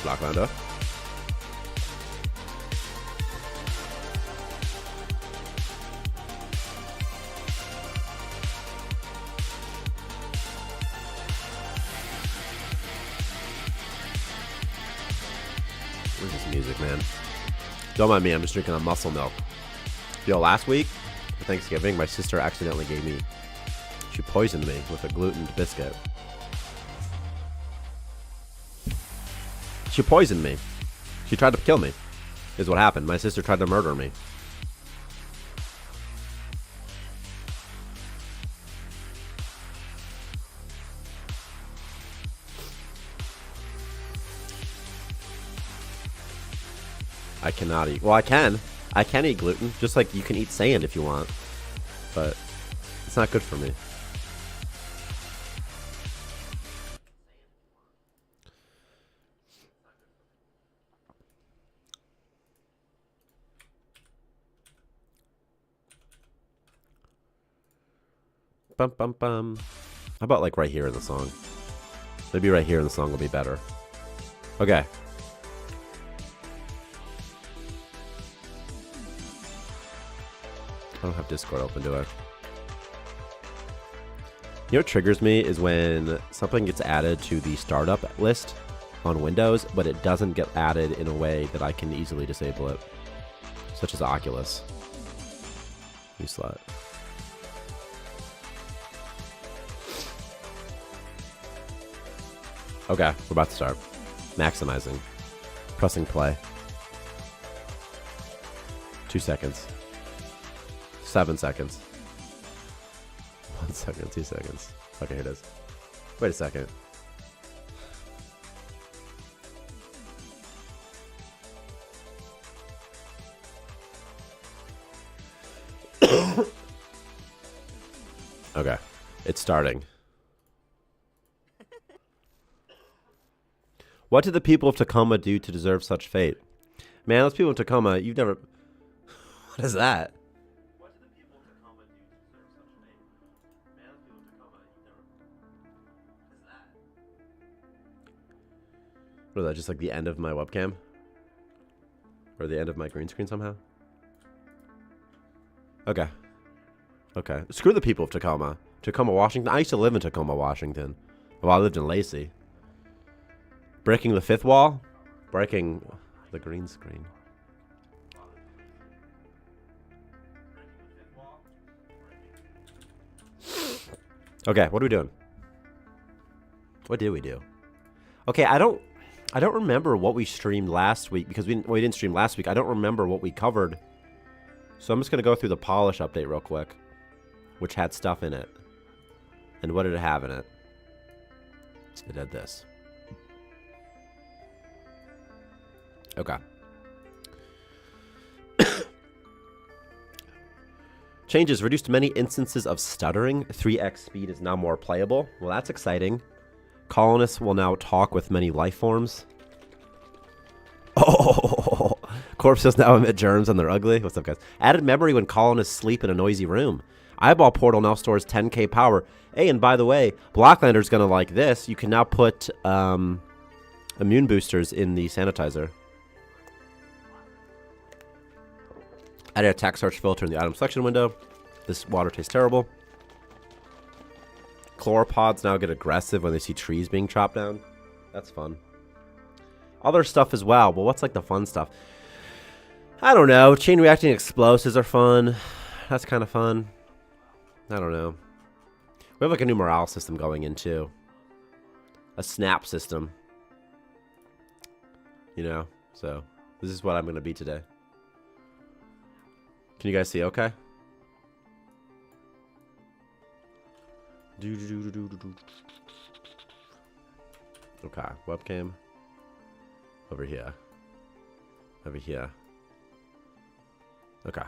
Blacklander. What is this music, man? Don't mind me, I'm just drinking a muscle milk. Yo, last week, for Thanksgiving, my sister accidentally gave me... She poisoned me with a glutened biscuit. She poisoned me. She tried to kill me, is what happened. My sister tried to murder me. I cannot eat. Well, I can. I can eat gluten, just like you can eat sand if you want. But it's not good for me. Bum, bum, bum. How about like right here in the song? Maybe right here in the song will be better. Okay. I don't have Discord open, do I? You know what triggers me is when something gets added to the startup list on Windows, but it doesn't get added in a way that I can easily disable it. Such as Oculus. You slut. Okay, we're about to start. Maximizing. Pressing play. 2 seconds. 7 seconds. 1 second, 2 seconds. Okay, here it is. Wait a second. Okay, it's starting. What did the people of Tacoma do to deserve such fate? Man, those people in Tacoma, you've never... What is that? What did the people of Tacoma do to deserve such fate? Man, those people in Tacoma, you've never... What is that? What is that, just like the end of my webcam? Or the end of my green screen somehow? Okay. Okay. Screw the people of Tacoma. Tacoma, Washington. I used to live in Tacoma, Washington. Well, I lived in Lacey. Breaking the fifth wall? Breaking the green screen. Okay, what are we doing? What did we do? Okay, I don't remember what we streamed last week because we didn't stream last week. I don't remember what we covered. So I'm just going to go through the polish update real quick, which had stuff in it. And what did it have in it? It had this. Okay. Changes. Reduced many instances of stuttering. 3x speed is now more playable. Well, that's exciting. Colonists will now talk with many life forms. Oh, corpses now emit germs and they're ugly. What's up, guys? Added memory when colonists sleep in a noisy room. Eyeball portal now stores 10k power. Hey, and by the way, Blacklander's gonna like this. You can now put immune boosters in the sanitizer. Added a text search filter in the item selection window. This water tastes terrible. Chloropods now get aggressive when they see trees being chopped down. That's fun. Other stuff as well. But what's like the fun stuff? I don't know. Chain reacting explosives are fun. That's kind of fun. I don't know. We have like a new morale system going in too. A snap system. You know? So this is what I'm going to be today. Can you guys see okay? Okay, webcam. Over here. Over here. Okay.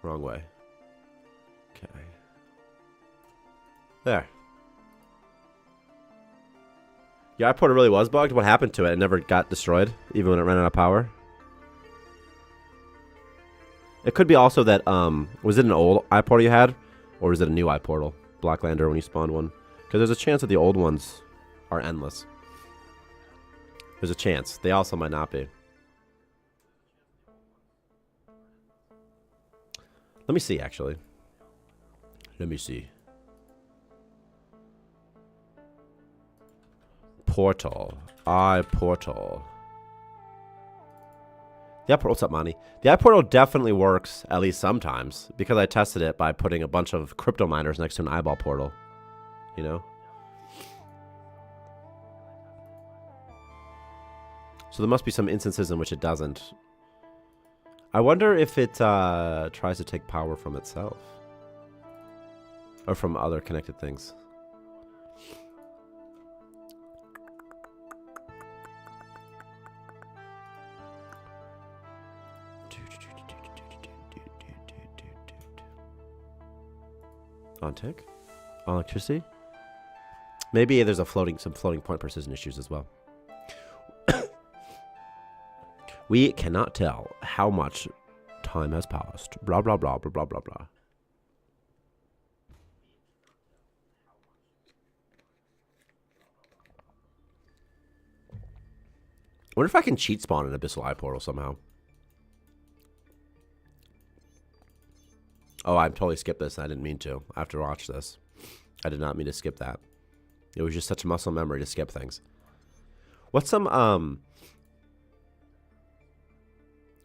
Wrong way. Okay. There. Yeah, iPortal really was bugged. What happened to it? It never got destroyed, even when it ran out of power. It could be also that, was it an old iPortal you had? Or is it a new iPortal? Blacklander when you spawned one? Because there's a chance that the old ones are endless. There's a chance. They also might not be. Let me see, actually. Let me see. Portal. iPortal. The iPortal, what's up, Monty? The iPortal definitely works, at least sometimes, because I tested it by putting a bunch of crypto miners next to an eyeball portal. You know? So there must be some instances in which it doesn't. I wonder if it tries to take power from itself. Or from other connected things. On tick? On electricity? Maybe there's some floating point precision issues as well. We cannot tell how much time has passed. Blah, blah, blah, blah, blah, blah, blah. I wonder if I can cheat spawn an Abyssal Eye Portal somehow. Oh, I totally skipped this. I didn't mean to. I have to watch this. I did not mean to skip that. It was just such a muscle memory to skip things. What's some, I'm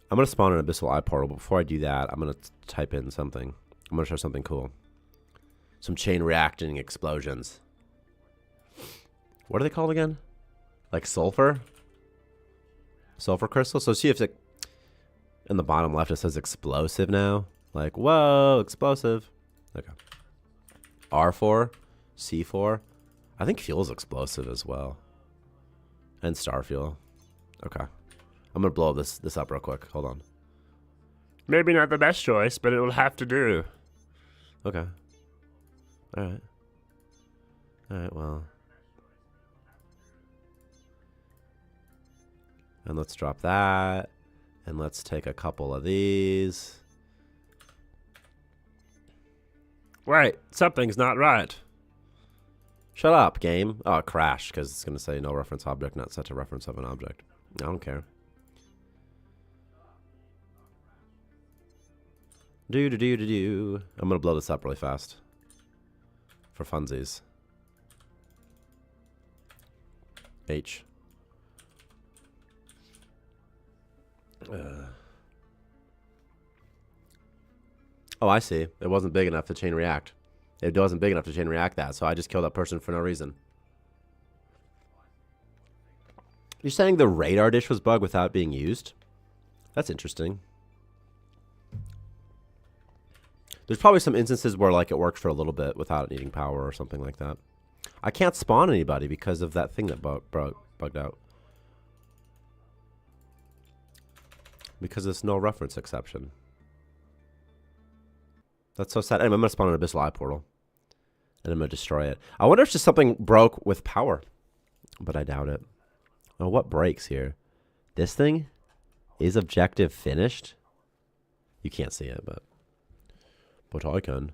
going to spawn an Abyssal Eye Portal, but before I do that, I'm going to type in something. I'm going to show something cool. Some chain reacting explosions. What are they called again? Like sulfur? Sulfur crystal? So see if it, in the bottom left, it says explosive now. Like, whoa, explosive. Okay. R4, C4. I think fuel's explosive as well. And star fuel. Okay. I'm going to blow this up real quick. Hold on. Maybe not the best choice, but it will have to do. Okay. Alright. Alright, well. And let's drop that. And let's take a couple of these. Wait, something's not right. Shut up, game. Oh, it crashed because it's going to say no reference object, not set to reference of an object. I don't care. Do. I'm going to blow this up really fast. For funsies. H. Oh, I see. It wasn't big enough to chain react. It wasn't big enough to chain react that, so I just killed that person for no reason. You're saying the radar dish was bugged without being used? That's interesting. There's probably some instances where like it worked for a little bit without it needing power or something like that. I can't spawn anybody because of that thing that bugged out. Because there's no reference exception. That's so sad. Anyway, I'm going to spawn an Abyssal Eye Portal. And I'm going to destroy it. I wonder if just something broke with power. But I doubt it. Oh, what breaks here? This thing? Is objective finished? You can't see it, but I can.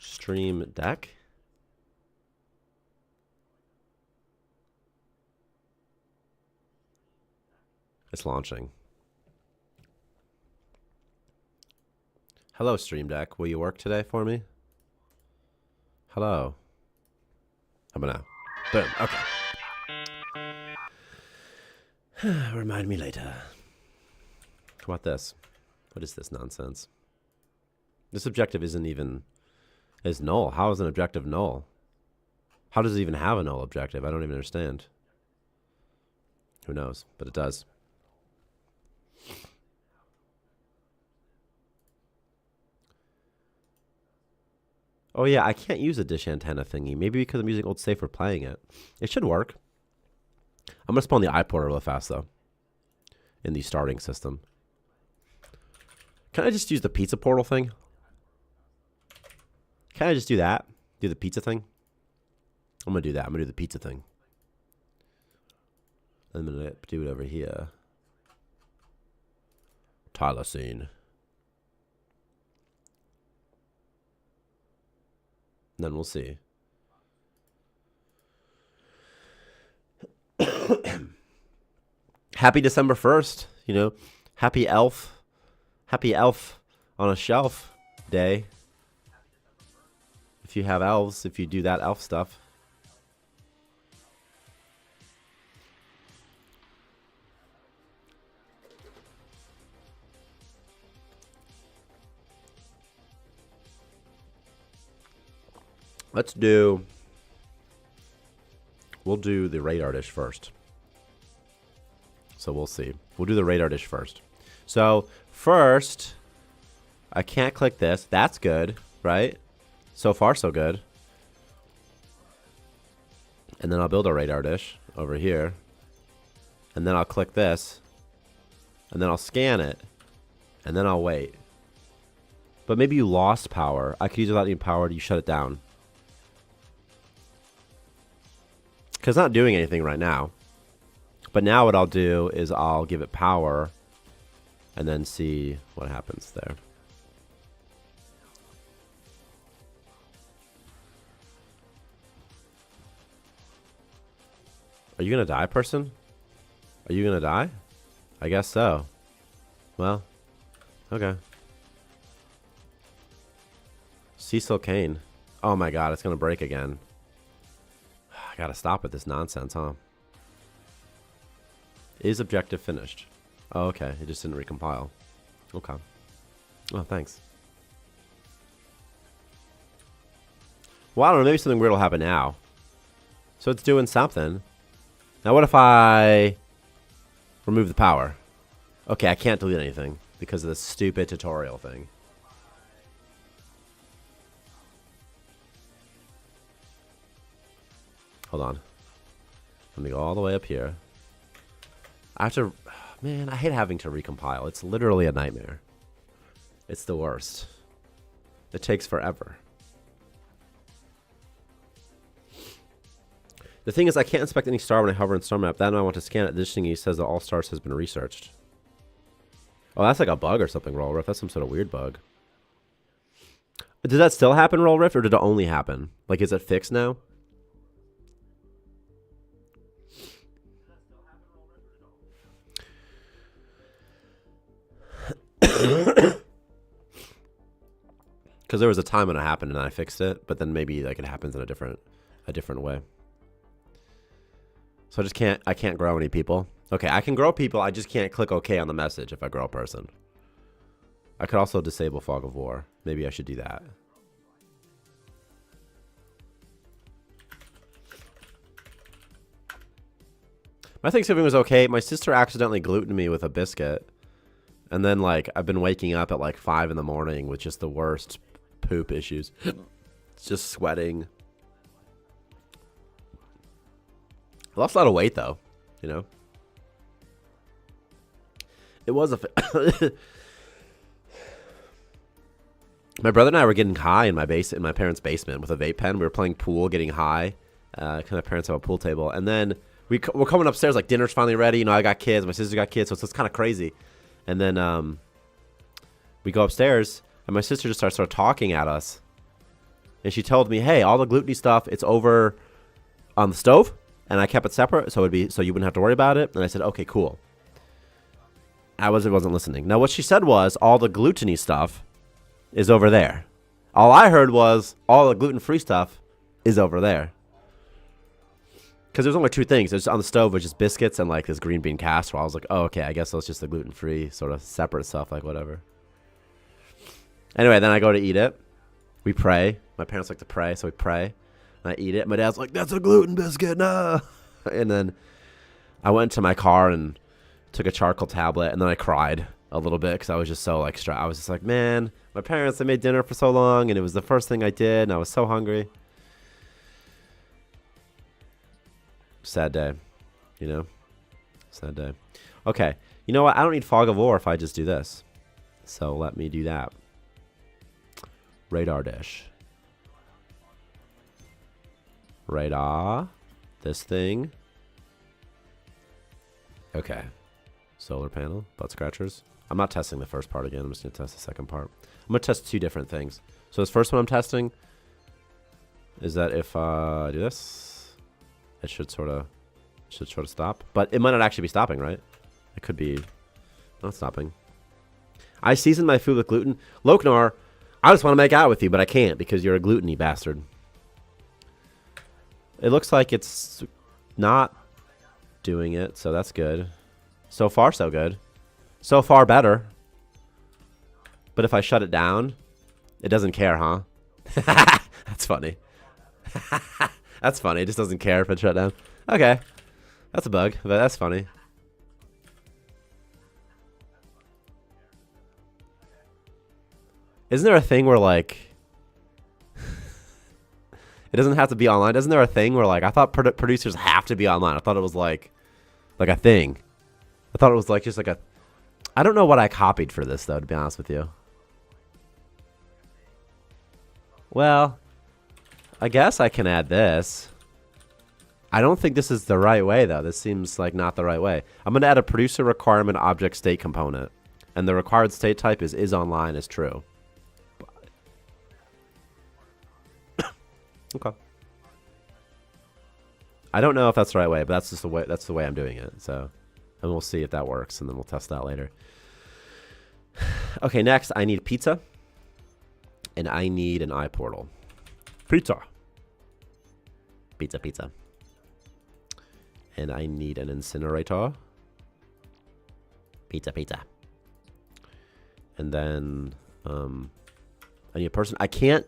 Stream deck? It's launching. Hello, Stream Deck. Will you work today for me? Hello. How about now? Boom. Okay. Remind me later. How about this? What is this nonsense? This objective isn't even... is null. How is an objective null? How does it even have a null objective? I don't even understand. Who knows? But it does. Oh yeah, I can't use a dish antenna thingy. Maybe because I'm using old save for playing it. It should work. I'm going to spawn the eye portal real fast though. In the starting system. Can I just use the pizza portal thing? Can I just do that? Do the pizza thing? I'm going to do that. I'm going to do the pizza thing. I'm going to do it over here. Tylosine. Then we'll see. Happy December 1st, you know. Happy elf on a shelf day. If you have elves, if you do that elf stuff. We'll do the radar dish first. So we'll see. We'll do the radar dish first. So first, I can't click this. That's good, right? So far, so good. And then I'll build a radar dish over here. And then I'll click this. And then I'll scan it. And then I'll wait. But maybe you lost power. I could use it without needing power. You shut it down. Because it's not doing anything right now. But now what I'll do is I'll give it power and then see what happens there. Are you going to die, person? Are you going to die? I guess so. Well, okay. Cecil Kane. Oh my god, it's going to break again. I gotta stop with this nonsense, huh? Is objective finished? Oh, okay. It just didn't recompile. Okay. Oh, thanks. Well, I don't know. Maybe something weird will happen now. So it's doing something. Now, what if I remove the power? Okay, I can't delete anything because of this stupid tutorial thing. Hold on. Let me go all the way up here. I have to... Man, I hate having to recompile. It's literally a nightmare. It's the worst. It takes forever. The thing is, I can't inspect any star when I hover in Star Map. Then I want to scan it. This thing says that all stars has been researched. Oh, that's like a bug or something, Roll Rift. That's some sort of weird bug. Did that still happen, Roll Rift, or did it only happen? Like, is it fixed now? Because there was a time when it happened and I fixed it, but then maybe like it happens in a different way. So I can't grow any people. Okay, I can grow people, I just can't click OK on the message if I grow a person. I could also disable Fog of War. Maybe I should do that. My Thanksgiving was okay. My sister accidentally glutened me with a biscuit. And then, like, I've been waking up at, like, 5 in the morning with just the worst poop issues. Just sweating. I lost a lot of weight, though. You know? It was a... My brother and I were getting high in my parents' basement with a vape pen. We were playing pool, getting high. Because my parents have a pool table. And then we're coming upstairs, like, dinner's finally ready. You know, I got kids. My sister got kids. So it's kind of crazy. And then we go upstairs, and my sister just starts sort of talking at us. And she told me, hey, all the gluten stuff, it's over on the stove. And I kept it separate, so you wouldn't have to worry about it. And I said, okay, cool. I wasn't listening. Now, what she said was, all the gluten-y stuff is over there. All I heard was, all the gluten-free stuff is over there. Because there's only two things. There's on the stove, which is biscuits and like this green bean casserole. I was like, oh, okay, I guess that's just the gluten-free sort of separate stuff, like whatever. Anyway, then I go to eat it. We pray. My parents like to pray, so we pray. And I eat it. My dad's like, that's a gluten biscuit, no. And then I went to my car and took a charcoal tablet, and then I cried a little bit because I was just so like I was just like, man, my parents, they made dinner for so long, and it was the first thing I did, and I was so hungry. Sad day, you know? Sad day. Okay, you know what? I don't need Fog of War if I just do this. So let me do that. Radar dish. Radar. This thing. Okay. Solar panel. Butt scratchers. I'm not testing the first part again. I'm just going to test the second part. I'm going to test two different things. So this first one I'm testing is that if I do this, it should sort of stop. But it might not actually be stopping, right? It could be not stopping. I season my food with gluten. Loknar, I just want to make out with you, but I can't because you're a gluttony bastard. It looks like it's not doing it, so that's good. So far, so good. So far, better. But if I shut it down, it doesn't care, huh? That's funny. That's funny. It just doesn't care if it's shut down. Okay. That's a bug, but that's funny. Isn't there a thing where, like... it doesn't have to be online? Isn't there a thing where, like, I thought producers have to be online. I thought it was, like a thing. I thought it was, like, just like a... I don't know what I copied for this, though, to be honest with you. Well, I guess I can add this. I don't think this is the right way, though. This seems like not the right way. I'm going to add a producer requirement object state component. And the required state type is online is true. Okay. I don't know if that's the right way, but that's just the way I'm doing it. So, and we'll see if that works, and then we'll test that later. Okay, next I need pizza, and I need an iPortal. Pizza. Pizza. And I need an incinerator. Pizza. And then I need a person. I cannot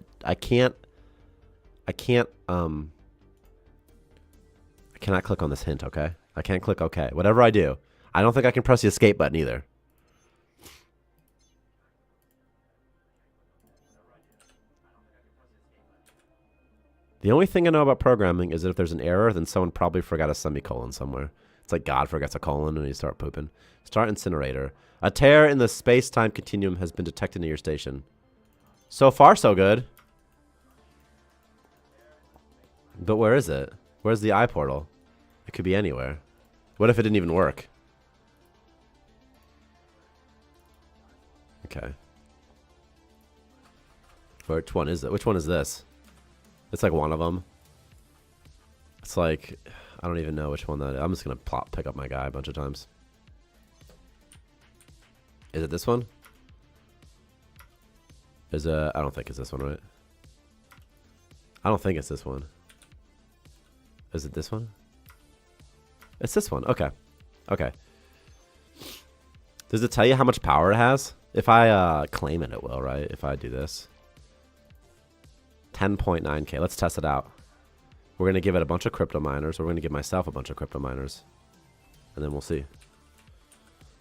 click on this hint, okay? I can't click OK. Whatever I do, I don't think I can press the escape button either. The only thing I know about programming is that if there's an error, then someone probably forgot a semicolon somewhere. It's like God forgets a colon and you start pooping. Start incinerator. A tear in the space-time continuum has been detected near your station. So far, so good. But where is it? Where's the iPortal? It could be anywhere. What if it didn't even work? Okay. Which one is it? Which one is this? It's like one of them. It's like, I don't even know which one that is. I'm just going to pick up my guy a bunch of times. Is it this one? I don't think it's this one, right? I don't think it's this one. Is it this one? It's this one. Okay. Okay. Does it tell you how much power it has? If I claim it, it will, right? If I do this. 10.9k. Let's test it out. We're going to give it a bunch of crypto miners. We're going to give myself a bunch of crypto miners. And then we'll see.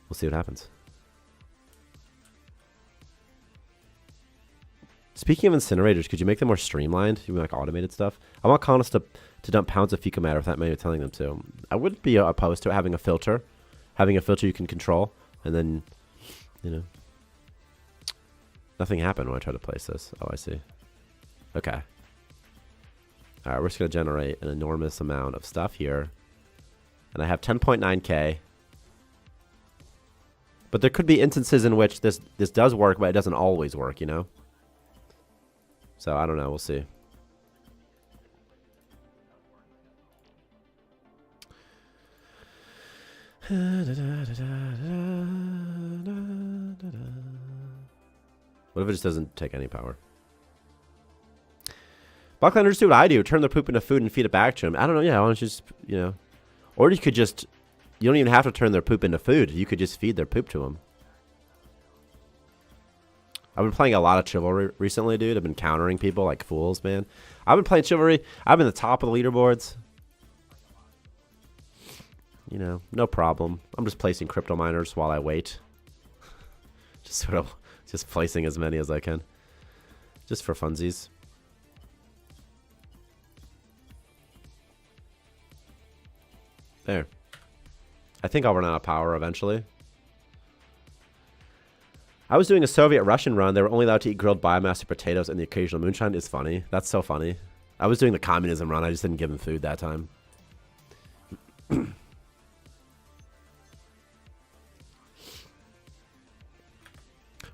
We'll see what happens. Speaking of incinerators, could you make them more streamlined? You mean like automated stuff? I want colonists to dump pounds of fecal matter without manually telling them to. I wouldn't be opposed to having a filter. Having a filter you can control. And then, you know. Nothing happened when I tried to place this. Oh, I see. Okay. Alright, we're just going to generate an enormous amount of stuff here. And I have 10.9k. But there could be instances in which this does work, but it doesn't always work, you know? So, I don't know. We'll see. What if it just doesn't take any power? Bucklanders do what I do. Turn their poop into food and feed it back to them. I don't know. Yeah, why don't you just, you know. Or you could just, you don't even have to turn their poop into food. You could just feed their poop to them. I've been playing a lot of Chivalry recently, dude. I've been countering people like fools, man. I've been playing Chivalry. I've been at the top of the leaderboards. You know, no problem. I'm just placing crypto miners while I wait. Just sort of, just placing as many as I can. Just for funsies. There. I think I'll run out of power eventually. I was doing a Soviet-Russian run. They were only allowed to eat grilled biomass and potatoes and the occasional moonshine. Is funny. That's so funny. I was doing the communism run. I just didn't give them food that time.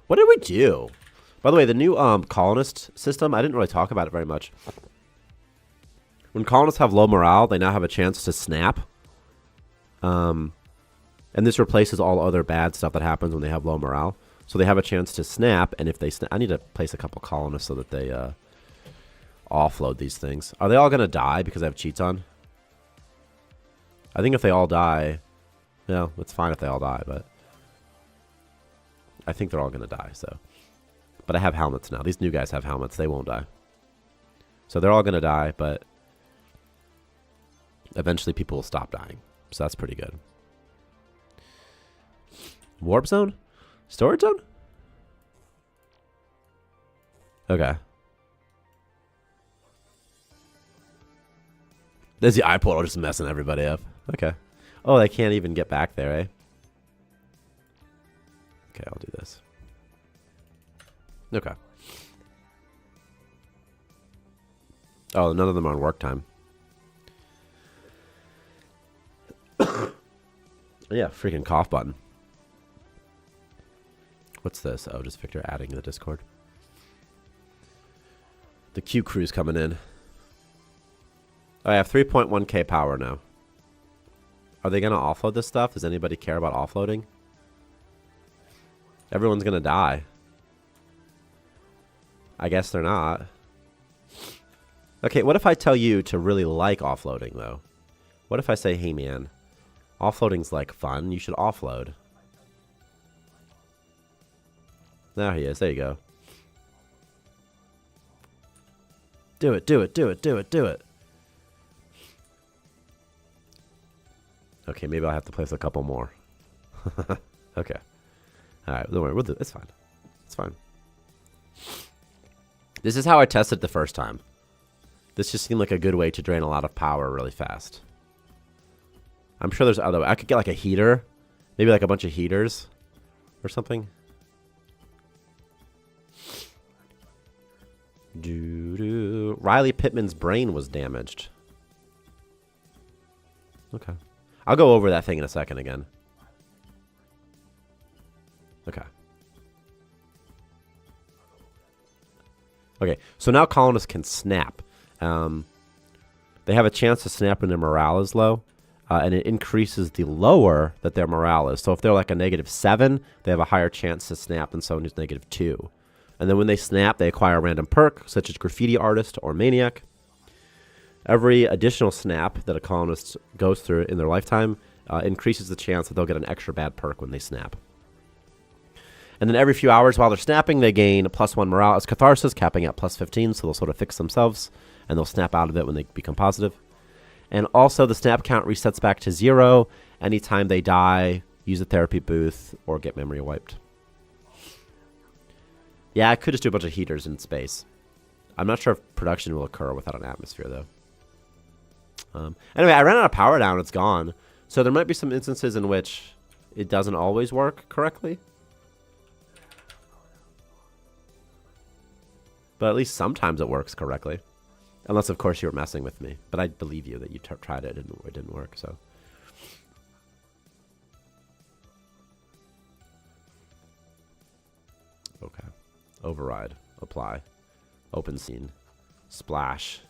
What did we do? By the way, the new colonist system, I didn't really talk about it very much. When colonists have low morale, they now have a chance to snap. And And this replaces all other bad stuff that happens when they have low morale. So they have a chance to snap, and if they snap... I need to place a couple colonists so that they offload these things. Are they all going to die because I have cheats on? I think if they all die... No, it's fine if they all die, but... I think they're all going to die, so... But I have helmets now. These new guys have helmets. They won't die. So they're all going to die, but... Eventually people will stop dying. So that's pretty good. Warp zone? Storage zone? Okay. There's the eye portal just messing everybody up. Okay. Oh, they can't even get back there, eh? Okay, I'll do this. Okay. Oh, none of them are on work time. Yeah, freaking cough button. What's this? Oh, just Victor adding to the Discord. The Q crew's coming in. Oh, I have 3.1k power now. Are they going to offload this stuff? Does anybody care about offloading? Everyone's going to die. I guess they're not. Okay, what if I tell you to really like offloading, though? What if I say, hey, man, offloading's like fun. You should offload. There he is. There you go. Do it, do it, do it, do it, do it. Okay, maybe I'll have to place a couple more. Okay. Alright, don't worry. We'll do it. It's fine. It's fine. This is how I tested the first time. This just seemed like a good way to drain a lot of power really fast. I'm sure there's other... I could get like a heater. Maybe like a bunch of heaters or something. Doo-doo. Riley Pittman's brain was damaged. Okay. I'll go over that thing in a second again. Okay. Okay, so now colonists can snap. They have a chance to snap when their morale is low, and it increases the lower that their morale is. So if they're like a -7, they have a higher chance to snap than someone who's -2. And then when they snap, they acquire a random perk, such as Graffiti Artist or Maniac. Every additional snap that a colonist goes through in their lifetime increases the chance that they'll get an extra bad perk when they snap. And then every few hours while they're snapping, they gain a +1 morale as Catharsis, capping at +15, so they'll sort of fix themselves, and they'll snap out of it when they become positive. And also, the snap count resets back to 0 anytime they die, use a therapy booth, or get memory wiped. Yeah, I could just do a bunch of heaters in space. I'm not sure if production will occur without an atmosphere, though. Anyway, I ran out of power down. It's gone. So there might be some instances in which it doesn't always work correctly. But at least sometimes it works correctly. Unless, of course, you were messing with me. But I believe you that you tried it and it didn't work, so... Okay. Override. Apply. Open scene. Splash.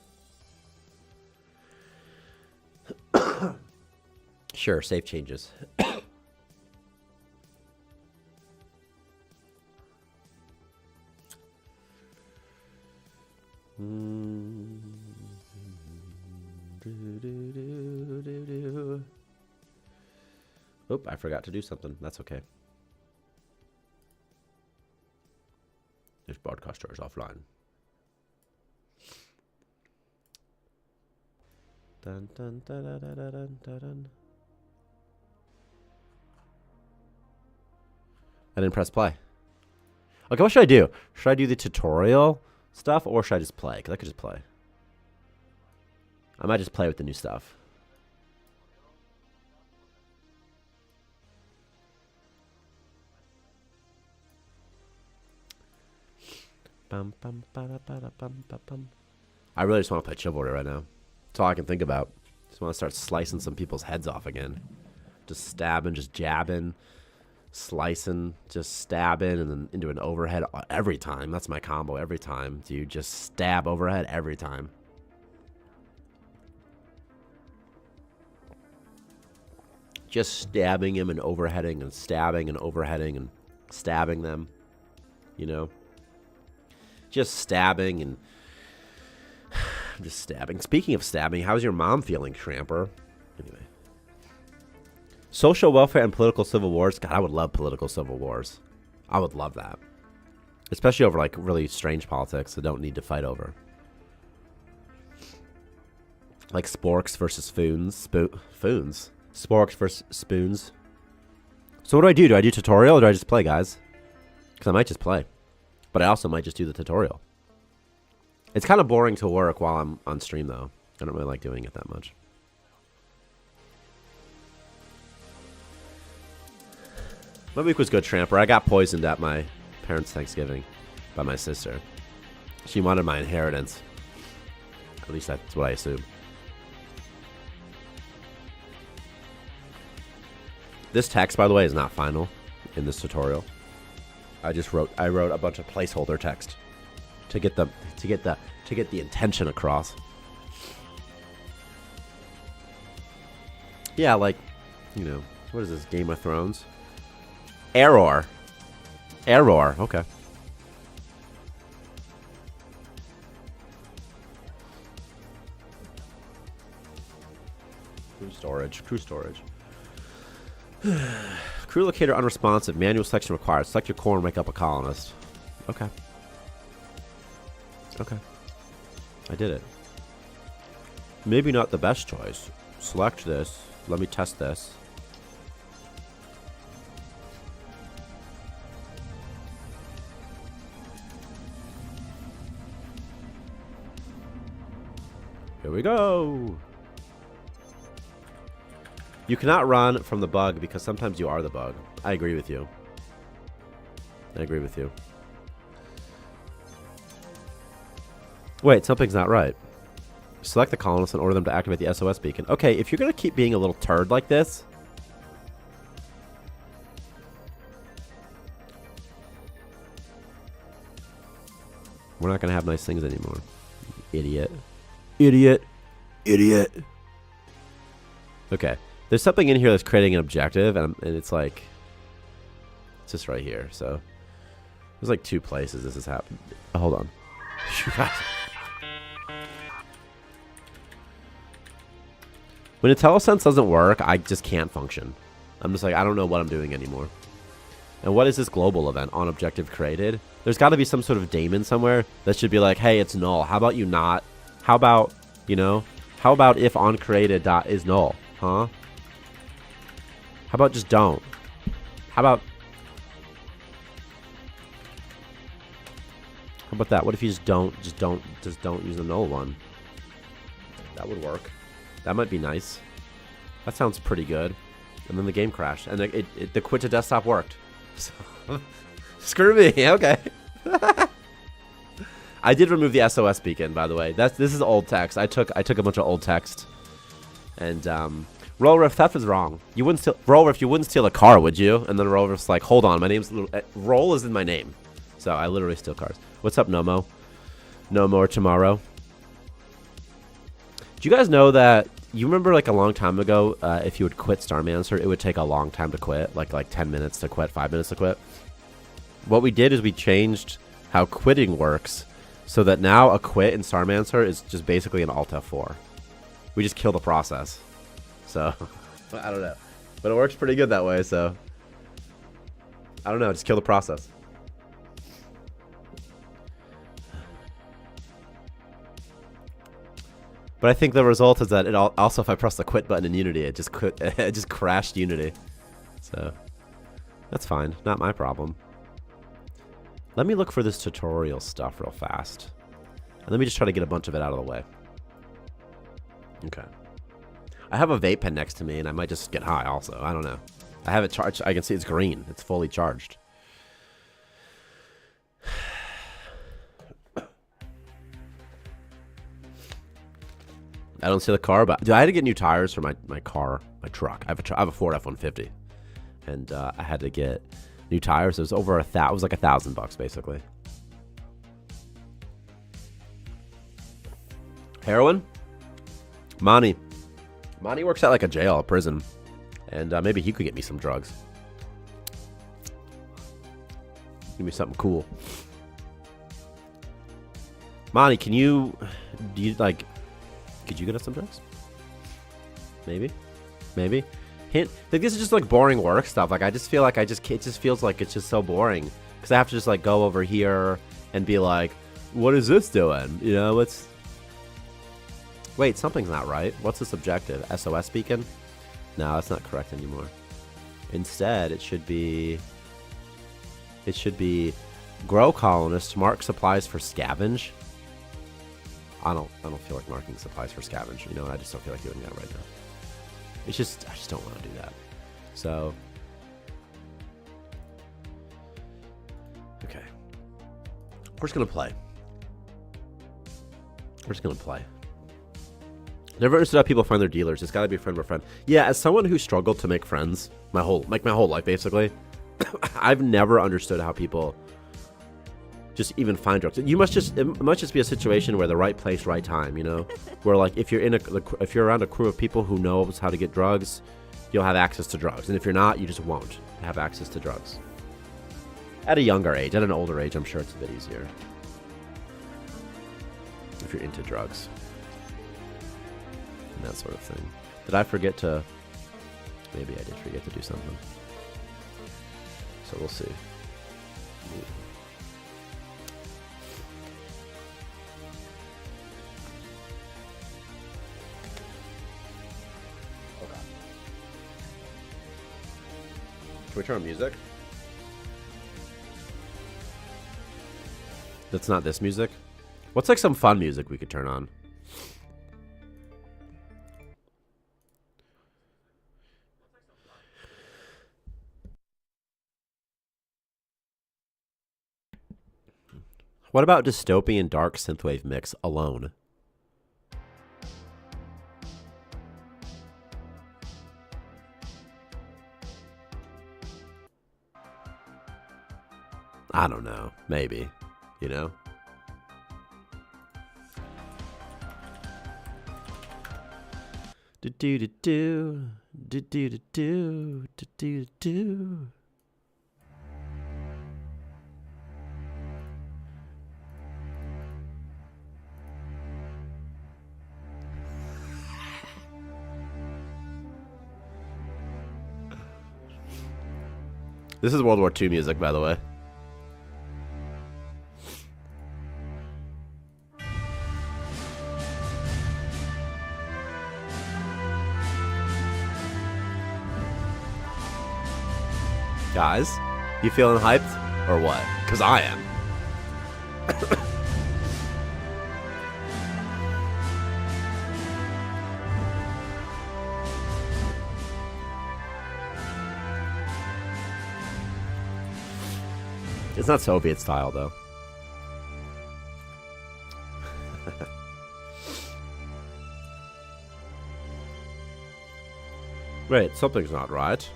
Sure, save changes. Oop, I forgot to do something. That's okay. This broadcaster is offline. Dun, dun, dun, dun, dun, dun, dun, dun. I didn't press play. Okay, what should I do? Should I do the tutorial stuff or should I just play? Because I could just play. I might just play with the new stuff. Bum, bum, ba-da, ba-da, bum, ba, bum. I really just want to play Chivalry right now. That's all I can think about. Just want to start slicing some people's heads off again. Just stabbing, just jabbing, slicing, just stabbing, and then into an overhead every time. That's my combo every time, dude. Just stab overhead every time. Just stabbing him and overheading and stabbing and overheading and stabbing them. You know? Just stabbing and... just stabbing. Speaking of stabbing, how's your mom feeling, Tramper? Anyway. Social welfare and political civil wars. God, I would love political civil wars. I would love that. Especially over, like, really strange politics that don't need to fight over. Like sporks versus foons. Foons? Sporks versus spoons. So what do I do? Do I do tutorial or do I just play, guys? Because I might just play. But I also might just do the tutorial. It's kind of boring to work while I'm on stream, though. I don't really like doing it that much. My week was good, Tramper. I got poisoned at my parents' Thanksgiving by my sister. She wanted my inheritance. At least that's what I assume. This text, by the way, is not final in this tutorial. I wrote a bunch of placeholder text to get the intention across. Yeah, like, you know, what is this, Game of Thrones? Error. Okay. Crew storage. Crew locator unresponsive. Manual selection required. Select your core and make up a colonist. Okay. I did it. Maybe not the best choice. Select this. Let me test this. Here we go. You cannot run from the bug because sometimes you are the bug. I agree with you. Wait, something's not right. Select the colonists and order them to activate the SOS beacon. Okay, if you're going to keep being a little turd like this... we're not going to have nice things anymore. Idiot. Okay. There's something in here that's creating an objective, and it's like... it's just right here, so... there's like 2 places this has happened. Oh, hold on. When IntelliSense doesn't work, I just can't function. I'm just like, I don't know what I'm doing anymore. And what is this global event on objective created? There's got to be some sort of daemon somewhere that should be like, hey, it's null. How about you not? How about, you know? How about if on created dot is null? Huh? How about just don't? How about that? What if you just don't use the null one? That would work. That might be nice. That sounds pretty good. And then the game crashed, and the quit to desktop worked. So, screw me. Okay. I did remove the SOS beacon, by the way. This is old text. I took a bunch of old text, and Rollriff, theft is wrong. You wouldn't steal Rollriff. You wouldn't steal a car, would you? And then Rollriff's like, hold on, my name's Roll is in my name, so I literally steal cars. What's up, Nomo? No more tomorrow. Do you guys know that? You remember, like, a long time ago, if you would quit Starmancer, it would take a long time to quit, like 10 minutes to quit, 5 minutes to quit. What we did is we changed how quitting works, so that now a quit in Starmancer is just basically an Alt F4. We just kill the process. So, I don't know. But it works pretty good that way, so... I don't know, just kill the process. But I think the result is that it also, if I press the quit button in Unity, it just quit. It just crashed Unity. So that's fine. Not my problem. Let me look for this tutorial stuff real fast. And let me just try to get a bunch of it out of the way. Okay. I have a vape pen next to me, and I might just get high also. I don't know. I have it charged. I can see it's green. It's fully charged. I don't see the car, but dude, I had to get new tires for my car, my truck. I have a Ford F-150, and I had to get new tires. It was over it was like $1,000 basically. Heroin? Monty works at like a jail, a prison. And maybe he could get me some drugs. Give me something cool. Monty, do you like, could you get us some drugs? Maybe. Hint, like, this is just like boring work stuff. Like, I just feel like it just feels like it's just so boring. Because I have to just like go over here and be like, what is this doing? You know, wait, something's not right. What's this objective? SOS beacon? No, that's not correct anymore. Instead, it should be grow colonists, mark supplies for scavenge. I don't feel like marking supplies for scavenge. You know, I just don't feel like doing that right now. I just don't want to do that. So, okay. We're just going to play. Never understood how people find their dealers. It's got to be friend by friend. Yeah, as someone who struggled to make friends my whole life, basically, I've never understood how people just even find drugs. It must just be a situation where the right place, right time, you know? Where, like, if you're around a crew of people who knows how to get drugs, you'll have access to drugs. And if you're not, you just won't have access to drugs. At a younger age. At an older age, I'm sure it's a bit easier. If you're into drugs. And that sort of thing. Did I forget to... Maybe I did forget to do something. So we'll see. Okay. Can we turn on music? That's not this music? What's like some fun music we could turn on? What about dystopian dark synthwave mix alone? I don't know. Maybe. You know? Do do do do do do do do do do. This is World War II music, by the way. Guys, you feeling hyped or what? Because I am. It's not Soviet style, though. Wait, something's not right.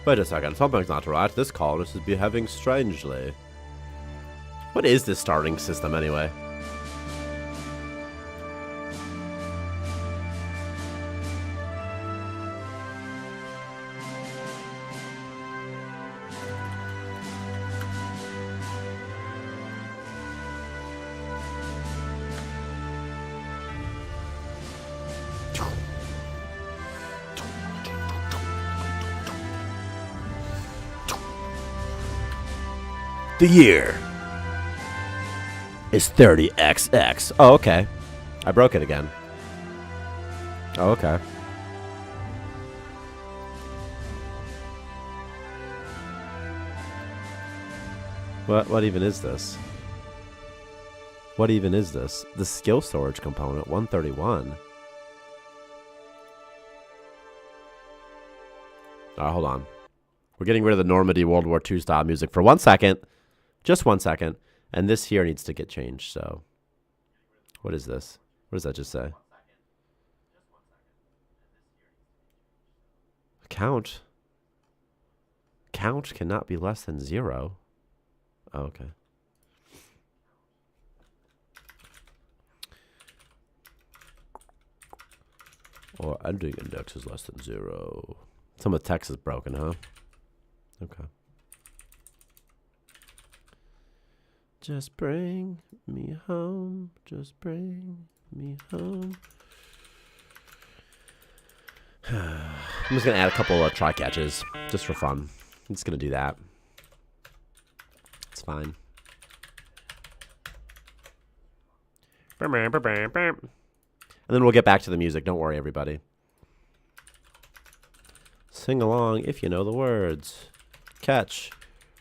Wait a second, something's not right. This colonist is behaving strangely. What is this starting system, anyway? The year is 30XX. Oh, okay. I broke it again. Oh, okay. What even is this? What even is this? The skill storage component, 131. Alright, hold on. We're getting rid of the Normandy World War II style music for 1 second. Just 1 second. And this here needs to get changed, so. What is this? What does that just say? Count. Count cannot be less than 0. Oh, okay. Or ending index is less than 0. Some of the text is broken, huh? Okay. Just bring me home. Just bring me home. I'm just going to add a couple of try catches just for fun. I'm just going to do that. It's fine. And then we'll get back to the music. Don't worry, everybody. Sing along if you know the words. Catch.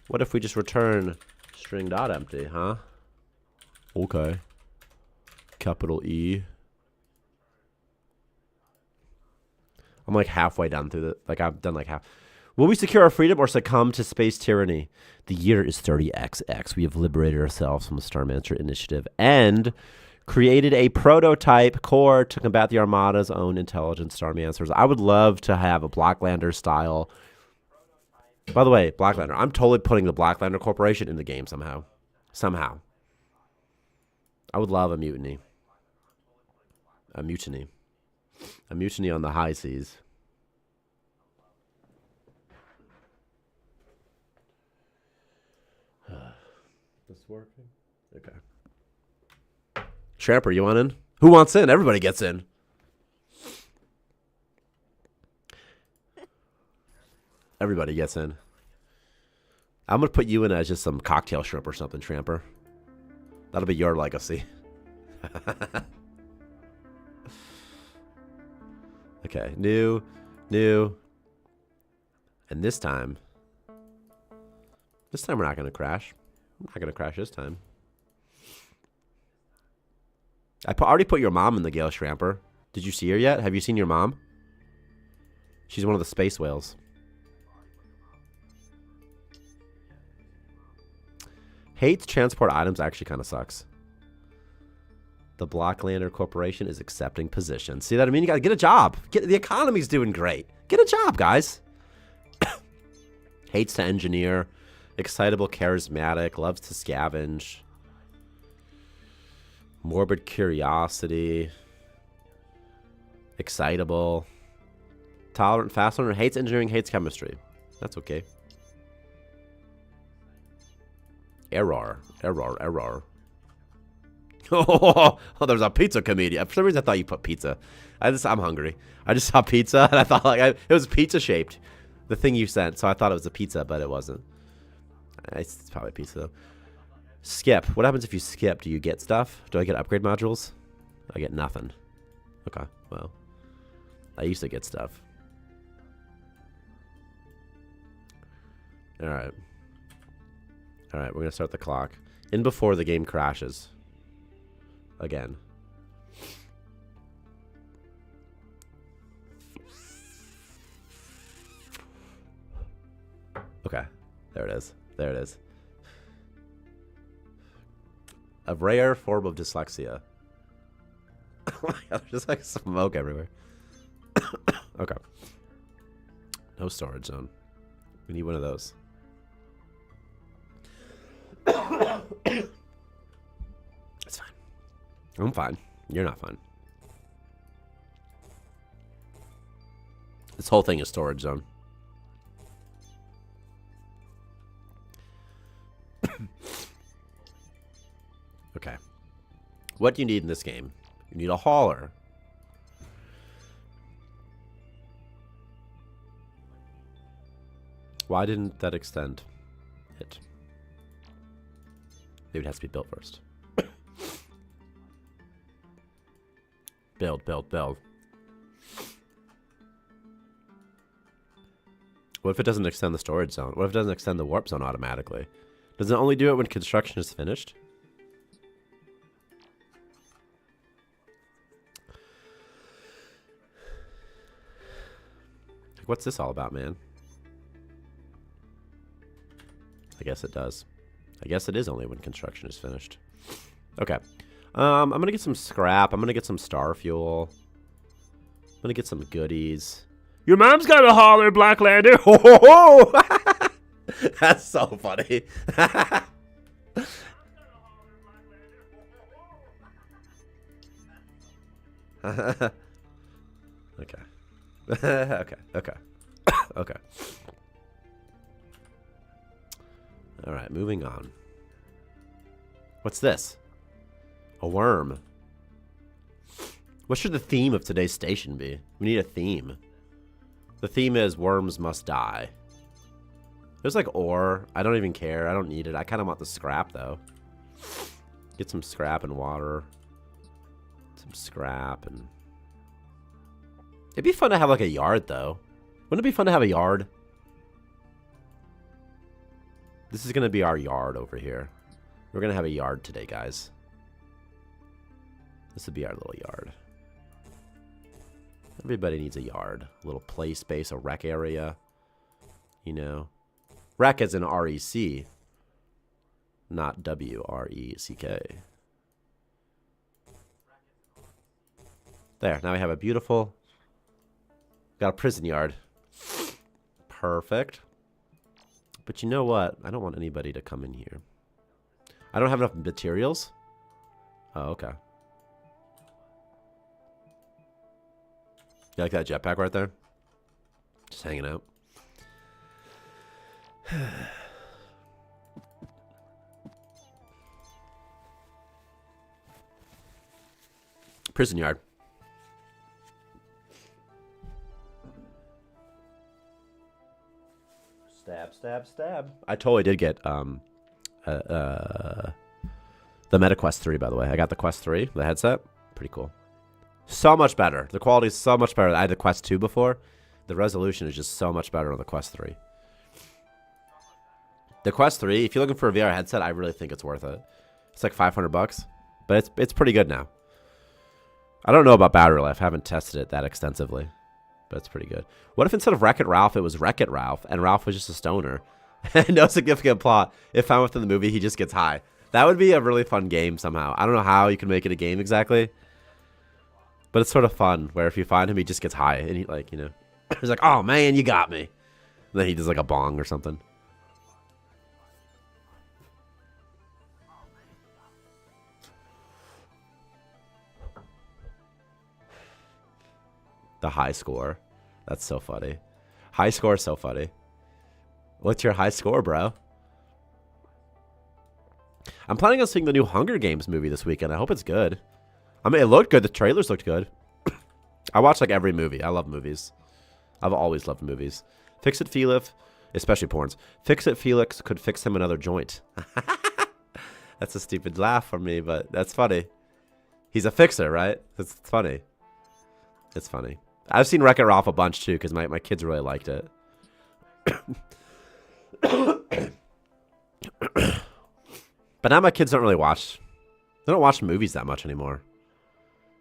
What if we just return string dot empty, huh? Okay. Capital E. I'm like halfway down through the... Like, I've done like half. Will we secure our freedom or succumb to space tyranny? The year is 30XX. We have liberated ourselves from the Starmancer initiative and created a prototype core to combat the Armada's own intelligent Starmancers. I would love to have a Blacklander style. By the way, Blacklander. I'm totally putting the Blacklander Corporation in the game somehow. Somehow. I would love a mutiny. A mutiny. A mutiny on the high seas. This working? Okay. Tramper, you want in? Who wants in? Everybody gets in. Everybody gets in. I'm going to put you in as just some cocktail shrimp or something, Tramper. That'll be your legacy. Okay, new. And this time we're not going to crash. I'm not going to crash this time. I already put your mom in the Gale Shramper. Did you see her yet? Have you seen your mom? She's one of the space whales. Hates transport items actually kind of sucks. The Blacklander Corporation is accepting position. See that? I mean, you got to get a job. The economy's doing great. Get a job, guys. Hates to engineer. Excitable, charismatic. Loves to scavenge. Morbid curiosity. Excitable. Tolerant, fast learner. Hates engineering, hates chemistry. That's okay. Error. Oh, there's a pizza comedian. For some reason, I thought you put pizza. I'm hungry. I just saw pizza, and I thought like it was pizza shaped. The thing you sent, so I thought it was a pizza, but it wasn't. It's probably pizza though. Skip. What happens if you skip? Do you get stuff? Do I get upgrade modules? I get nothing. Okay, well, I used to get stuff. All right, we're gonna start the clock in before the game crashes. Again. Okay. There it is. A rare form of dyslexia. Oh my god, there's just like smoke everywhere. Okay. No storage zone. We need one of those. It's fine. I'm fine. You're not fine. This whole thing is storage zone. Okay. What do you need in this game? You need a hauler. Why didn't that extend it? Maybe it has to be built first. Build. What if it doesn't extend the storage zone? What if it doesn't extend the warp zone automatically? Does it only do it when construction is finished? What's this all about, man? I guess it does. I guess it is only when construction is finished. Okay. I'm going to get some scrap. I'm going to get some star fuel. I'm going to get some goodies. Your mom's got a holler, Blacklander. Ho, ho, ho! That's so funny. Okay. Okay. Okay. Okay. All right, moving on. What's this? A worm. What should the theme of today's station be? We need a theme. The theme is worms must die. There's like ore. I don't even care. I don't need it. I kind of want the scrap, though. Get some scrap and water. Some scrap and... It'd be fun to have like a yard, though. Wouldn't it be fun to have a yard? This is going to be our yard over here. We're going to have a yard today, guys. This would be our little yard. Everybody needs a yard. A little play space, a rec area. You know. Rec as in R-E-C. Not W-R-E-C-K. There. Now we have a beautiful... Got a prison yard. Perfect. But you know what? I don't want anybody to come in here. I don't have enough materials. Oh, okay. You like that jetpack right there? Just hanging out. Prison yard. Stab, stab, stab. I totally did get the Meta Quest 3, by the way. I got the Quest 3, the headset. Pretty cool. So much better. The quality is so much better. I had the Quest 2 before. The resolution is just so much better on the Quest 3. The Quest 3, if you're looking for a VR headset, I really think it's worth it. It's like $500, but it's pretty good now. I don't know about battery life. I haven't tested it that extensively, but it's pretty good. What if instead of Wreck-It Ralph, it was Wreck-It Ralph, and Ralph was just a stoner? No significant plot. If found within the movie, he just gets high. That would be a really fun game somehow. I don't know how you can make it a game exactly, but it's sort of fun where if you find him, he just gets high, and he, like, you know, he's like, oh man, you got me. And then he does like a bong or something. The high score. That's so funny. High score is so funny. What's your high score, bro? I'm planning on seeing the new Hunger Games movie this weekend. I hope it's good. I mean, it looked good. The trailers looked good. I watch like every movie. I love movies. I've always loved movies. Fix It Felix, especially porns. Fix It Felix could fix him another joint. That's a stupid laugh from me, but that's funny. He's a fixer, right? It's funny. It's funny. I've seen Wreck-It Ralph a bunch too because my kids really liked it. But now my kids don't really watch. They don't watch movies that much anymore.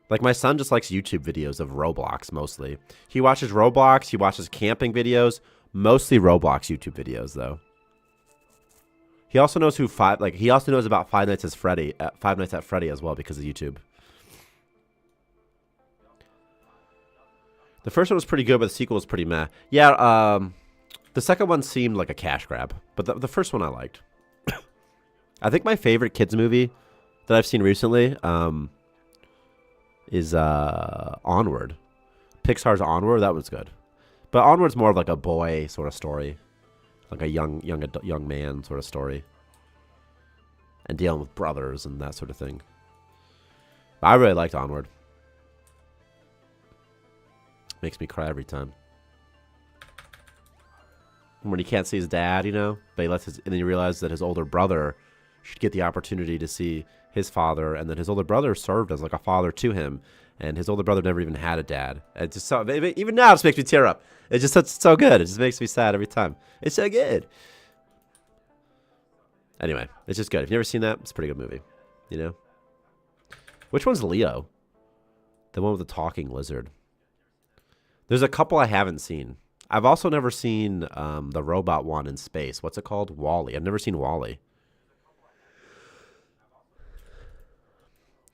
Like my son just likes YouTube videos of Roblox mostly. He watches Roblox. He watches camping videos. Mostly Roblox YouTube videos though. He also knows he also knows about Five Nights at Freddy as well because of YouTube. The first one was pretty good, but the sequel was pretty meh. Yeah, the second one seemed like a cash grab, but the first one I liked. I think my favorite kids movie that I've seen recently is Onward. Pixar's Onward, that was good. But Onward's more of like a boy sort of story, like a young man sort of story, and dealing with brothers and that sort of thing. But I really liked Onward. Makes me cry every time. When he can't see his dad, you know, but he and then you realize that his older brother should get the opportunity to see his father, and then his older brother served as like a father to him, and his older brother never even had a dad. It's just so, even now, it just makes me tear up. It's just so good. It just makes me sad every time. It's so good. Anyway, it's just good. If you've never seen that, it's a pretty good movie. You know, which one's Leo? The one with the talking lizard. There's a couple I haven't seen. I've also never seen the robot one in space. What's it called? WALL-E. I've never seen WALL-E.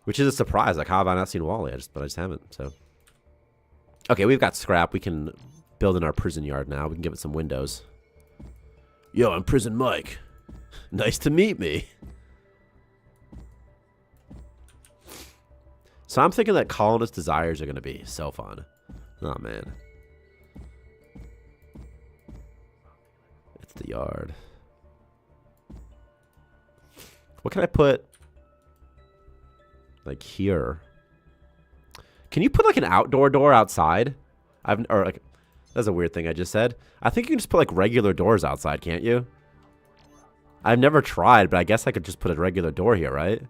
Which is a surprise. Like, how have I not seen WALL-E? But I just haven't. So, okay, we've got scrap. We can build in our prison yard now. We can give it some windows. Yo, I'm Prison Mike. Nice to meet me. So I'm thinking that Colonist Desires are going to be so fun. Oh, man. It's the yard. What can I put? Like here. Can you put like an outdoor door outside? Or like, that's a weird thing I just said. I think you can just put like regular doors outside, can't you? I've never tried, but I guess I could just put a regular door here, right?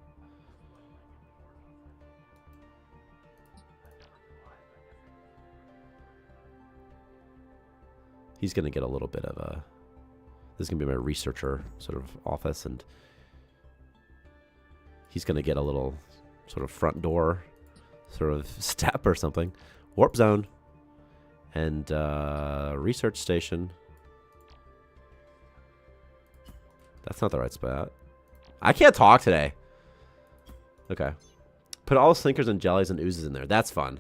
He's going to get a little bit of a... This is going to be my researcher sort of office, and he's going to get a little sort of front door sort of step or something. Warp zone. And research station. That's not the right spot. I can't talk today. Okay. Put all the slinkers and jellies and oozes in there. That's fun.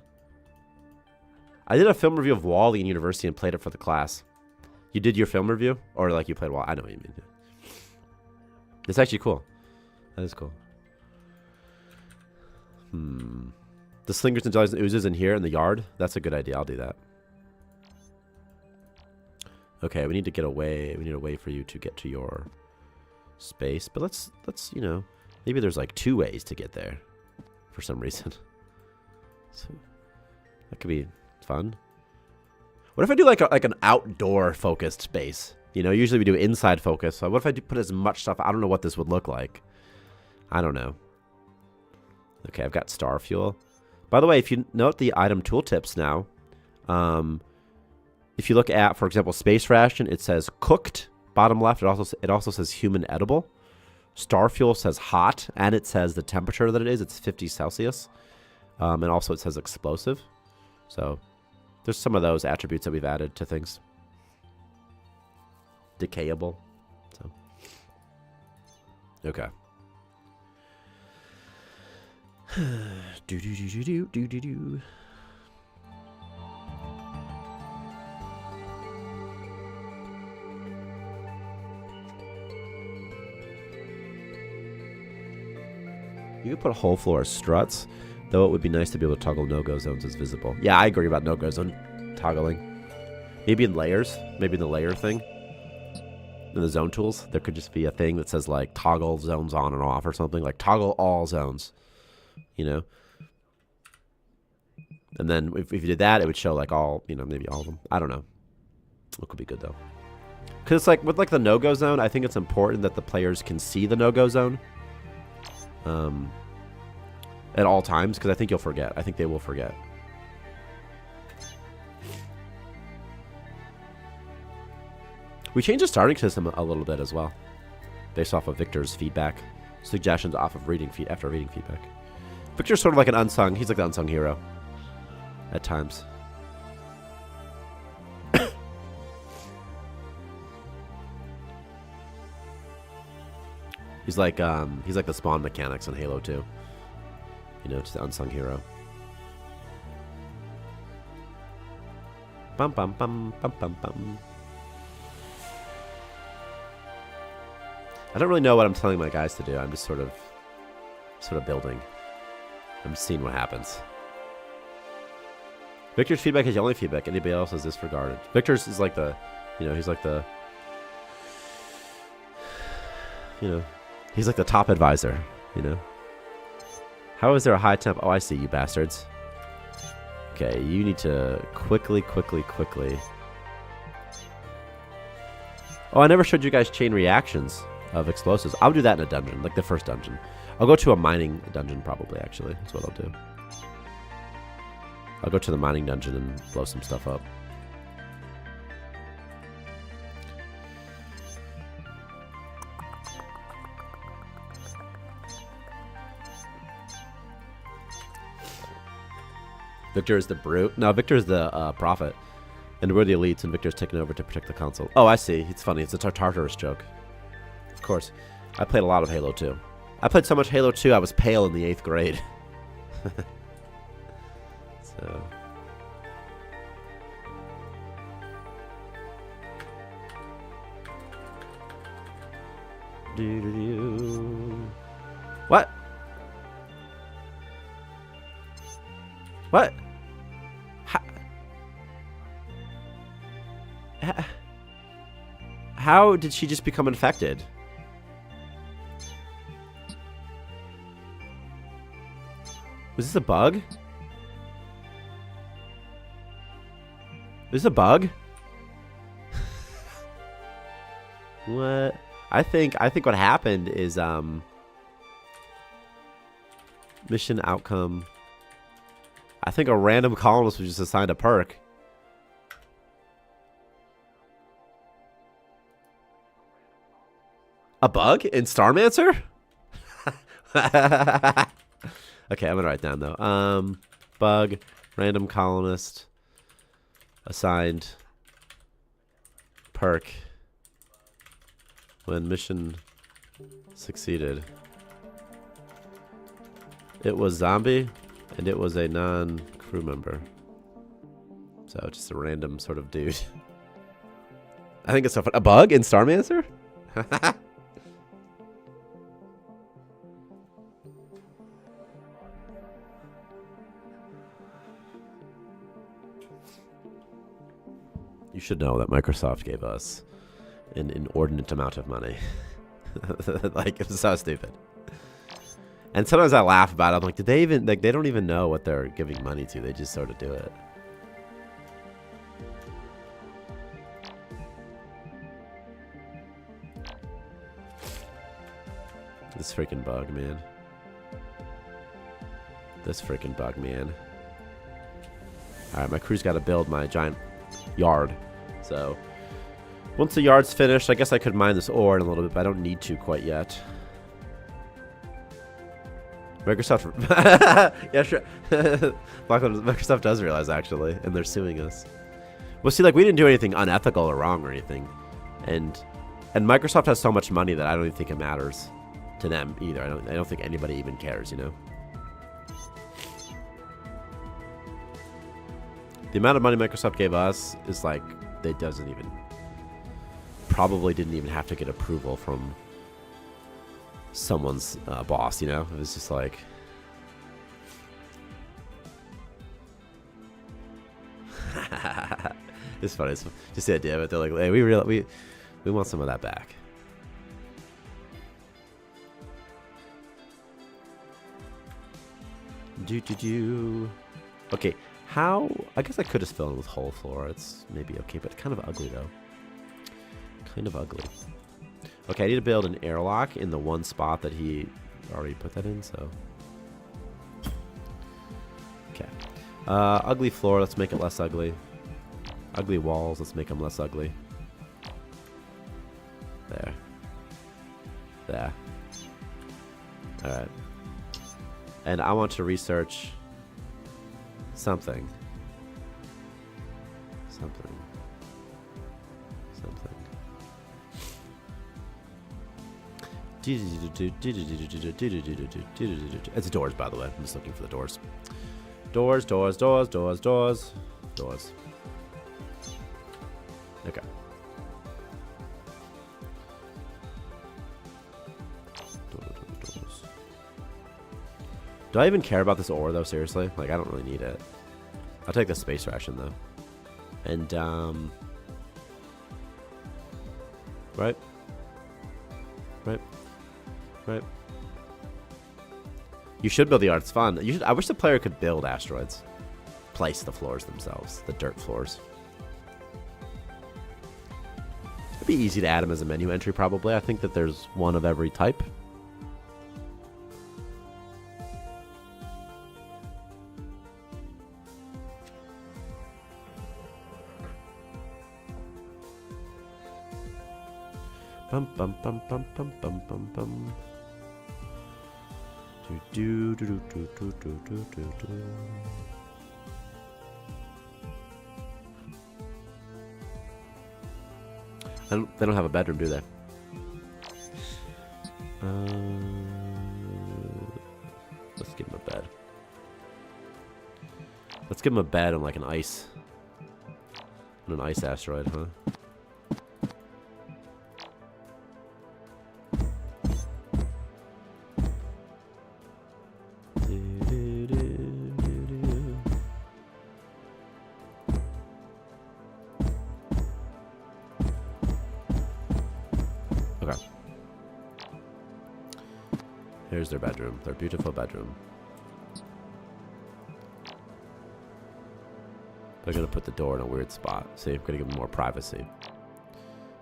I did a film review of WALL-E in university and played it for the class. You did your film review? Or like you played WALL-E? I know what you mean. It's actually cool. That is cool. The slingers and jellies and oozes in here in the yard? That's a good idea. I'll do that. Okay, we need to get away. We need a way for you to get to your space. But let's you know, maybe there's like 2 ways to get there for some reason. So that could be fun. What if I do like an outdoor focused space? You know, usually we do inside focus. So what if I do put as much stuff? I don't know what this would look like. I don't know. Okay, I've got star fuel. By the way, if you note the item tooltips now, if you look at, for example, space ration, it says cooked, bottom left. It also says human edible. Star fuel says hot, and it says the temperature that it is. It's 50 Celsius. And also it says explosive. So there's some of those attributes that we've added to things. Decayable. So okay. do do do do do do do. You could put a whole floor of struts, though it would be nice to be able to toggle no-go zones as visible. Yeah, I agree about no-go zone toggling. Maybe in layers, maybe in the layer thing. In the zone tools, there could just be a thing that says like toggle zones on and off or something, like toggle all zones, you know? And then if you did that, it would show like all, you know, maybe all of them. I don't know. It could be good though. Because it's like with like the no-go zone, I think it's important that the players can see the no-go zone. At all times, because I think you'll forget. I think they will forget. We changed the starting system a little bit as well, based off of Victor's feedback, suggestions off of after reading feedback. Victor's sort of like an unsung. He's like the unsung hero at times. He's like the spawn mechanics in Halo 2. You know, just the unsung hero. Bum bum bum bum bum bum. I don't really know what I'm telling my guys to do. I'm just sort of building. I'm just seeing what happens. Victor's feedback is the only feedback. Anybody else is disregarded. Victor's is like the, you know, he's like the, you know, he's like the top advisor, you know. How is there a high temp? Oh, I see you bastards. Okay, you need to quickly. Oh, I never showed you guys chain reactions of explosives. I'll do that in a dungeon, like the first dungeon. I'll go to a mining dungeon probably, actually. That's what I'll do. I'll go to the mining dungeon and blow some stuff up. Victor is the brute. No, Victor is the prophet. And we're the elites, and Victor's taken over to protect the console. Oh, I see. It's funny. It's a Tartarus joke. Of course. I played a lot of Halo 2. I played so much Halo 2, I was pale in the 8th grade. So. What? What? How did she just become infected? Was this a bug? Is this a bug? What? I think what happened is mission outcome. I think a random colonist was just assigned a perk. A bug in Starmancer? Okay, I'm gonna write down though. Bug, random colonist, assigned perk when mission succeeded. It was zombie, and it was a non-crew member. So just a random sort of dude. I think it's a bug in Starmancer? You should know that Microsoft gave us an inordinate amount of money. Like, it's so stupid. And sometimes I laugh about it. I'm like, did they even, like, they don't even know what they're giving money to. They just sort of do it. This freaking bug, man. This freaking bug, man. Alright, my crew's got to build my giant yard. So, once the yard's finished, I guess I could mine this ore in a little bit, but I don't need to quite yet. Microsoft... yeah, sure. Microsoft does realize, actually, and they're suing us. Well, see, like, we didn't do anything unethical or wrong or anything. And Microsoft has so much money that I don't even think it matters to them either. I don't think anybody even cares, you know? The amount of money Microsoft gave us is like, it doesn't even, probably didn't even have to get approval from someone's boss, you know? It was just like, it's funny. It's just the idea of it. They're like, hey, we want some of that back. Okay. How? I guess I could just fill in with whole floor. It's maybe okay, but kind of ugly though. Kind of ugly. Okay, I need to build an airlock in the one spot that he already put that in, so. Okay. Ugly floor, let's make it less ugly. Ugly walls, let's make them less ugly. There. There. Alright. And I want to research something. It's doors, by the way. I'm just looking for the doors. Doors. Okay. Doors. Do I even care about this ore, though? Seriously? Like, I don't really need it. I'll take the space ration, though. And, Right. You should build the art. It's fun. I wish the player could build asteroids. Place the floors themselves. The dirt floors. It'd be easy to add them as a menu entry, probably. I think that there's one of every type. Bum bum bum bum bum bum bum bum. Do do do do do do do do do. They don't have a bedroom, do they? Let's give them a bed. Let's give them a bed on like an ice asteroid, huh? Here's their bedroom. Their beautiful bedroom. They're going to put the door in a weird spot. See, I'm going to give them more privacy.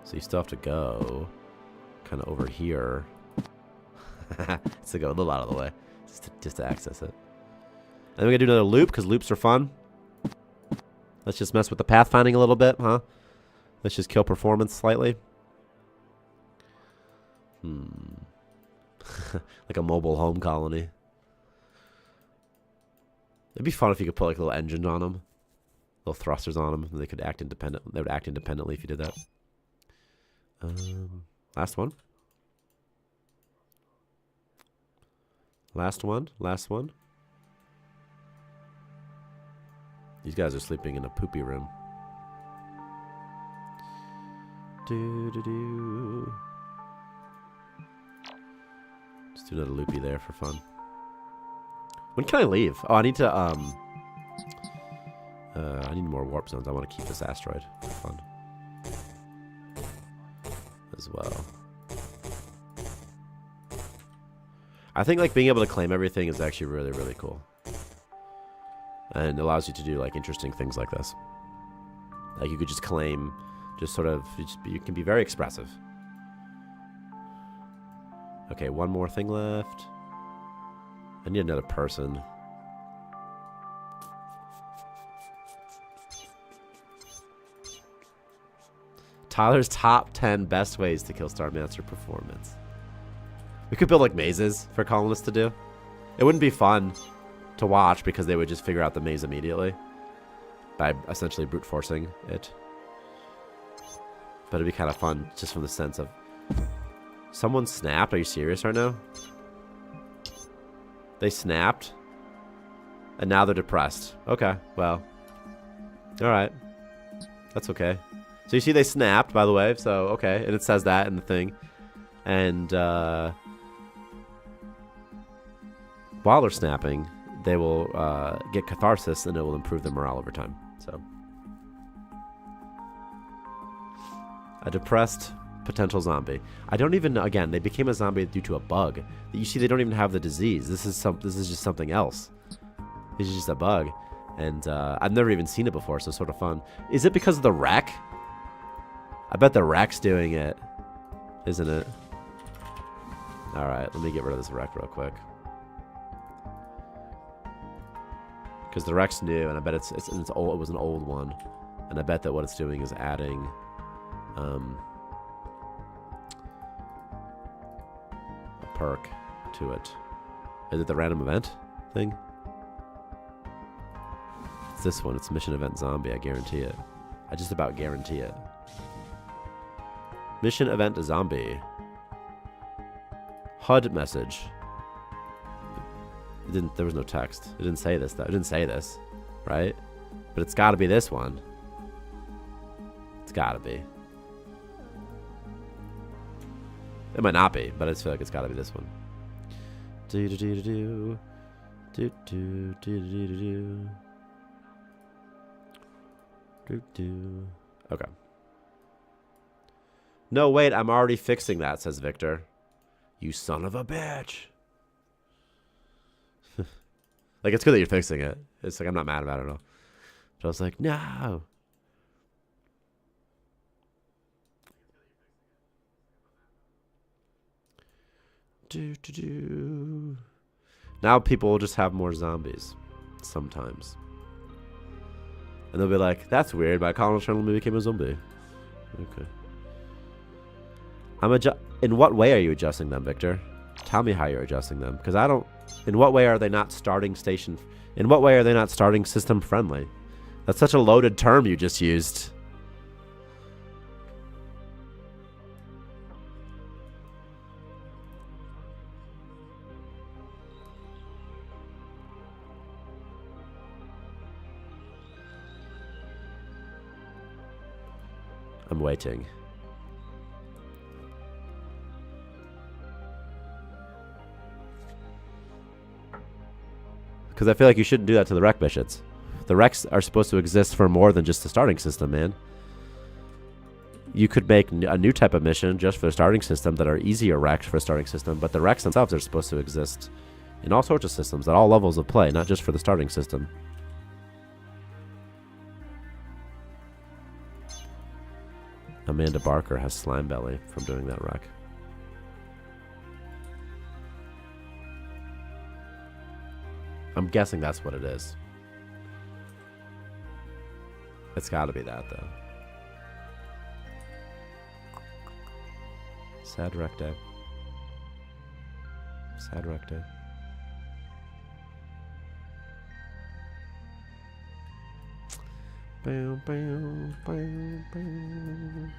So you still have to go kind of over here. To go a little out of the way. Just to access it. And then we're going to do another loop because loops are fun. Let's just mess with the pathfinding a little bit, huh? Let's just kill performance slightly. Like a mobile home colony. It'd be fun if you could put like little engines on them. Little thrusters on them. And they could act independent. They would act independently if you did that. Last one. Last one. Last one. These guys are sleeping in a poopy room. Do. Just do another loopy there for fun. When can I leave? Oh, I need to, I need more warp zones. I want to keep this asteroid for fun. As well. I think, like, being able to claim everything is actually really, really cool. And it allows you to do, like, interesting things like this. Like, you could just claim, just sort of, you can be very expressive. Okay, one more thing left. I need another person. Tyler's top 10 best ways to kill Starmancer performance. We could build like mazes for colonists to do. It wouldn't be fun to watch because they would just figure out the maze immediately by essentially brute forcing it. But it'd be kind of fun just from the sense of someone snapped. Are you serious right now? They snapped and now they're depressed. Okay, well, all right, that's okay. So you see they snapped, by the way, so okay, and it says that in the thing. And while they're snapping, they will get catharsis and it will improve their morale over time. So a depressed potential zombie. I don't even know, again, they became a zombie due to a bug. You see, they don't even have the disease. This is just something else. This is just a bug. And I've never even seen it before, so it's sort of fun. Is it because of the wreck? I bet the wreck's doing it, isn't it? All right, let me get rid of this wreck real quick. Because the wreck's new, and I bet it's old. It was an old one, and I bet that what it's doing is adding, a perk to it. Is it the random event thing? It's this one. It's mission event zombie. I guarantee it. I just about guarantee it. Mission event zombie. HUD message. It didn't. There was no text. It didn't say this though. It didn't say this, right? But it's got to be this one. It's got to be. It might not be, but I just feel like it's got to be this one. Do do do do do do do do do do do. Okay. No, wait, I'm already fixing that, says Victor. You son of a bitch. Like, it's good that you're fixing it. It's like, I'm not mad about it at all. But I was like, no. Do, do, do. Now people will just have more zombies. Sometimes. And they'll be like, that's weird. My colonist suddenly became a zombie. Okay. In what way are you adjusting them, Victor? Tell me how you're adjusting them, because I don't. In what way are they not starting station? In what way are they not starting system friendly? That's such a loaded term you just used. I'm waiting. Because I feel like you shouldn't do that to the wreck missions. The wrecks are supposed to exist for more than just the starting system, man. you could make a new type of mission just for the starting system that are easier wrecks for a starting system, but the wrecks themselves are supposed to exist in all sorts of systems at all levels of play, not just for the starting system. Amanda Barker has slime belly from doing that wreck. I'm guessing that's what it is. It's got to be that, though. Sad wreck day. Sad wreck day. Bam, bam, bam, bam.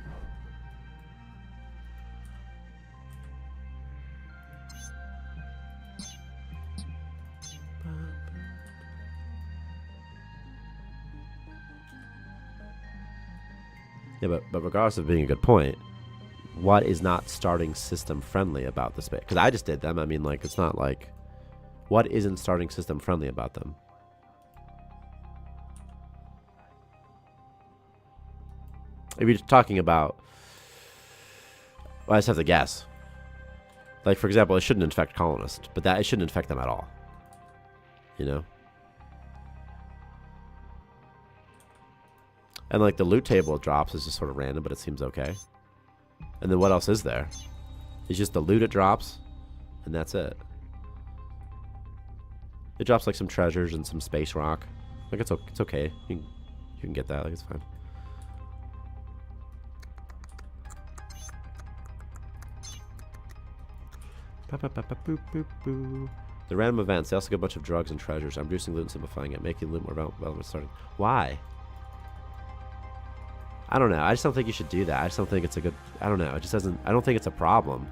Yeah, but regardless of being a good point, what is not starting system friendly about the space? Because I just did them. I mean, like, it's not like... What isn't starting system friendly about them? If you're talking about... Well, I just have to guess. Like, for example, it shouldn't infect colonists, but that it shouldn't infect them at all. You know? And, like, the loot table it drops is just sort of random, but it seems okay. And then what else is there? It's just the loot it drops, and that's it. It drops, like, some treasures and some space rock. Like, it's okay. You can get that. Like, it's fine. The random events, they also get a bunch of drugs and treasures. I'm reducing loot and simplifying it, making loot more relevant starting. Why? I don't know. I just don't think you should do that. I just don't think it's a good... I don't know. It just doesn't... I don't think it's a problem.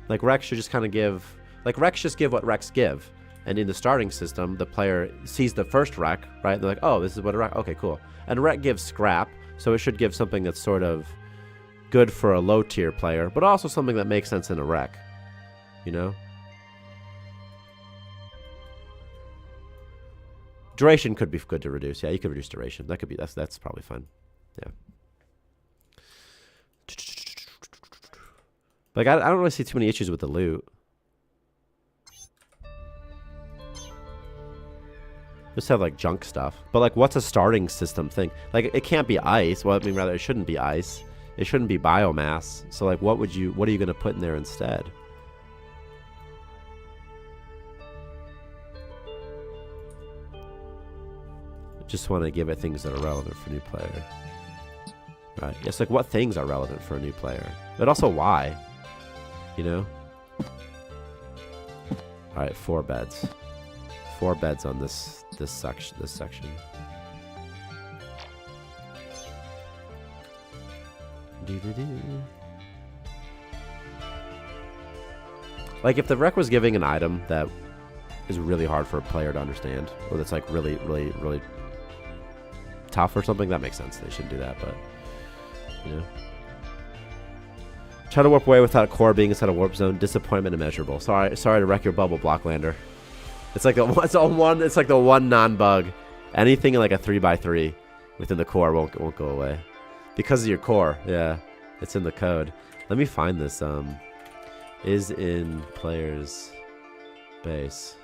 Like, Rex should just kind of give... Like, Rex just give what Rex give. And in the starting system, the player sees the first Rec, right? They're like, oh, this is what a Rec... Okay, cool. And Rec gives scrap, so it should give something that's sort of good for a low-tier player, but also something that makes sense in a Rec. You know? Duration could be good to reduce. Yeah, you could reduce duration. That could be... That's probably fine. Yeah. Like, I don't really see too many issues with the loot. Just have, like, junk stuff. But, like, what's a starting system thing? Like, it can't be ice. Well, I mean, rather, it shouldn't be ice. It shouldn't be biomass. So, like, what are you going to put in there instead? Just want to give it things that are relevant for a new player. Right. It's like, what things are relevant for a new player? But also, why? You know? Alright, 4 beds. 4 beds on this section. Like, if the Rec was giving an item that is really hard for a player to understand, or that's, like, really, really, really tough or something, that makes sense. They shouldn't do that, but, you know. Try to warp away without a core being inside a warp zone. Disappointment immeasurable. Sorry to wreck your bubble, Blocklander. It's like the one non-bug. Anything in like a 3x3 within the core won't go away because of your core. Yeah, it's in the code. Let me find this. Is in player's base.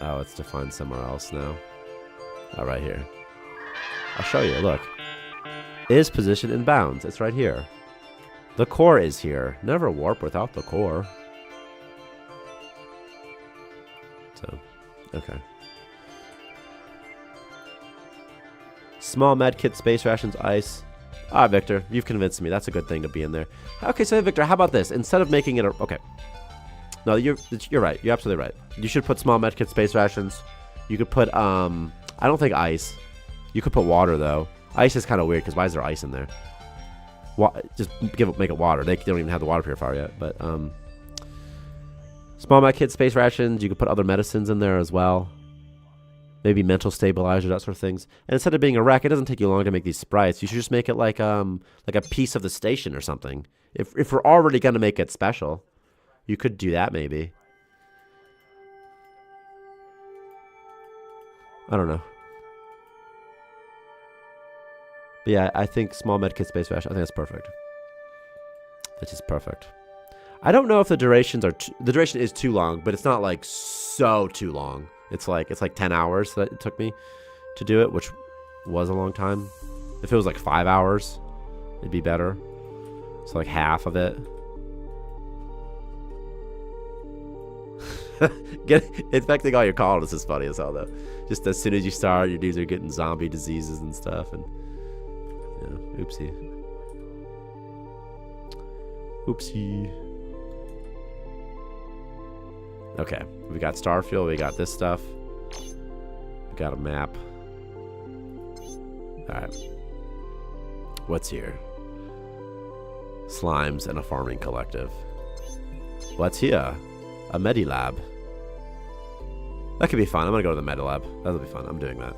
Oh, it's defined somewhere else now. Oh, right here. I'll show you. Look. Is positioned in bounds. It's right here. The core is here. Never warp without the core. So, okay. Small medkit, space rations, ice. Ah, Victor, you've convinced me. That's a good thing to be in there. Okay, so Victor, how about this? Instead of making it a... Okay. No, you're right. You're absolutely right. You should put small medkit, space rations. You could put, I don't think ice. You could put water, though. Ice is kind of weird, because why is there ice in there? Just make it water. They don't even have the water purifier yet. But small medkit, space rations. You could put other medicines in there as well. Maybe mental stabilizer, that sort of things. And instead of being a wreck, it doesn't take you long to make these sprites. You should just make it like a piece of the station or something. If we're already gonna make it special, You could do that maybe. I don't know. But yeah, I think small medkit space ration. I think that's perfect. That's just perfect. I don't know if the durations are the duration is too long, but it's not like so too long. It's like 10 hours that it took me to do it, which was a long time. If it was like 5 hours, it'd be better. So like half of it. Infecting all your colonists is funny as hell though. Just as soon as you start, your dudes are getting zombie diseases and stuff, and oopsie. Oopsie. Okay, we got Starfield, we got this stuff. We got a map. Alright. What's here? Slimes and a farming collective. What's here? A Medilab. That could be fun. I'm gonna go to the Medilab. That'll be fun. I'm doing that.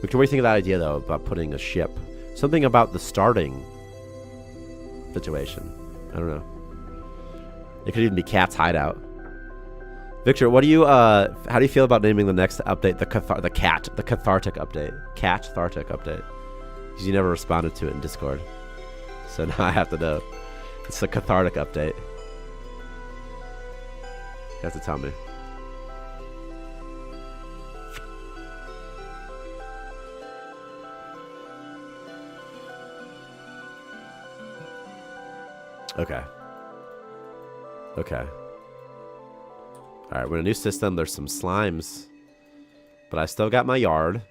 Victor, what do you think of that idea, though, about putting a ship? Something about the starting situation. I don't know. It could even be Cat's hideout. Victor, what do you, how do you feel about naming the next update the cathartic update? Cathartic update. Because you never responded to it in Discord. So now I have to know. It's the cathartic update. You have to tell me. Okay. Okay. Alright, we're in a new system. There's some slimes. But I still got my yard.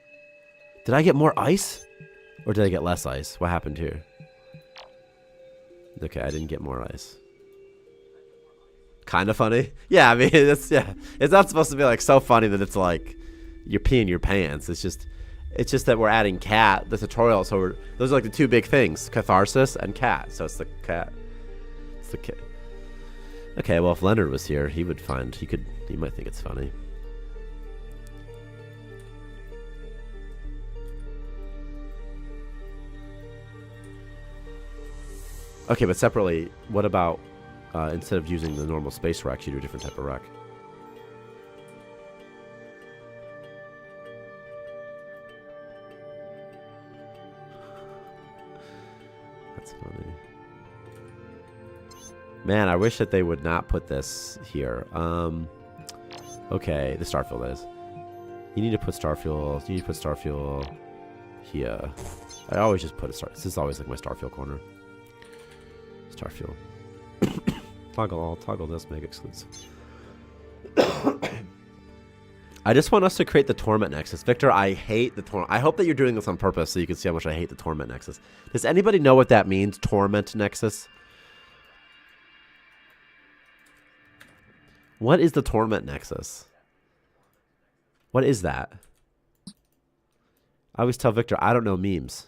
Did I get more ice? Or did I get less ice? What happened here? Okay, I didn't get more ice. Kind of funny. Yeah, I mean, it's not supposed to be like so funny that it's like you're peeing your pants. It's just that we're adding cat, the tutorial. So those are like the two big things, catharsis and cat. So it's the cat. It's the cat. Okay, well, if Leonard was here, he might think it's funny. Okay, but separately, what about instead of using the normal space wreck, you do a different type of wreck? That's funny. Man, I wish that they would not put this here. Okay, the Starfield is. You need to put Starfield. You need to put Starfield here. I always just put a This is always like my Starfield corner. Starfield. Toggle this, make exclusive. I just want us to create the Torment Nexus. Victor, I hate the Torment. I hope that you're doing this on purpose so you can see how much I hate the Torment Nexus. Does anybody know what that means, Torment Nexus? What is the Torment Nexus? What is that? I always tell Victor, I don't know memes.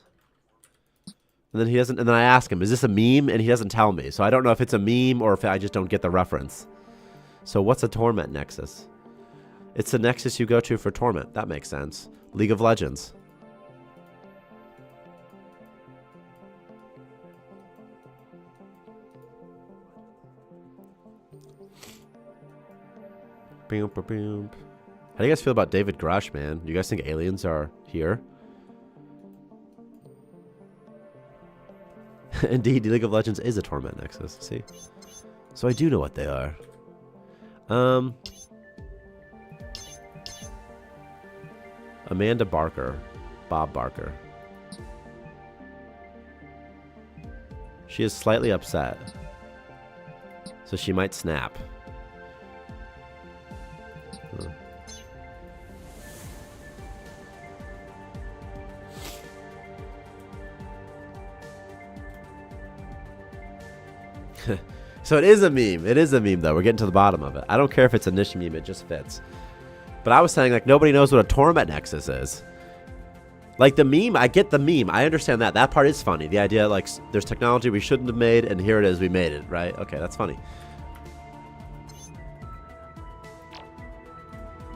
And then he doesn't. And then I ask him, "Is this a meme?" And he doesn't tell me. So I don't know if it's a meme or if I just don't get the reference. So what's a Torment Nexus? It's the nexus you go to for torment. That makes sense. League of Legends. How do you guys feel about David Grush, man? Do you guys think aliens are here? Indeed, League of Legends is a Torment Nexus. See? So I do know what they are. Amanda Barker. Bob Barker. She is slightly upset. So she might snap. So it is a meme. It is a meme, though. We're getting to the bottom of it. I don't care if it's a niche meme. It just fits. But I was saying, like, nobody knows what a Torment Nexus is. Like, the meme, I get the meme. I understand that. That part is funny. The idea, like, there's technology we shouldn't have made, and here it is. We made it, right? Okay, that's funny.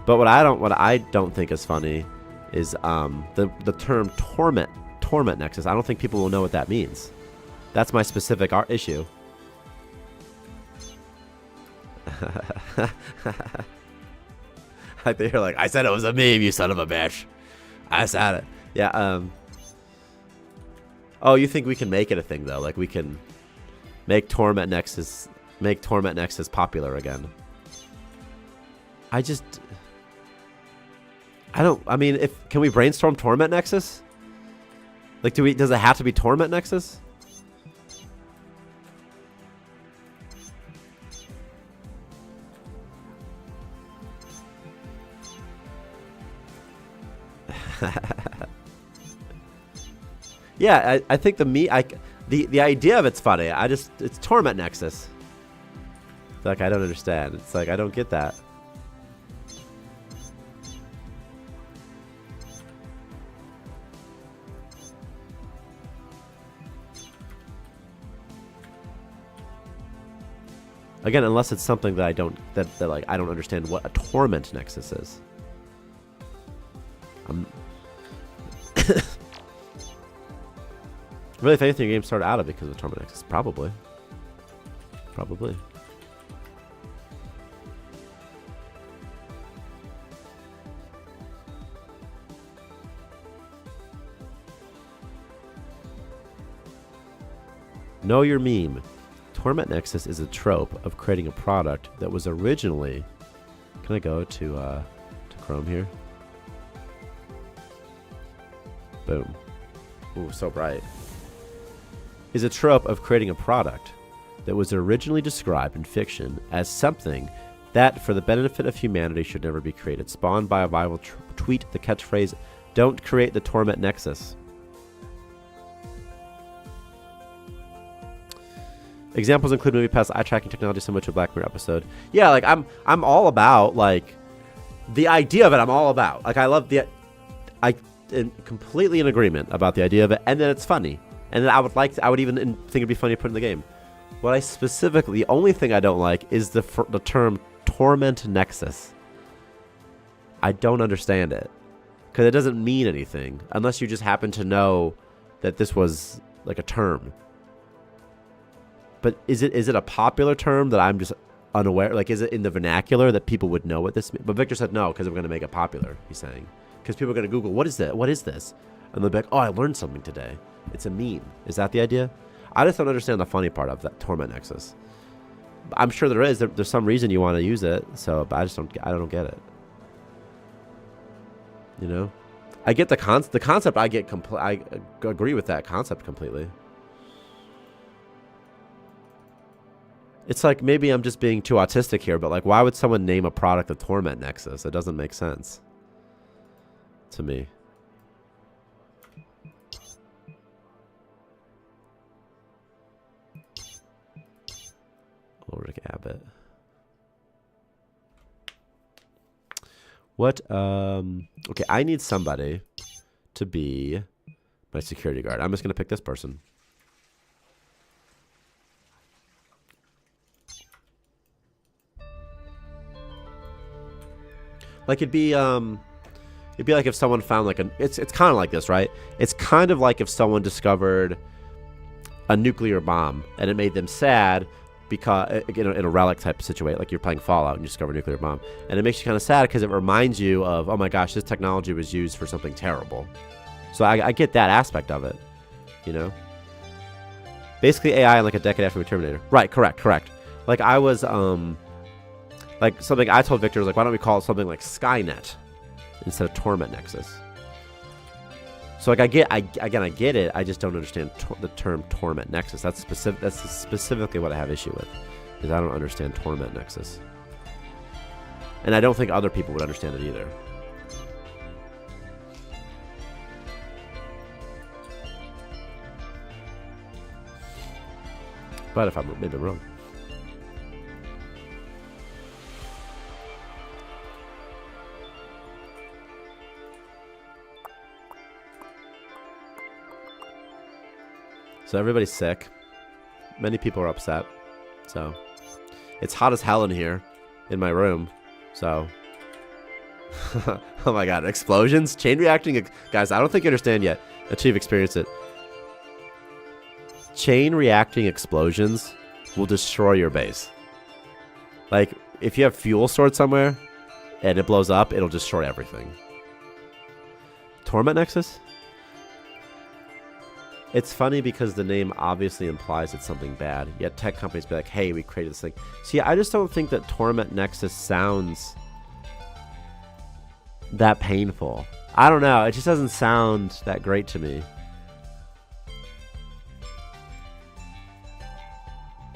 But what I don't think is funny is the term torment torment nexus. I don't think people will know what that means. That's my specific issue. I think you're like, I said it was a meme, you son of a bitch. I said it. Yeah. Oh, you think we can make it a thing though? Like we can make torment nexus popular again. I mean, can we brainstorm torment nexus? Like, does it have to be torment nexus? Yeah, I think the idea of it's funny. It's torment nexus. It's like, I don't understand. It's like, I don't get that. Again, unless it's something that I don't understand what a torment nexus is. Really, if anything, your game started out of because of torment nexus, probably. Know your meme. Torment nexus is a trope of creating a product that was originally... Can I go to Chrome here? Boom. Ooh, so bright. Is a trope of creating a product that was originally described in fiction as something that, for the benefit of humanity, should never be created. Spawned by a viral tweet, the catchphrase, "Don't create the torment nexus." Examples include movie pass, eye tracking technology, similar to a Black Mirror episode. Yeah, like I'm all about like the idea of it. I'm all about. Like I love I'm completely in agreement about the idea of it, and then it's funny, and then I would even think it'd be funny to put in the game. What I specifically, the only thing I don't like is the term torment nexus. I don't understand it because it doesn't mean anything unless you just happen to know that this was like a term. But is it a popular term that I'm just unaware? Like, is it in the vernacular that people would know what this means? But Victor said no, because we're going to make it popular, he's saying. Because people are going to Google, what is that? What is this? And they'll be like, oh, I learned something today. It's a meme. Is that the idea? I just don't understand the funny part of that torment nexus. I'm sure there is. There's some reason you want to use it. So, but I don't get it. You know? I get the concept. I agree with that concept completely. It's like maybe I'm just being too autistic here, but like, why would someone name a product the torment nexus? It doesn't make sense to me. Ulrich Abbott. What? Okay, I need somebody to be my security guard. I'm just gonna pick this person. Like it'd be like if someone found like it's kind of like this, right? It's kind of like if someone discovered a nuclear bomb and it made them sad because in a relic type of situation, like you're playing Fallout and you discover a nuclear bomb, and it makes you kind of sad because it reminds you of, oh my gosh, this technology was used for something terrible. So I get that aspect of it, you know. Basically AI in like a decade after Terminator. Right, correct. Like I was like something I told Victor was like, why don't we call it something like Skynet instead of Torment Nexus? So like I get it. I just don't understand the term Torment Nexus. That's specifically what I have issue with, is I don't understand Torment Nexus, and I don't think other people would understand it either. But if I'm maybe wrong. So everybody's sick. Many people are upset. So it's hot as hell in here, in my room. So, oh my god, explosions, chain reacting, guys. I don't think you understand yet. Achieve experience it. Chain reacting explosions will destroy your base. Like, if you have fuel stored somewhere and it blows up, it'll destroy everything. Torment Nexus? It's funny because the name obviously implies it's something bad. Yet tech companies be like, hey, we created this thing. See, I just don't think that Torment Nexus sounds that painful. I don't know. It just doesn't sound that great to me.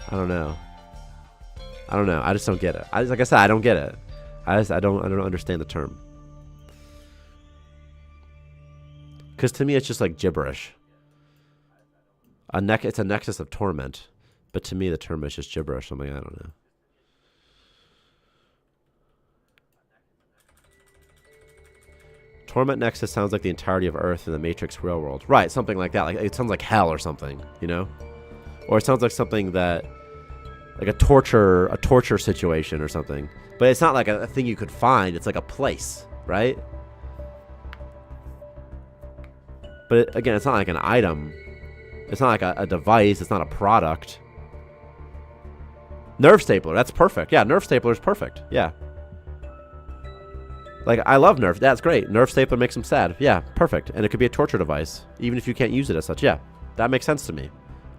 I don't know. I just don't get it. Like I said, I don't get it. I don't understand the term. Because to me, it's just like gibberish. It's a nexus of torment, but to me, the term is just gibberish. I'm like, I don't know. Torment Nexus sounds like the entirety of Earth in the Matrix real world. Right, something like that. Like it sounds like hell or something, you know? Or it sounds like something that, like a torture situation or something. But it's not like a thing you could find. It's like a place, right? But again, it's not like an item. It's not like a device. It's not a product. Nerve stapler. That's perfect. Yeah, nerve stapler is perfect. Yeah. Like, I love nerve. That's great. Nerve stapler makes them sad. Yeah, perfect. And it could be a torture device, even if you can't use it as such. Yeah, that makes sense to me.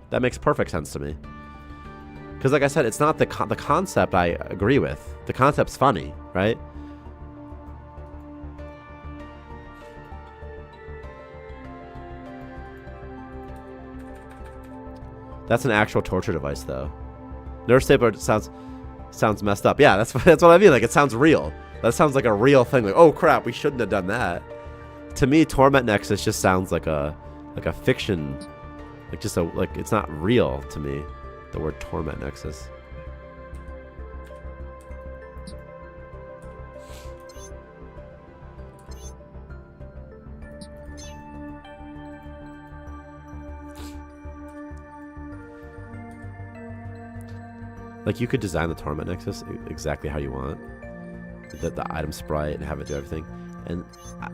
That makes perfect sense to me. Because like I said, it's not the concept I agree with. The concept's funny, right? That's an actual torture device, though. Nerve stapler sounds messed up. Yeah, that's what I mean. Like, it sounds real. That sounds like a real thing. Like, oh crap, we shouldn't have done that. To me, Torment Nexus just sounds like a fiction. Like it's not real to me. The word Torment Nexus. Like, you could design the Torment Nexus exactly how you want. The item sprite and have it do everything. And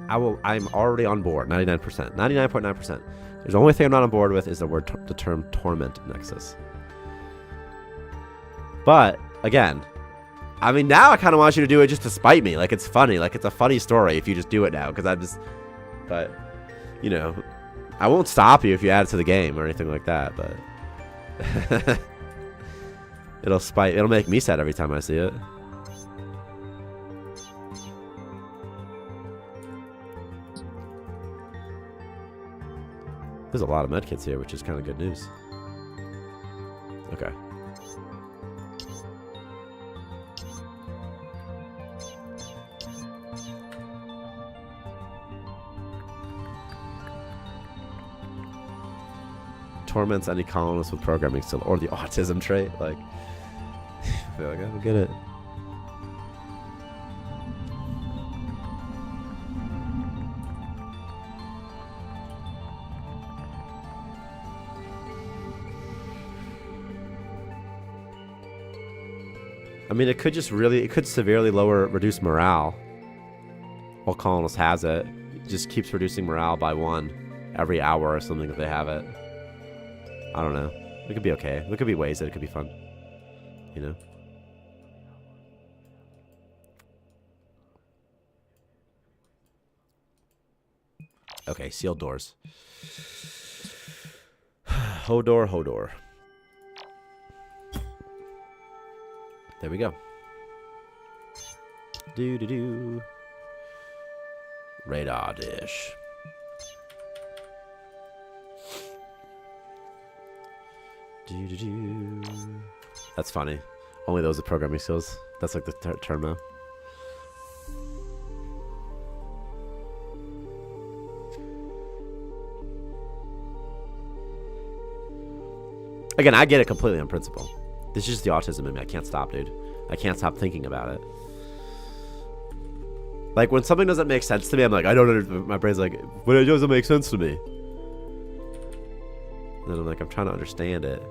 I'm already on board. 99%. 99.9%. There's the only thing I'm not on board with is the term Torment Nexus. But, again, I mean, now I kind of want you to do it just to spite me. Like, it's funny. Like, it's a funny story if you just do it now. Because I'm just... But, you know, I won't stop you if you add it to the game or anything like that. But... It'll make me sad every time I see it. There's a lot of medkits here, which is kind of good news. Okay. Torments any colonist with programming skill or the autism trait. Like, I feel like I don't get it. I mean, it could severely reduce morale. While Colonist has it. It just keeps reducing morale by 1 every hour or something if they have it. I don't know. It could be okay. There could be ways that it could be fun. You know? Okay, sealed doors. Hodor. There we go. Do. Radar dish. Do. That's funny. Only those with programming skills. That's like the term now. Again, I get it completely on principle. This is just the autism in me. I can't stop, dude. I can't stop thinking about it. Like, when something doesn't make sense to me, I'm like, I don't understand. My brain's like, but it doesn't make sense to me. And then I'm like, I'm trying to understand it.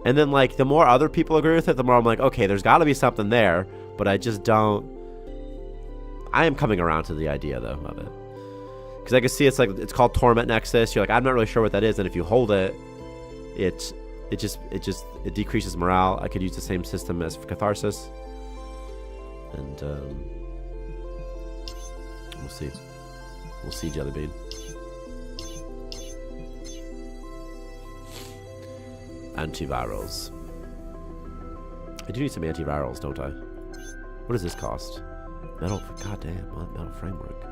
And then, like, the more other people agree with it, the more I'm like, okay, there's got to be something there, but I just don't. I am coming around to the idea, though, of it. Because I can see it's like it's called Torment Nexus. You're like, I'm not really sure what that is, and if you hold it, it decreases morale. I could use the same system as Catharsis, and we'll see. We'll see, Jellybean. Antivirals. I do need some antivirals, don't I? What does this cost? Metal. Goddamn, metal framework.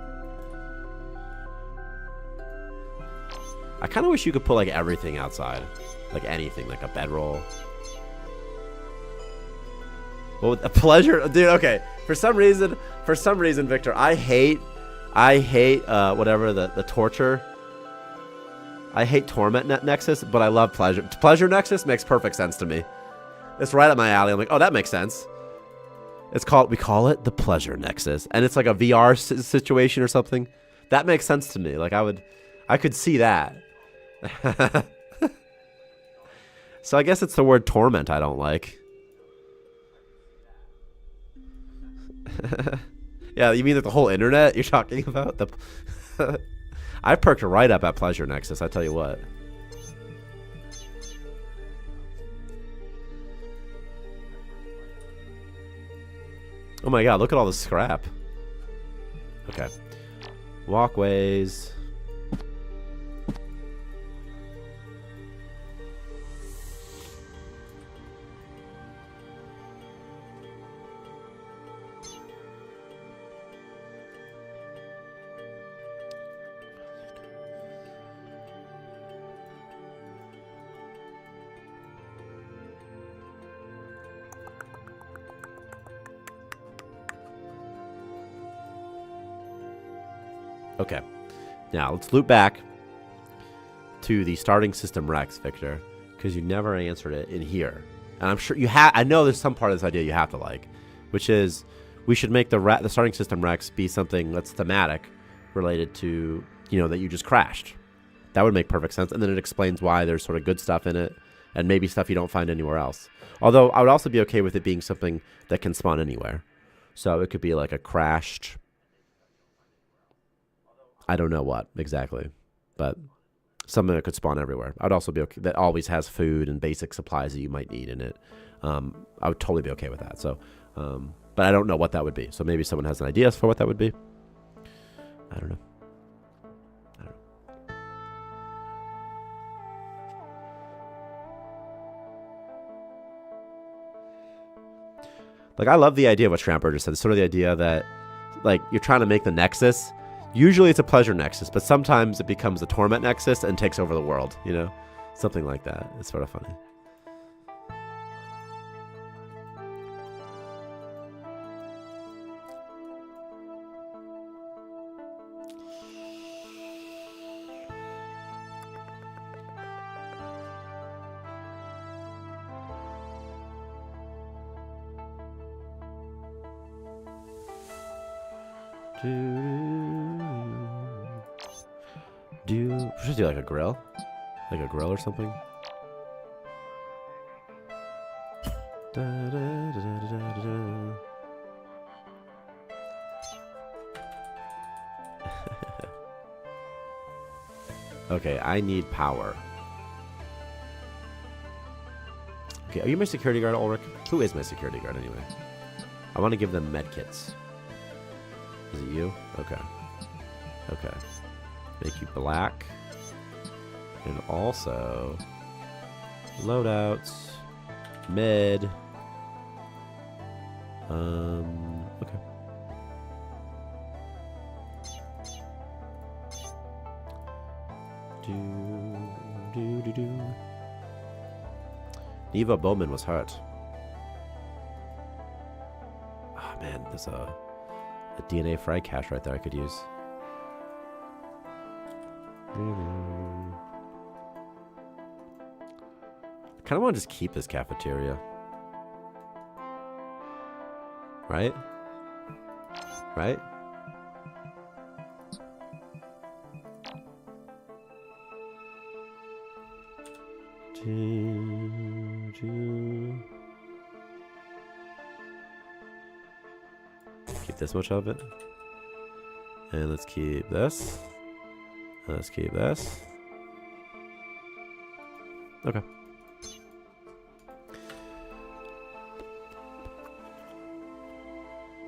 I kind of wish you could put like everything outside, like anything, like a bedroll. Well, a pleasure, dude. Okay, for some reason, Victor, I hate whatever the torture. I hate Torment Nexus, but I love Pleasure. Pleasure Nexus makes perfect sense to me. It's right up my alley. I'm like, oh, that makes sense. We call it the Pleasure Nexus, and it's like a VR situation or something. That makes sense to me. Like I could see that. So I guess it's the word torment I don't like. Yeah, you mean that the whole internet you're talking about? I perked right up at Pleasure Nexus, I tell you what. Oh my god, look at all this scrap. Okay. Walkways. Okay, now let's loop back to the starting system Rex, Victor, because you never answered it in here, and I'm sure you have. I know there's some part of this idea you have to like, which is we should make the starting system Rex be something that's thematic, related to that you just crashed. That would make perfect sense, and then it explains why there's sort of good stuff in it, and maybe stuff you don't find anywhere else. Although I would also be okay with it being something that can spawn anywhere, so it could be like a crashed. I don't know what exactly, but something that could spawn everywhere. I'd also be okay that always has food and basic supplies that you might need in it. I would totally be okay with that. So, but I don't know what that would be. So maybe someone has an idea for what that would be. I don't know. Like, I love the idea of what Tramper just said. It's sort of the idea that, like, you're trying to make the Nexus. Usually it's a pleasure Nexus, but sometimes it becomes a torment Nexus and takes over the world, Something like that. It's sort of funny. We should do like a grill? Like a grill or something? Okay, I need power. Okay, are you my security guard, Ulrich? Who is my security guard anyway? I want to give them medkits. Is it you? Okay. Okay. Make you black. And also loadouts. Mid. Okay. Neva Bowman was hurt. Oh man, there's a DNA frag cache right there I could use. I kind of want to just keep this cafeteria. Right? Right? Keep this much of it. And let's keep this. Let's keep this. Okay.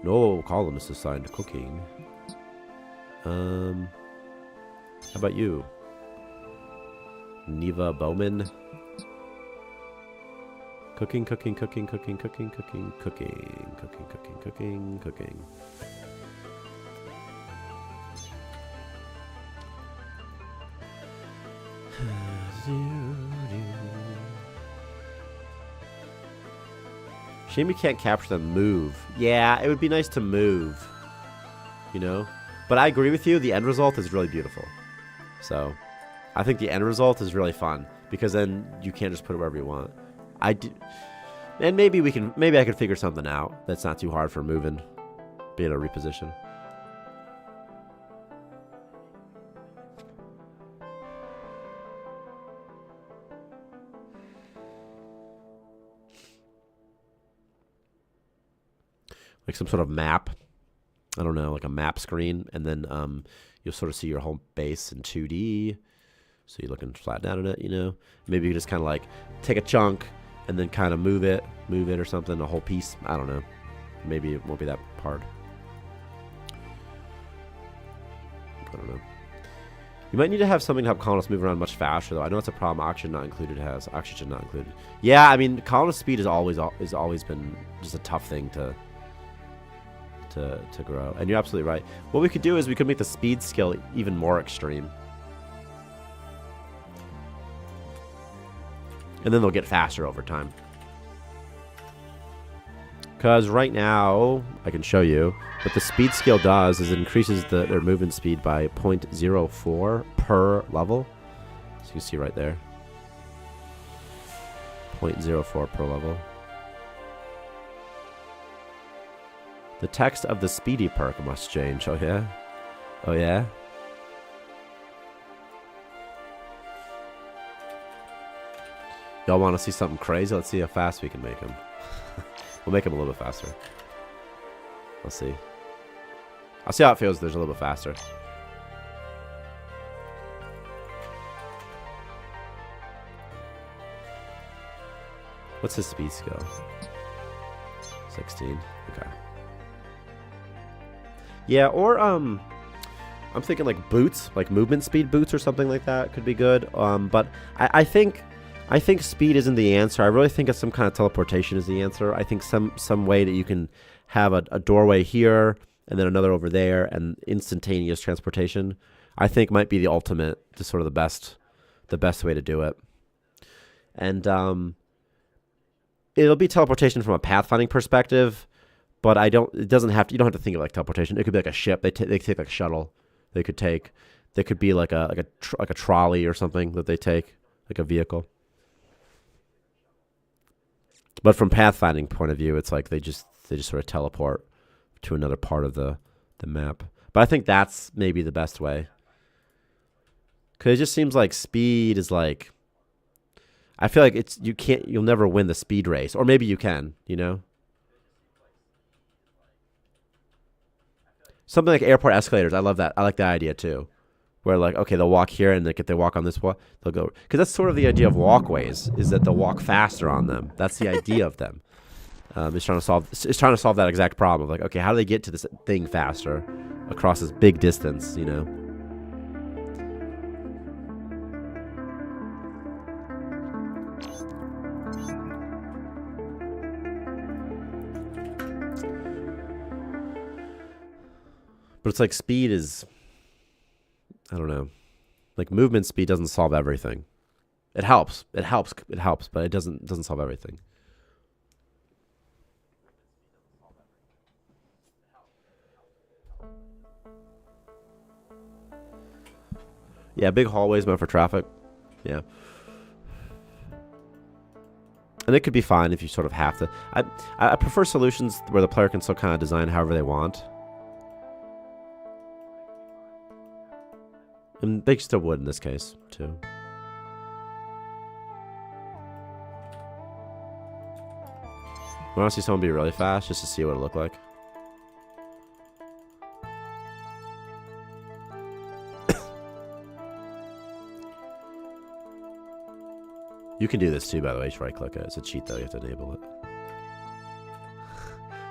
No columnist assigned to cooking. How about you? Neva Bowman. Cooking, cooking, cooking, cooking, cooking, cooking, cooking, cooking, cooking, cooking, cooking. Shame you can't capture them move. Yeah, it would be nice to move. You know? But I agree with you, the end result is really beautiful. So, I think the end result is really fun. Because then you can't just put it wherever you want. And maybe I could figure something out that's not too hard for moving. Be able to reposition. Like some sort of map. I don't know, like a map screen. And then you'll sort of see your home base in 2D. So you're looking flat down at it, you know. Maybe you just kind of like take a chunk and then kind of move it or something, a whole piece. I don't know. Maybe it won't be that hard. I don't know. You might need to have something to help colonists move around much faster, though. I know it's a problem. Oxygen not included has. Oxygen not included. Yeah, I mean, colonist speed has always been just a tough thing to grow. And you're absolutely right. What we could do is we could make the speed skill even more extreme. And then they'll get faster over time. Because right now, I can show you, what the speed skill does is it increases their movement speed by 0.04 per level. So you can see right there. 0.04 per level. The text of the speedy perk must change. Oh yeah? Oh yeah? Y'all want to see something crazy? Let's see how fast we can make him. We'll make him a little bit faster. Let's see. I'll see how it feels if there's a little bit faster. What's his speed skill? 16. Okay. Yeah, or I'm thinking like boots, like movement speed boots or something like that could be good. But I think speed isn't the answer. I really think some kind of teleportation is the answer. I think some way that you can have a doorway here and then another over there and instantaneous transportation, I think might be the ultimate, just sort of the best way to do it. And it'll be teleportation from a pathfinding perspective, but you don't have to think of like teleportation. It could be like a ship. They take like a shuttle. They could be like a trolley or something that they take, like a vehicle. But from pathfinding point of view, it's like they just sort of teleport to another part of the map. But I think that's maybe the best way. Because it just seems like speed is like, I feel like you'll never win the speed race. Or maybe you can, you know? Something like airport escalators. I love that. I like that idea too. Where like, okay, they'll walk here and if they walk on this wall, they'll go. Because that's sort of the idea of walkways, is that they'll walk faster on them. That's the idea of them. It's trying to solve that exact problem of like, okay, how do they get to this thing faster across this big distance, you know? But it's like speed is, I don't know, like movement speed doesn't solve everything. It helps, but it doesn't solve everything. Yeah, big hallways meant for traffic. Yeah. And it could be fine if you sort of have to. I prefer solutions where the player can still kind of design however they want. And they still would in this case, too. I want to see someone be really fast just to see what it looked like. You can do this too, by the way. Just right-click it. It's a cheat, though. You have to enable it.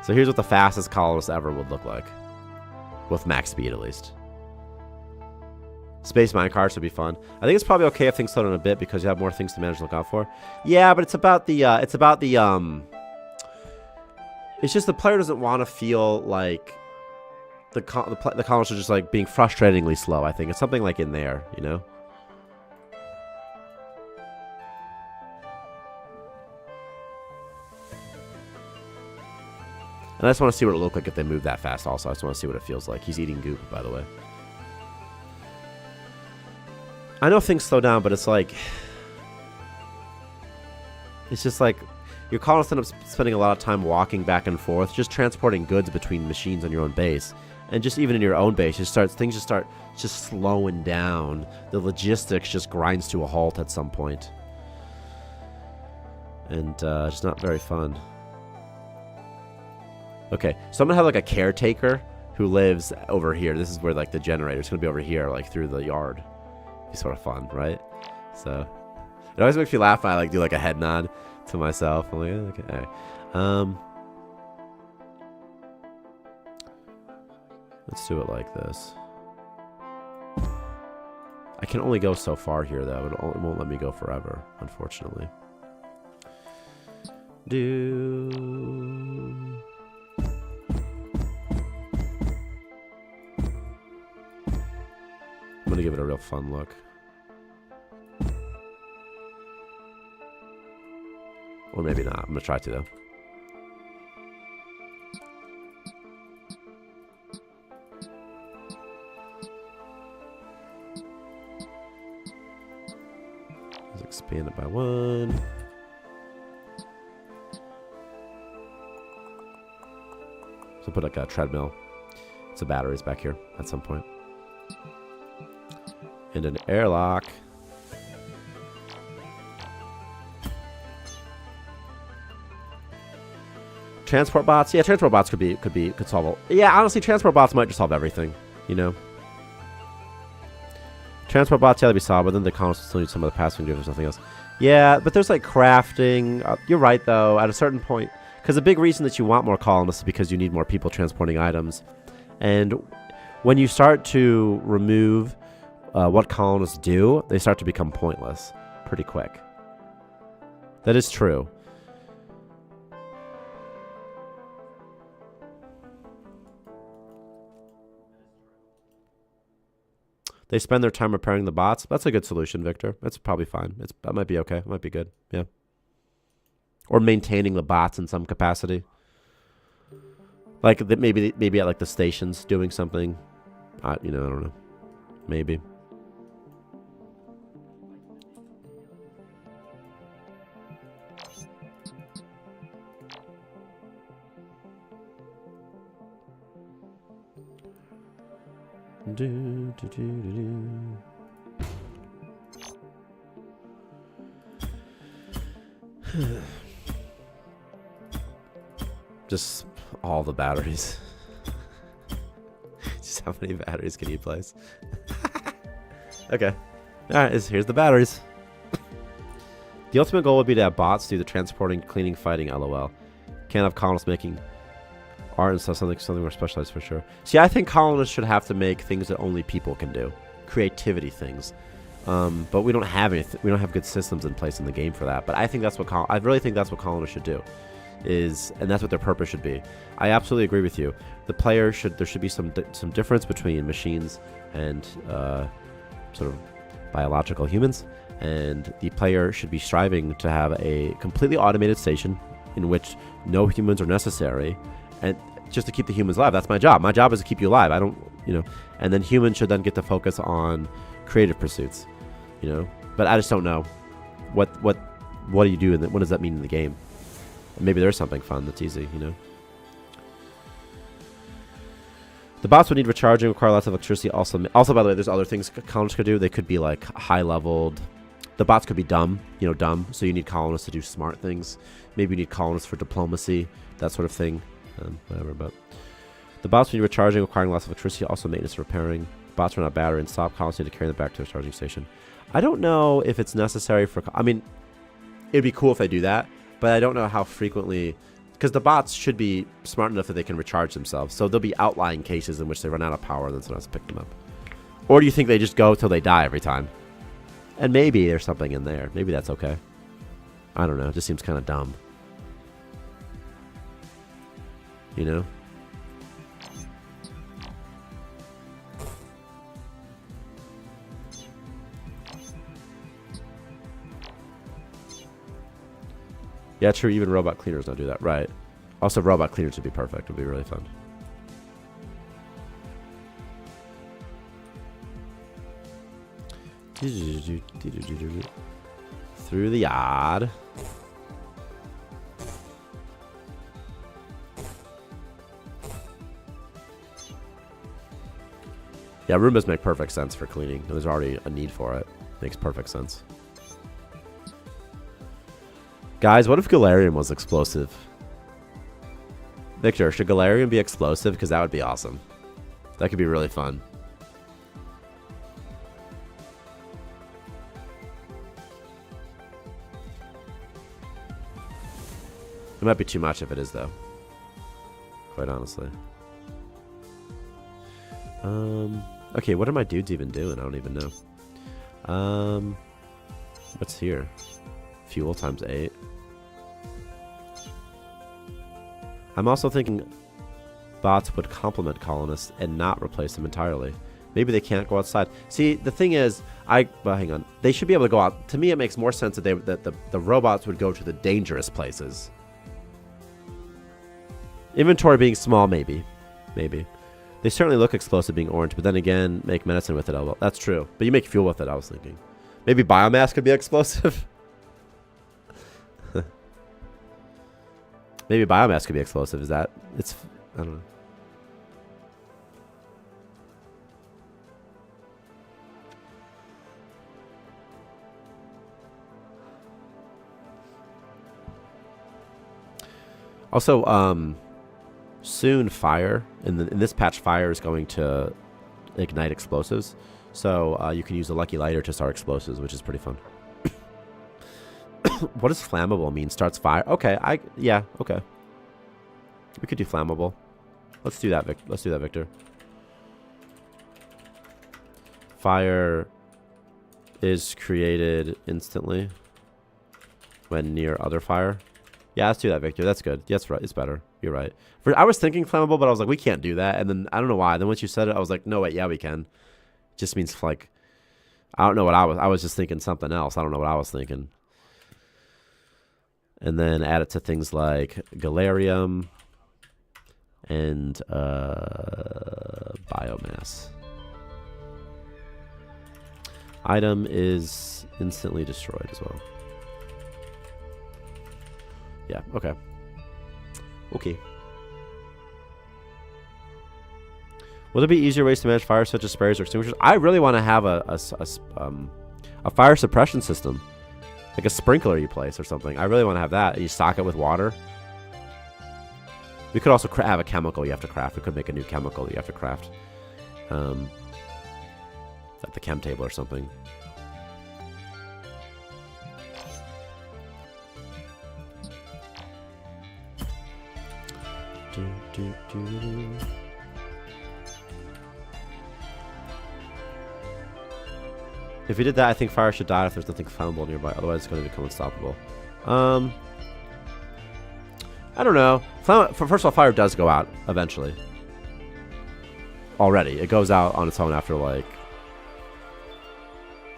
So here's what the fastest colonist ever would look like. With max speed, at least. Space minecarts would be fun. I think it's probably okay if things slow down a bit because you have more things to manage to look out for. Yeah, but it's just the player doesn't want to feel like the colonists are just like being frustratingly slow. I think it's something like in there, you know. And I just want to see what it looked like if they move that fast. Also, I just want to see what it feels like. He's eating goop, by the way. I know things slow down, but it's like... It's just like... Your colonists end up spending a lot of time walking back and forth, just transporting goods between machines on your own base. And just even in your own base, things just start slowing down. The logistics just grinds to a halt at some point. And it's not very fun. Okay, so I'm going to have like a caretaker who lives over here. This is where like the generator's going to be over here, like through the yard. Be sort of fun, right? So it always makes me laugh when I like do like a head nod to myself. I'm like, okay. All right. Let's do it like this. I can only go so far here, though. It won't let me go forever, unfortunately. I'm gonna give it a real fun look. Or maybe not. I'm gonna try to, though. Let's expand it by 1. So put like a treadmill. It's a batteries back here at some point. And an airlock. Transport bots, yeah, transport bots could solve. Yeah, honestly, transport bots might just solve everything. You know, transport bots, yeah, they'd be solved, but then the colonists still need some of the passive do or something else. Yeah, but there's like crafting. You're right though. At a certain point, because the big reason that you want more colonists is because you need more people transporting items, and when you start to remove what colonists do, they start to become pointless pretty quick. That is true. They spend their time repairing the bots. That's a good solution, Victor. That's probably fine. That might be okay. It might be good. Yeah. Or maintaining the bots in some capacity. Like maybe at like the stations doing something. You know, I don't know. Maybe. Just all the batteries. Just how many batteries can you place? Okay. Alright, here's the batteries. The ultimate goal would be to have bots do the transporting, cleaning, fighting, lol. Can't have colonists making art and stuff, something more specialized for sure. See, I think colonists should have to make things that only people can do. Creativity things. But we don't have anything. We don't have good systems in place in the game for that. But I think that's what I really think that's what colonists should do. And that's what their purpose should be. I absolutely agree with you. The player there should be some difference between machines and sort of biological humans, and the player should be striving to have a completely automated station in which no humans are necessary, and just to keep the humans alive. That's my job. My job is to keep you alive. I don't, and then humans should then get to focus on creative pursuits, But I just don't know what do you do and what does that mean in the game? Maybe there's something fun that's easy, The bots would need recharging, require lots of electricity. Also, by the way, there's other things colonists could do. They could be like high-leveled. The bots could be dumb, dumb. So you need colonists to do smart things. Maybe you need colonists for diplomacy, that sort of thing. Whatever, but the bots would need recharging, requiring lots of electricity. Also, maintenance and repairing. Bots run out of battery and stop. Colonists need to carry them back to a charging station. I don't know if it's necessary for. I mean, It'd be cool if they do that, but I don't know how frequently, because the bots should be smart enough that they can recharge themselves. So there'll be outlying cases in which they run out of power and then someone has to pick them up. Or do you think they just go till they die every time? And maybe there's something in there. Maybe that's okay. I don't know. It just seems kind of dumb. You know? Yeah, true. Even robot cleaners don't do that. Right. Also, robot cleaners would be perfect. It would be really fun. Through the yard. Yeah, Roombas make perfect sense for cleaning. There's already a need for it. Makes perfect sense. Guys, what if Galarian was explosive? Victor, should Galarian be explosive? Because that would be awesome. That could be really fun. It might be too much if it is, though. Quite honestly. Okay, what are my dudes even doing? I don't even know. What's here? Fuel times 8. I'm also thinking bots would complement colonists and not replace them entirely. Maybe they can't go outside. See, the thing is, well, hang on. They should be able to go out. To me, it makes more sense that the robots would go to the dangerous places. Inventory being small, maybe. Maybe. They certainly look explosive being orange, but then again, make medicine with it. Oh, well, that's true. But you make fuel with it, I was thinking. Maybe biomass could be explosive. Maybe biomass could be explosive. Is that... It's... I don't know. Also, soon fire in this patch, fire is going to ignite explosives, so you can use a lucky lighter to start explosives, which is pretty fun. What does flammable mean? Starts fire? Okay, yeah, okay. We could do flammable. Let's do that, Victor. Fire is created instantly when near other fire. Yeah, let's do that, Victor. That's good. That's right. It's better. You're right. I was thinking flammable, but I was like, we can't do that. And then I don't know why. Then once you said it, I was like, no, wait, yeah, we can. It just means like, I don't know what I was just thinking something else. I don't know what I was thinking. And then add it to things like Galarium and biomass. Item is instantly destroyed as well. Yeah, okay. Okay. Will there be easier ways to manage fire such as sprayers or extinguishers? I really want to have a fire suppression system. Like a sprinkler you place or something. I really want to have that. You stock it with water. We could also have a chemical you have to craft. We could make a new chemical that you have to craft. At the chem table or something. If we did that, I think fire should die if there's nothing flammable nearby. Otherwise, it's going to become unstoppable. I don't know. First of all, fire does go out eventually. Already. It goes out on its own after, like...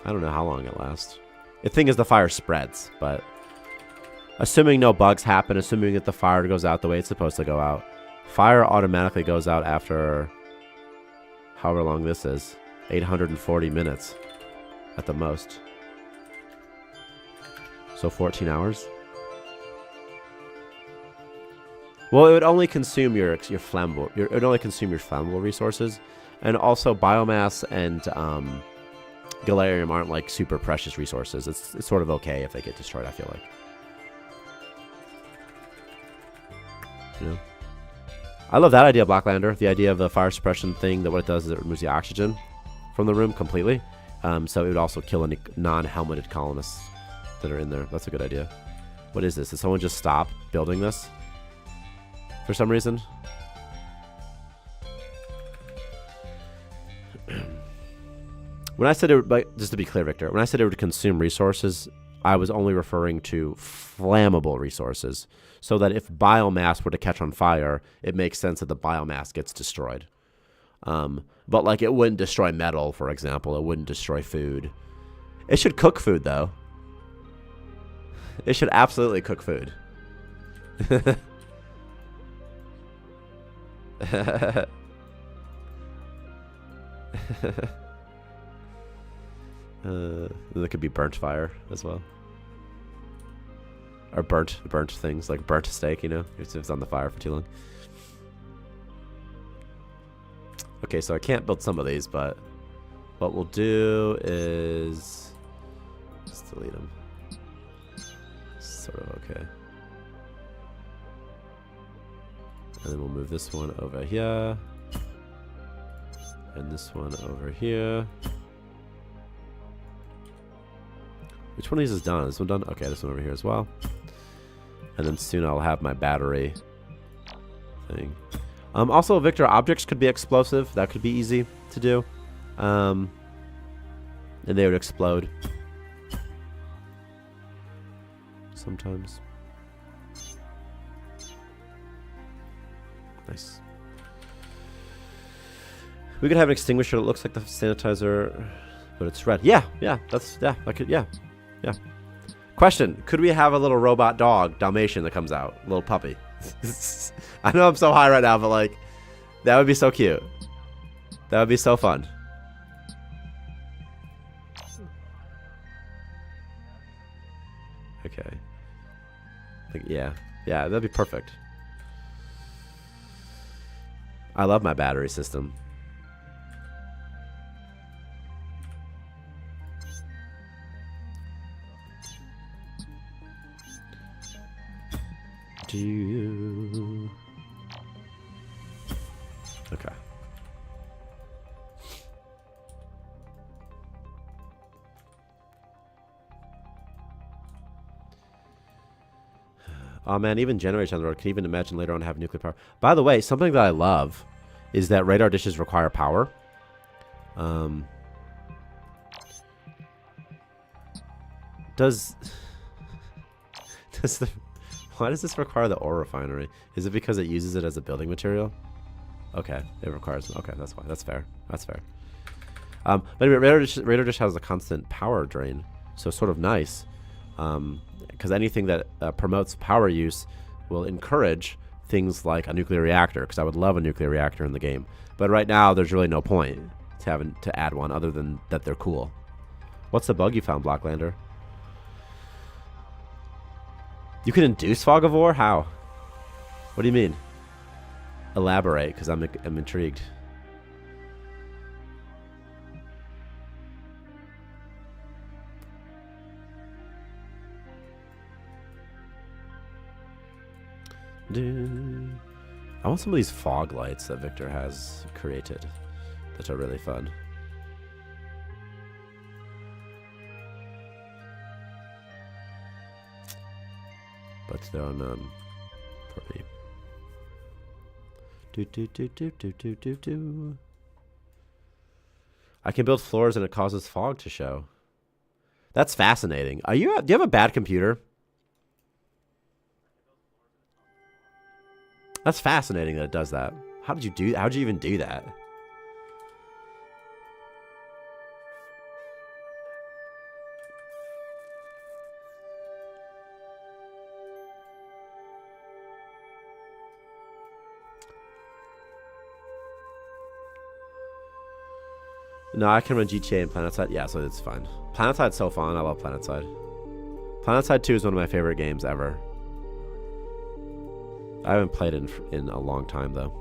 I don't know how long it lasts. The thing is, the fire spreads, but... Assuming no bugs happen, assuming that the fire goes out the way it's supposed to go out, fire automatically goes out after... however long this is. 840 minutes. At the most. So 14 hours? Well, it would only consume your flammable. It would only consume your flammable resources, and also biomass and Galarium aren't like super precious resources. It's sort of okay if they get destroyed. I feel like. You know. I love that idea, Blacklander. The idea of the fire suppression thing. That what it does is it removes the oxygen from the room completely. So it would also kill any non-helmeted colonists. that are in there. That's a good idea. What is this? Did someone just stop building this for some reason? When I said it would, like, just to be clear, Victor, when I said it would consume resources, I was only referring to flammable resources, so that if biomass were to catch on fire, it makes sense that the biomass gets destroyed. But like it wouldn't destroy metal, for example. It wouldn't destroy food. It should cook food, though. It should absolutely cook food. There could be burnt fire as well. Or burnt things, like burnt steak, you know, if it's on the fire for too long. Okay, so I can't build some of these, but what we'll do is just delete them. Sort of okay. And then we'll move this one over here. And this one over here. Which one of these is done? Is this one done? Okay, this one over here as well. And then soon I'll have my battery thing. Also, Victor, objects could be explosive. That could be easy to do. And they would explode. Sometimes. Nice. We could have an extinguisher that looks like the sanitizer, but it's red. Yeah, I could, yeah. Question, could we have a little robot dog, Dalmatian, that comes out? A little puppy. I know I'm so high right now, but like, that would be so cute. That would be so fun. Okay. Yeah, that'd be perfect. I love my battery system. Do you? Okay. Oh man, even generators on the road can even imagine later on have nuclear power. By the way, something that I love is that radar dishes require power. Why does this require the ore refinery? Is it because it uses it as a building material? Okay, it requires. Okay, that's fine. That's fair. That's fair. But anyway, radar dish has a constant power drain, so it's sort of nice. Because anything that promotes power use will encourage things like a nuclear reactor. Because I would love a nuclear reactor in the game, but right now there's really no point to having to add one other than that they're cool. What's the bug you found, Blacklander? You can induce fog of war? How? What do you mean? Elaborate, because I'm intrigued. I want some of these fog lights that Victor has created that are really fun. But there are none for me. I can build floors and it causes fog to show. That's fascinating. Do you have a bad computer? That's fascinating that it does that. How'd you even do that? No, I can run GTA and PlanetSide. Yeah, so it's fine. PlanetSide's so fun. I love PlanetSide. PlanetSide 2 is one of my favorite games ever. I haven't played it in a long time, though.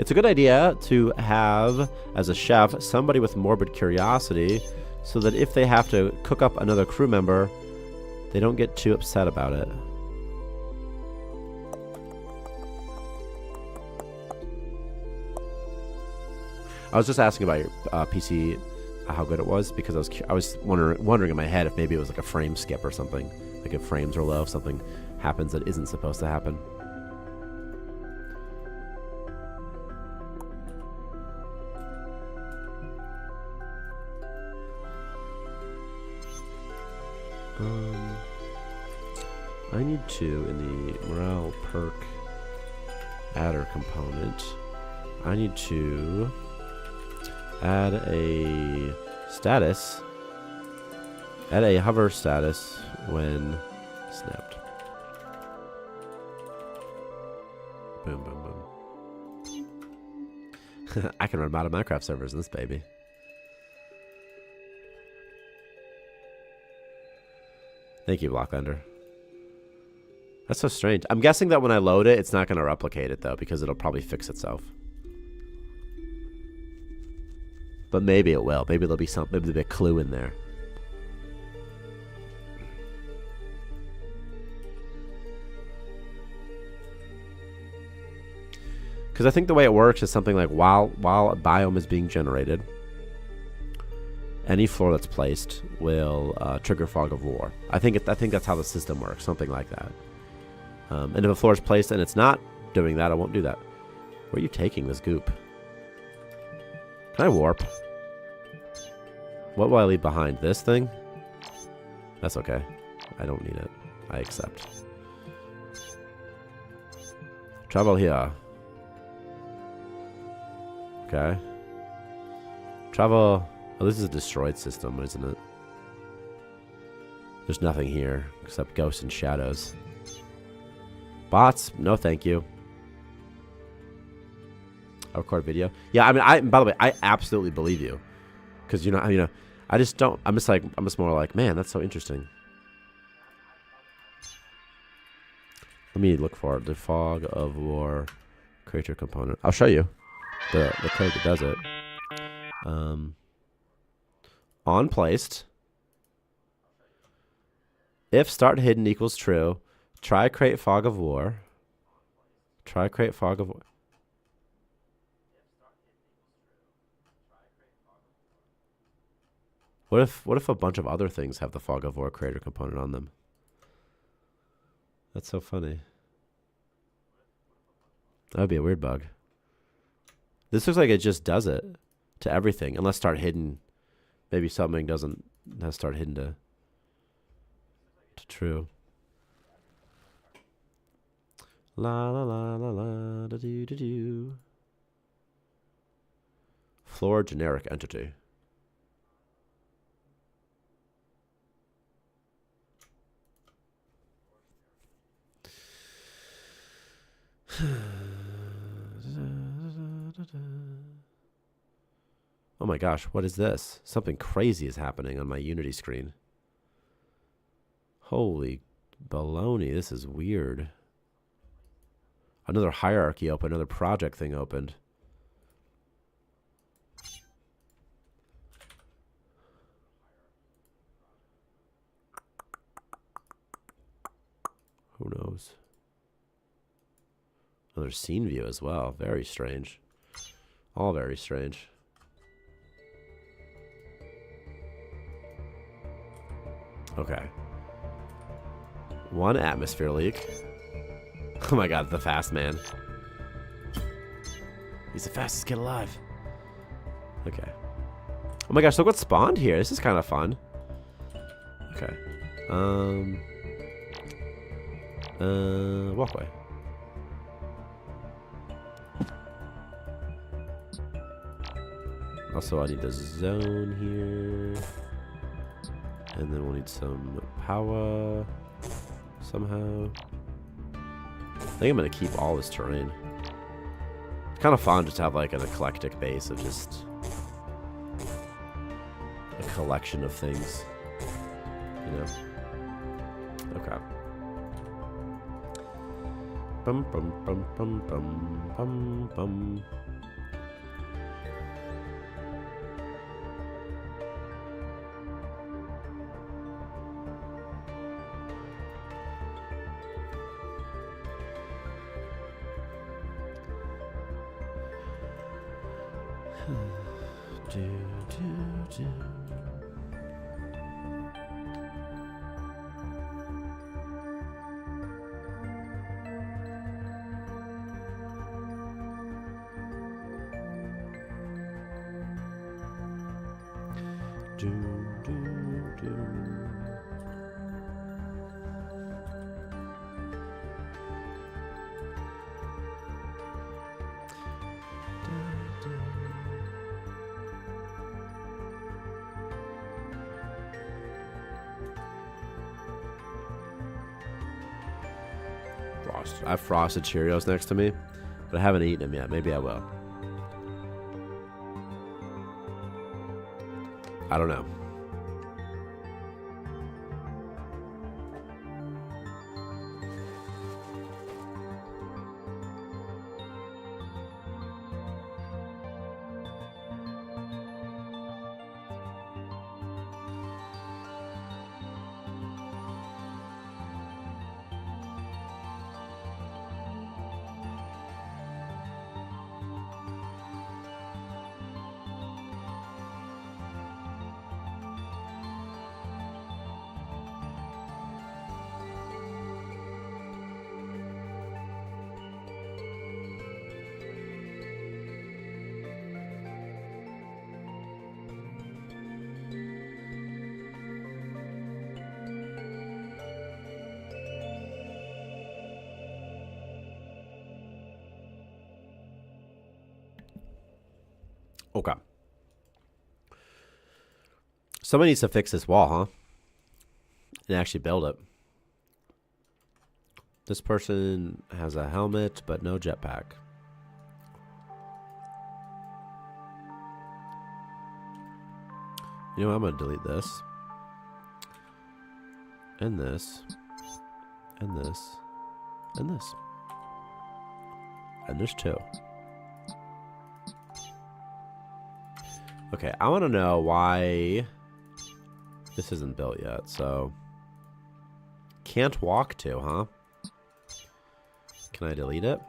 It's a good idea to have, as a chef, somebody with morbid curiosity so that if they have to cook up another crew member, they don't get too upset about it. I was just asking about your PC, how good it was, because I was wondering in my head if maybe it was like a frame skip or something. Like if frames are low, if something happens that isn't supposed to happen. I need to, in the morale perk adder component, I need to add a status, add a hover status when snapped. Boom, boom, boom. I can run modern Minecraft servers in this baby. Thank you, Blocklander. That's so strange. I'm guessing that when I load it, it's not going to replicate it, though, because it'll probably fix itself. But maybe it will. Maybe there'll be maybe there'll be a clue in there. Because I think the way it works is something like while a biome is being generated, any floor that's placed will trigger Fog of War. I think that's how the system works, something like that. And if a floor is placed and it's not doing that, I won't do that. Where are you taking this goop? Can I warp? What will I leave behind? This thing? That's okay. I don't need it. I accept. Travel here. Okay. Travel... Oh, this is a destroyed system, isn't it? There's nothing here except ghosts and shadows. Bots? No, thank you. I'll record video. Yeah, I mean, by the way, I absolutely believe you, because I just don't. I'm just more like, man, that's so interesting. Let me look for it. The Fog of War creature component. I'll show you the code that does it. On placed. If start hidden equals true, try create Fog of War. Try create Fog of War. What if a bunch of other things have the Fog of War creator component on them? That's so funny. That would be a weird bug. This looks like it just does it to everything, unless start hidden. Maybe something doesn't have start hidden to true. La la la la la da do do do. Floor generic entity. Oh my gosh, what is this? Something crazy is happening on my Unity screen. Holy baloney, this is weird. Another hierarchy opened, another project thing opened. Who knows? Another scene view as well. Very strange. All very strange. Okay. One atmosphere leak. Oh my god, the fast man. He's the fastest kid alive. Okay. Oh my gosh, look what spawned here. This is kind of fun. Okay. Walkway. Also, I need the zone here. And then we'll need some power somehow. I think I'm going to keep all this terrain. It's kind of fun just to have like an eclectic base of just a collection of things. You know? Okay. Bum bum bum bum bum bum bum. Do, do, do. Do, do, do. I have frosted Cheerios next to me, but I haven't eaten them yet. Maybe I will. I don't know. Okay. Somebody needs to fix this wall, huh? And actually build it. This person has a helmet, but no jetpack. You know what? I'm going to delete this. And this. And this. And this. And there's two. Okay, I want to know why this isn't built yet, so... Can't walk to, huh? Can I delete it?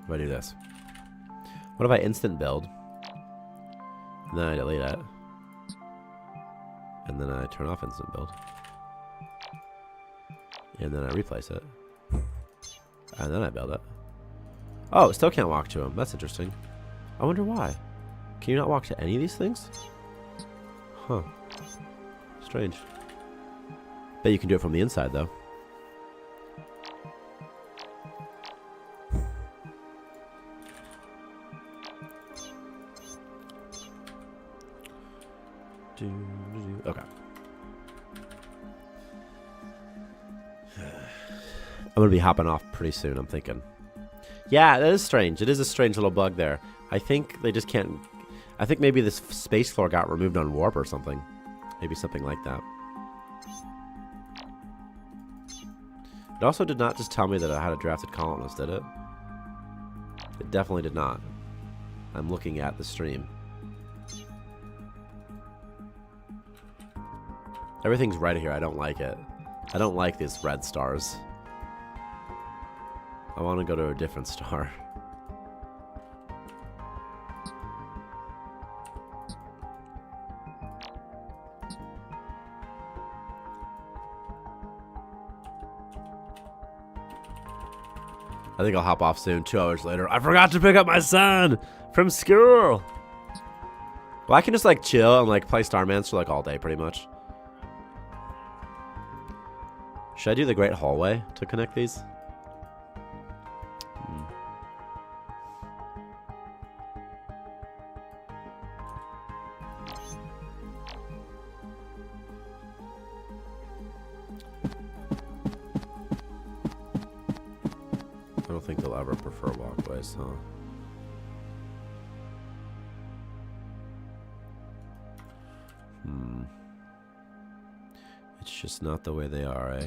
What if I do this? What if I instant build? And then I delete it. And then I turn off instant build. And then I replace it. And then I build it. Oh, still can't walk to him. That's interesting. I wonder why. Can you not walk to any of these things? Huh. Strange. Bet you can do it from the inside, though. Okay. I'm going to be hopping off pretty soon, I'm thinking. Yeah, that is strange. It is a strange little bug there. I think they just can't... I think maybe this space floor got removed on warp or something. Maybe something like that. It also did not just tell me that I had a drafted colonist, did it? It definitely did not. I'm looking at the stream. Everything's red here. I don't like it. I don't like these red stars. I want to go to a different star. I think I'll hop off soon. 2 hours later. I forgot to pick up my son from school. Well, I can just like chill and like play Starmancer like all day pretty much. Should I do the Great Hallway to connect these? I don't think they'll ever prefer walkways, huh? just not the way they are, eh?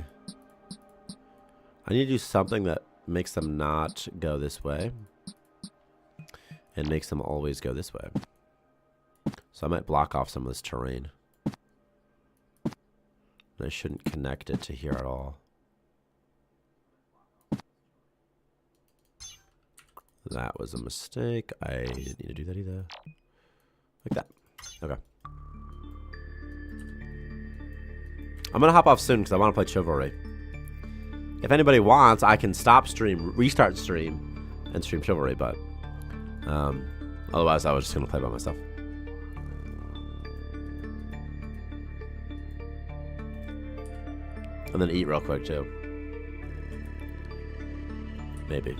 I need to do something that makes them not go this way. And makes them always go this way. So I might block off some of this terrain. I shouldn't connect it to here at all. That was a mistake. I didn't need to do that either. Like that. Okay. I'm going to hop off soon because I want to play Chivalry. If anybody wants, I can stop stream, restart stream, and stream Chivalry, but otherwise I was just going to play by myself. And then eat real quick, too. Maybe.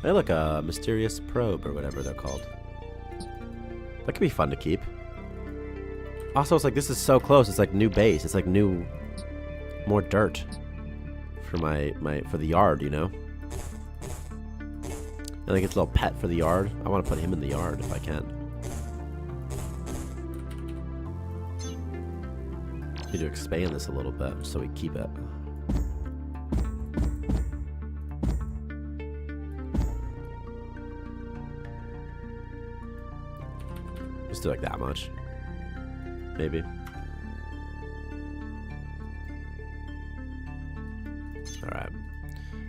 Hey, look, a mysterious probe or whatever they're called. That could be fun to keep. Also, it's like, this is so close. It's like new base. It's like new, more dirt for for the yard, you know? I think it's a little pet for the yard. I want to put him in the yard if I can. Need to expand this a little bit so we keep it. Just do like that much. Maybe. Alright.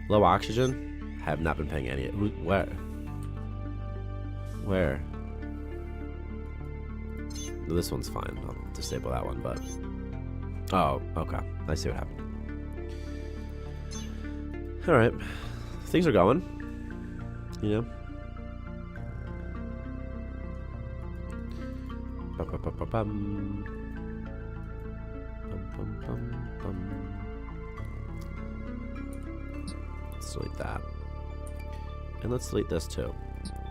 Low oxygen. Have not been paying any. Where? Where? No, this one's fine. I'll disable that one, but. Oh, okay. I see what happened. Alright. Things are going. You know? Let's delete that. And let's delete this too.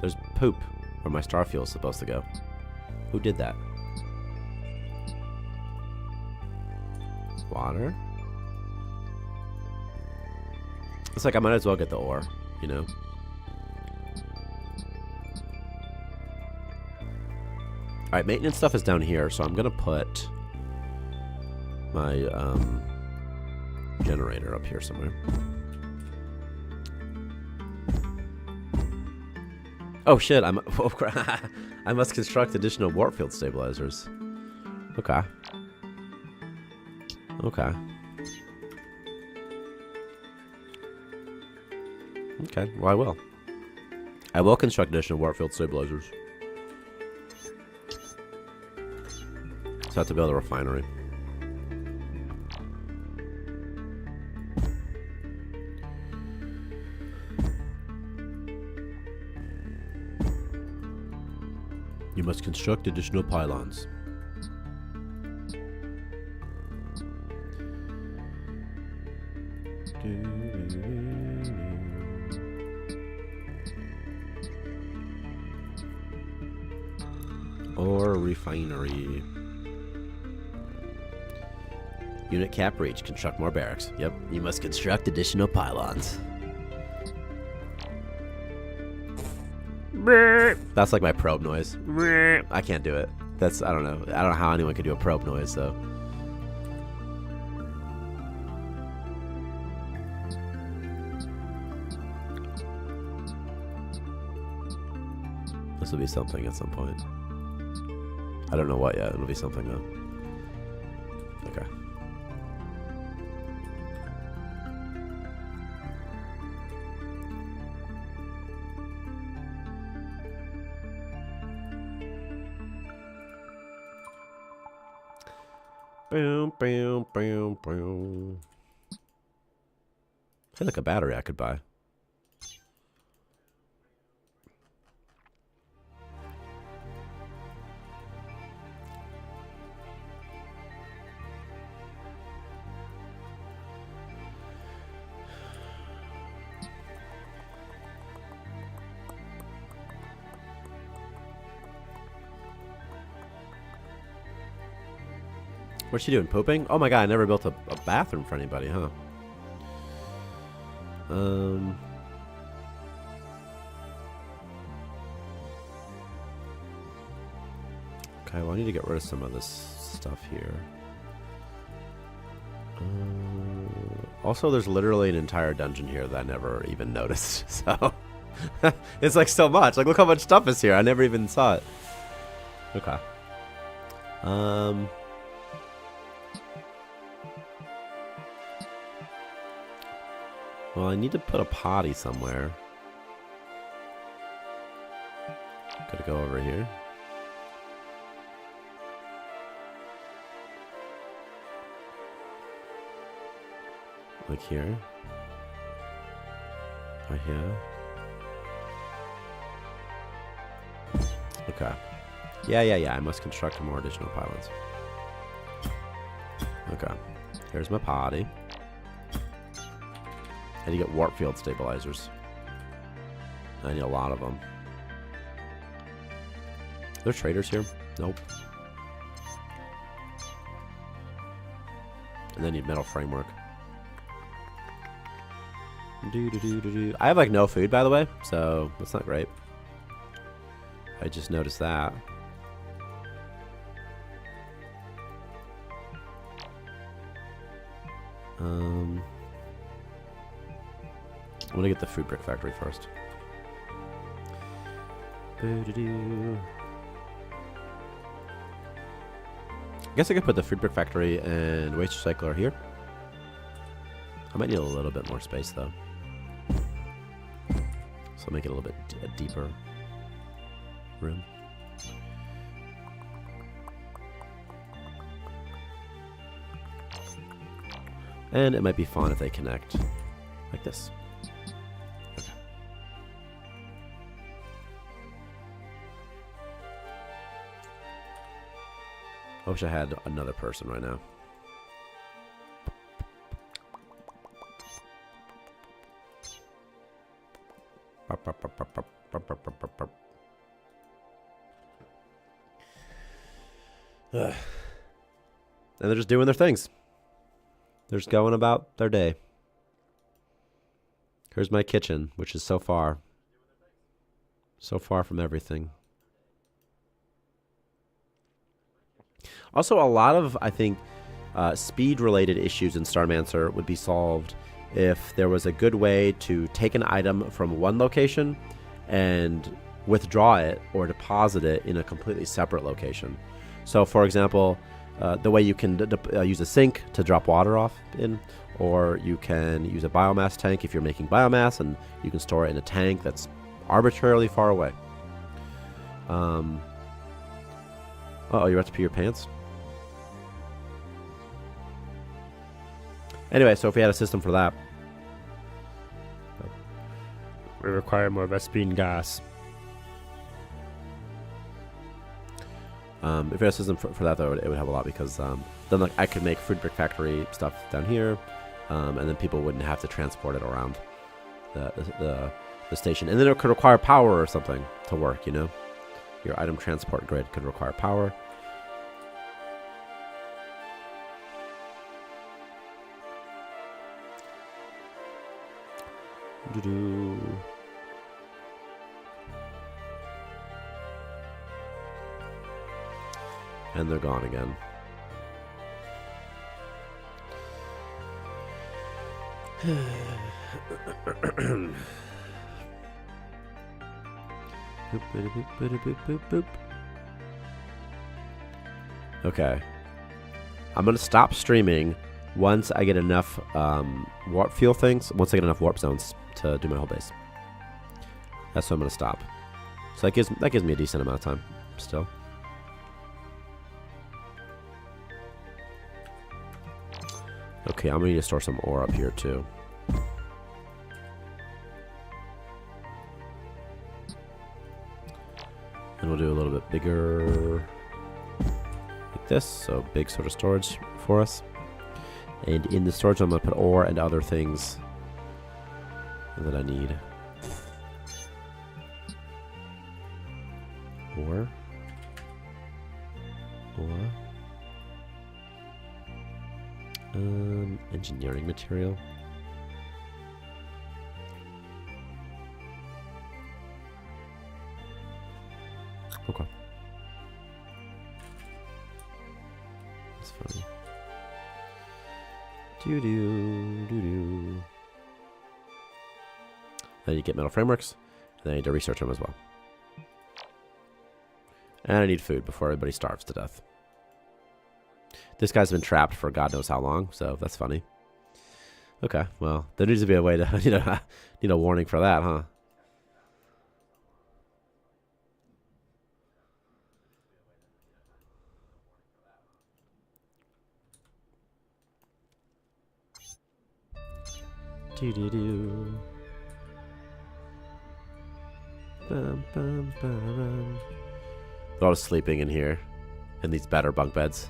There's poop where my star fuel is supposed to go. Who did that? Water? It's like I might as well get the ore, you know? Alright, maintenance stuff is down here, so I'm gonna put my generator up here somewhere. Oh shit, I must construct additional warp field stabilizers. Okay. Okay. Okay, well I will. I will construct additional warp field stabilizers. So I have to build a refinery. You must construct additional pylons. Or refinery. Unit cap reach. Construct more barracks. Yep. You must construct additional pylons. That's like my probe noise. I can't do it. That's, I don't know. I don't know how anyone could do a probe noise, so. This will be something at some point. I don't know what yet. It'll be something though. Okay. Boom, boom, boom, boom. I feel like a battery I could buy. What's she doing? Pooping? Oh my god, I never built a bathroom for anybody, huh? Okay, well I need to get rid of some of this stuff here. Also, there's literally an entire dungeon here that I never even noticed. So it's like so much. Like, look how much stuff is here. I never even saw it. Okay. Well, I need to put a potty somewhere. Gotta go over here. Like here. Right here. Okay. Yeah. I must construct more additional pylons. Okay. Here's my potty. I need to get warp field stabilizers. I need a lot of them. Are there traders here? Nope. And then need metal framework. I have like no food, by the way, so that's not great. I just noticed that. I'm gonna get the food brick factory first. I guess I could put the food brick factory and waste recycler here. I might need a little bit more space though. So I'll make it a little bit deeper room. And it might be fun if they connect like this. Okay. I wish I had another person right now. And they're just doing their things. They're just going about their day. Here's my kitchen, which is so far from everything. Also, a lot of, I think, speed-related issues in Starmancer would be solved if there was a good way to take an item from one location and withdraw it or deposit it in a completely separate location. So, for example, the way you can use a sink to drop water off in, or you can use a biomass tank if you're making biomass, and you can store it in a tank that's arbitrarily far away. Uh-oh, you're about to pee your pants? Anyway, so if we had a system for that. We require more Vespine gas. If we had a system for that, though, it would help a lot, because then like I could make food brick factory stuff down here, and then people wouldn't have to transport it around the station. And then it could require power or something to work, you know? Your item transport grid could require power. And they're gone again. Okay. I'm going to stop streaming once I get enough warp field things, once I get enough warp zones to do my whole base. That's when I'm going to stop. So that gives me a decent amount of time still. Okay, I'm going to need to store some ore up here too. And we'll do a little bit bigger like this, so big sort of storage for us. And in the storage, I'm going to put ore and other things that I need. Ore. Engineering material. Okay. Doo-doo. Then you get metal frameworks. And then I need to research them as well. And I need food before everybody starves to death. This guy's been trapped for God knows how long, so that's funny. Okay, well, there needs to be a way to, need a warning for that, huh? Doo-doo-doo. Bum, bum, bum. They're all sleeping in here, in these better bunk beds.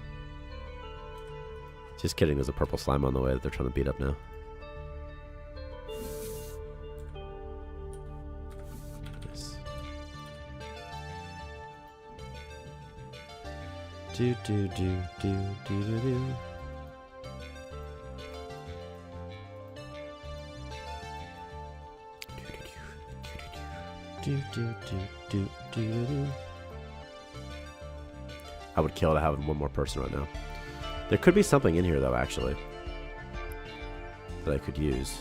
Just kidding, there's a purple slime on the way that they're trying to beat up now. Nice. Do do do do do do do. Do, do, do, do, do, do. I would kill to have one more person right now. There could be something in here though, actually, that I could use.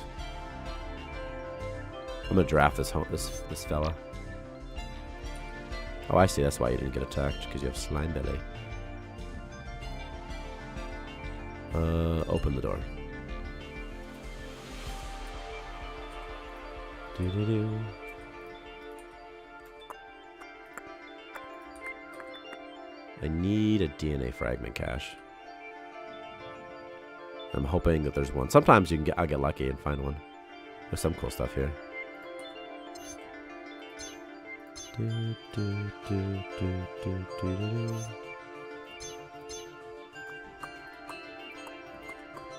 I'm gonna draft this fella. Oh, I see. That's why you didn't get attacked, because you have slime belly. Open the door. Do do do. I need a DNA fragment cache. I'm hoping that there's one. Sometimes I'll get lucky and find one. There's some cool stuff here. Do, do, do, do, do, do, do.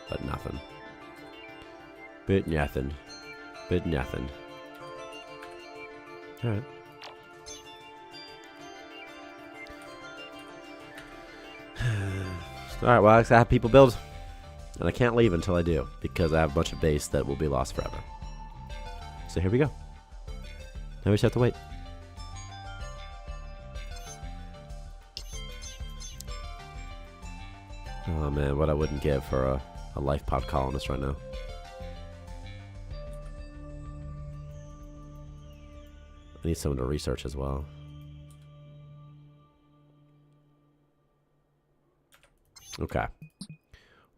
But nothing. Bit nothing. Bit nothing. Alright. Alright, well, I have people build. And I can't leave until I do, because I have a bunch of base that will be lost forever. So here we go. Now we just have to wait. Oh man, what I wouldn't give for a life pod colonist right now. I need someone to research as well. Okay.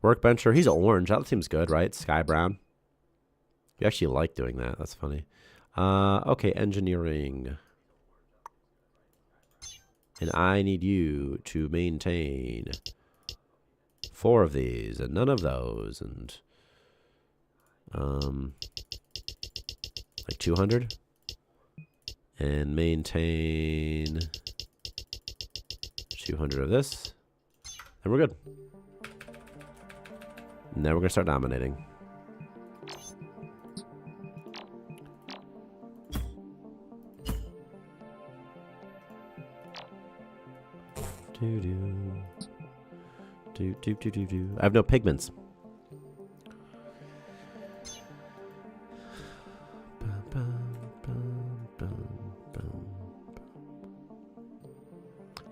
Workbencher. He's orange. That seems good, right? Sky brown. You actually like doing that. That's funny. Okay, engineering. And I need you to maintain 4 of these and none of those, and like 200. And maintain 200 of this. And we're good. Now we're going to start dominating. I have no pigments.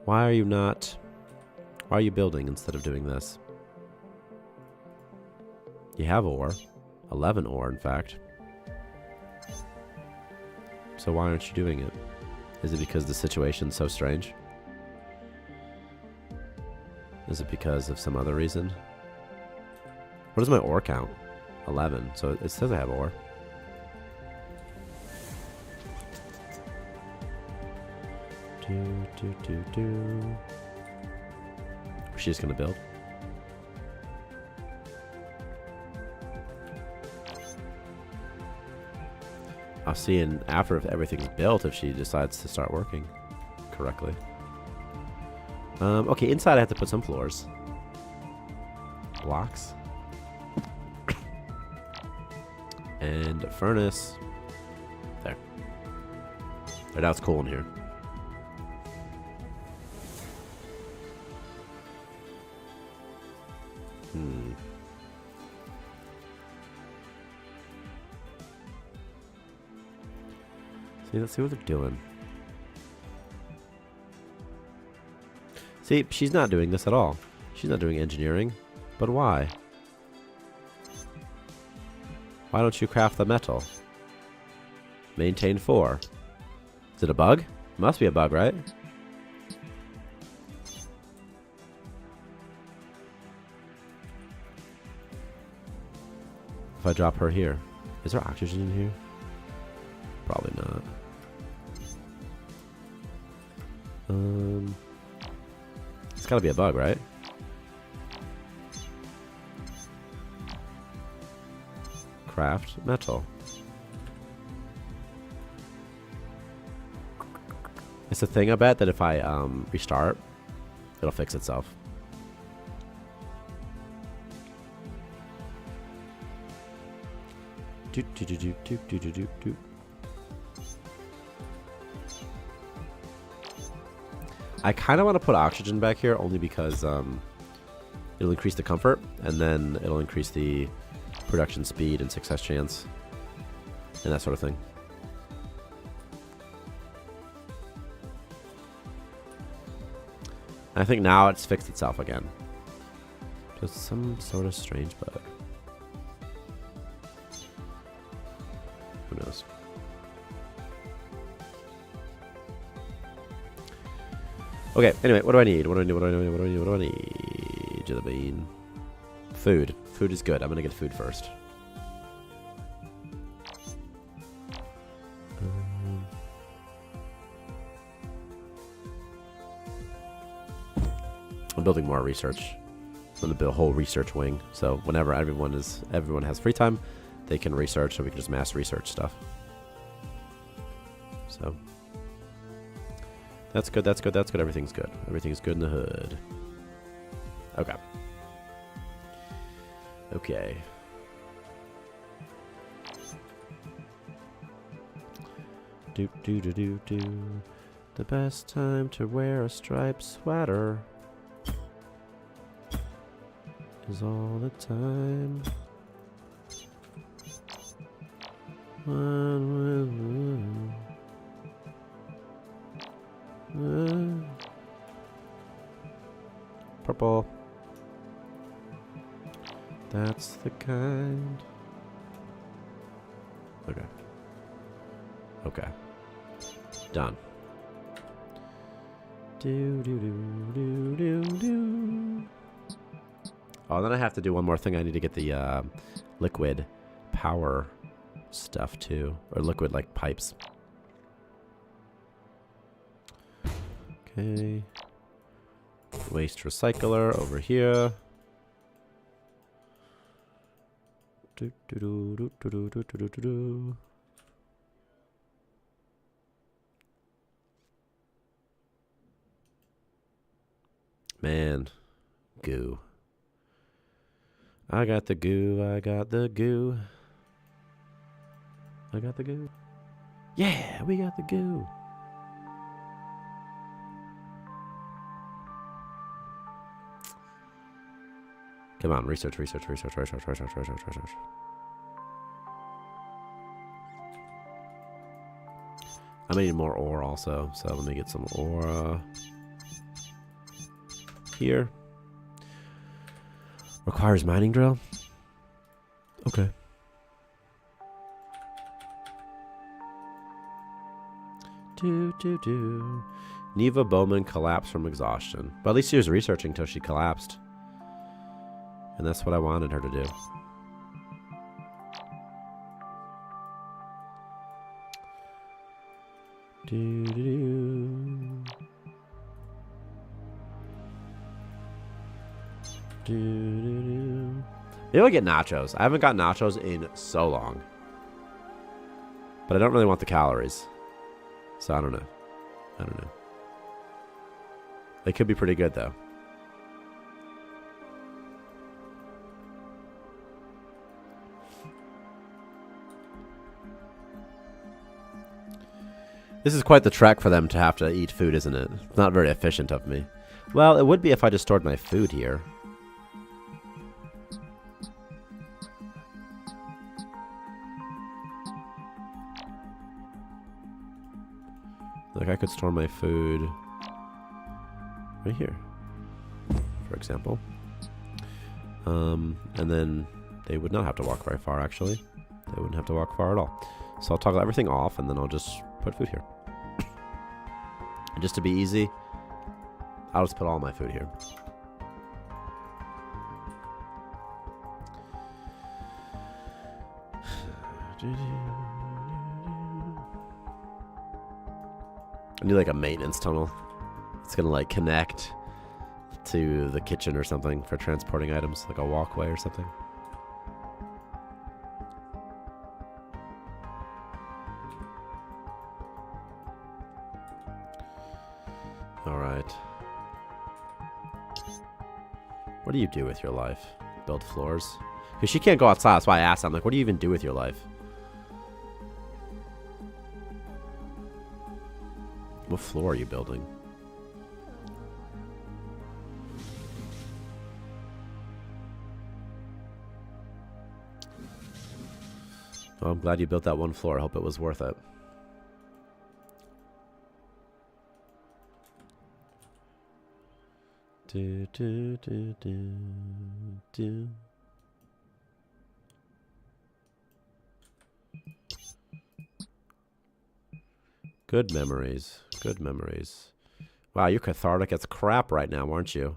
Why are you not... Why are you building instead of doing this? You have ore. 11 ore, in fact. So why aren't you doing it? Is it because the situation's so strange? Is it because of some other reason? What is my ore count? 11. So it says I have ore. She's gonna build. I'll see after if everything's built if she decides to start working correctly. Okay, inside I have to put some floors. Blocks. And a furnace. There. Right now it's cool in here. See, let's see what they're doing. See, she's not doing this at all. She's not doing engineering. But why? Why don't you craft the metal? Maintain 4. Is it a bug? Must be a bug, right? If I drop her here. Is there oxygen in here? Probably not. It's gotta be a bug, right? Craft metal. It's a thing, I bet, that if I restart, it'll fix itself. I kind of want to put oxygen back here only because it'll increase the comfort and then it'll increase the production speed and success chance and that sort of thing. I think now it's fixed itself again. Just some sort of strange bug. Who knows? Okay, anyway, what do I need? What do I need? What do I need? What do I need? What do I need? To the bean. Food. Food is good. I'm gonna get food first. I'm building more research. I'm gonna build a whole research wing. So whenever everyone has free time, they can research, so we can just mass research stuff. So that's good. That's good. That's good. Everything's good. Everything's good in the hood. Okay. Okay. Do do do do do. The best time to wear a striped sweater is all the time. Purple. That's the kind. Okay. Okay. Done. Do do do do do do. Oh, then I have to do one more thing. I need to get the liquid power stuff too, or liquid like pipes. Okay. Waste recycler over here. Do, do, do, do, do, do, do, do, do, do. Man, goo. I got the goo, I got the goo. I got the goo. Yeah, we got the goo. Come on, research, research, research, research, research, research, research. I'm gonna need more ore also, so let me get some ore here. Requires mining drill. Okay. Do do do. Neva Bowman collapsed from exhaustion, but at least she was researching till she collapsed. And that's what I wanted her to do. Do, do, do. Do, do, do. Maybe I'll get nachos. I haven't got nachos in so long. But I don't really want the calories. So I don't know. I don't know. They could be pretty good though. This is quite the trek for them to have to eat food, isn't it? It's not very efficient of me. Well, it would be if I just stored my food here. Like I could store my food right here, for example. And then they would not have to walk very far, actually. They wouldn't have to walk far at all. So I'll toggle everything off, and then I'll just put food here. And just to be easy, I'll just put all my food here. I need like a maintenance tunnel. It's gonna like connect to the kitchen or something for transporting items, like a walkway or something. All right. What do you do with your life? Build floors? Because she can't go outside. That's why I asked. I'm like, what do you even do with your life? What floor are you building? Well, I'm glad you built that one floor. I hope it was worth it. Do, do, do, do, do. Good memories. Good memories. Wow, you're cathartic as crap right now, aren't you?